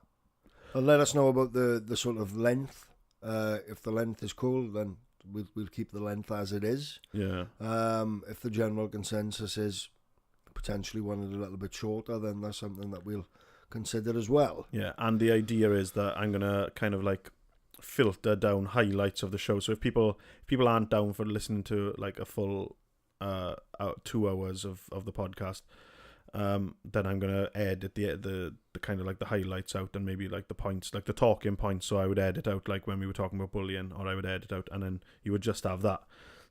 and let us know about the sort of length. If the length is cool, then we'll keep the length as it is. Yeah. If the general consensus is potentially wanted a little bit shorter, then that's something that we'll consider as well. Yeah, and the idea is that I'm gonna kind of like filter down highlights of the show. So if people aren't down for listening to like a full 2 hours of the podcast, then I'm gonna edit the kind of like the highlights out, and maybe like the points, like the talking points. So I would edit out like when we were talking about bullying, or I would edit out, and then you would just have that.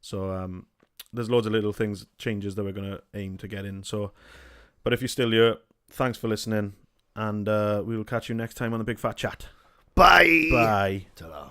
So there's loads of little changes that we're gonna aim to get in. So, but if you're still here, thanks for listening, and we will catch you next time on the Big Fat Chat. Bye. Bye. Ta-da.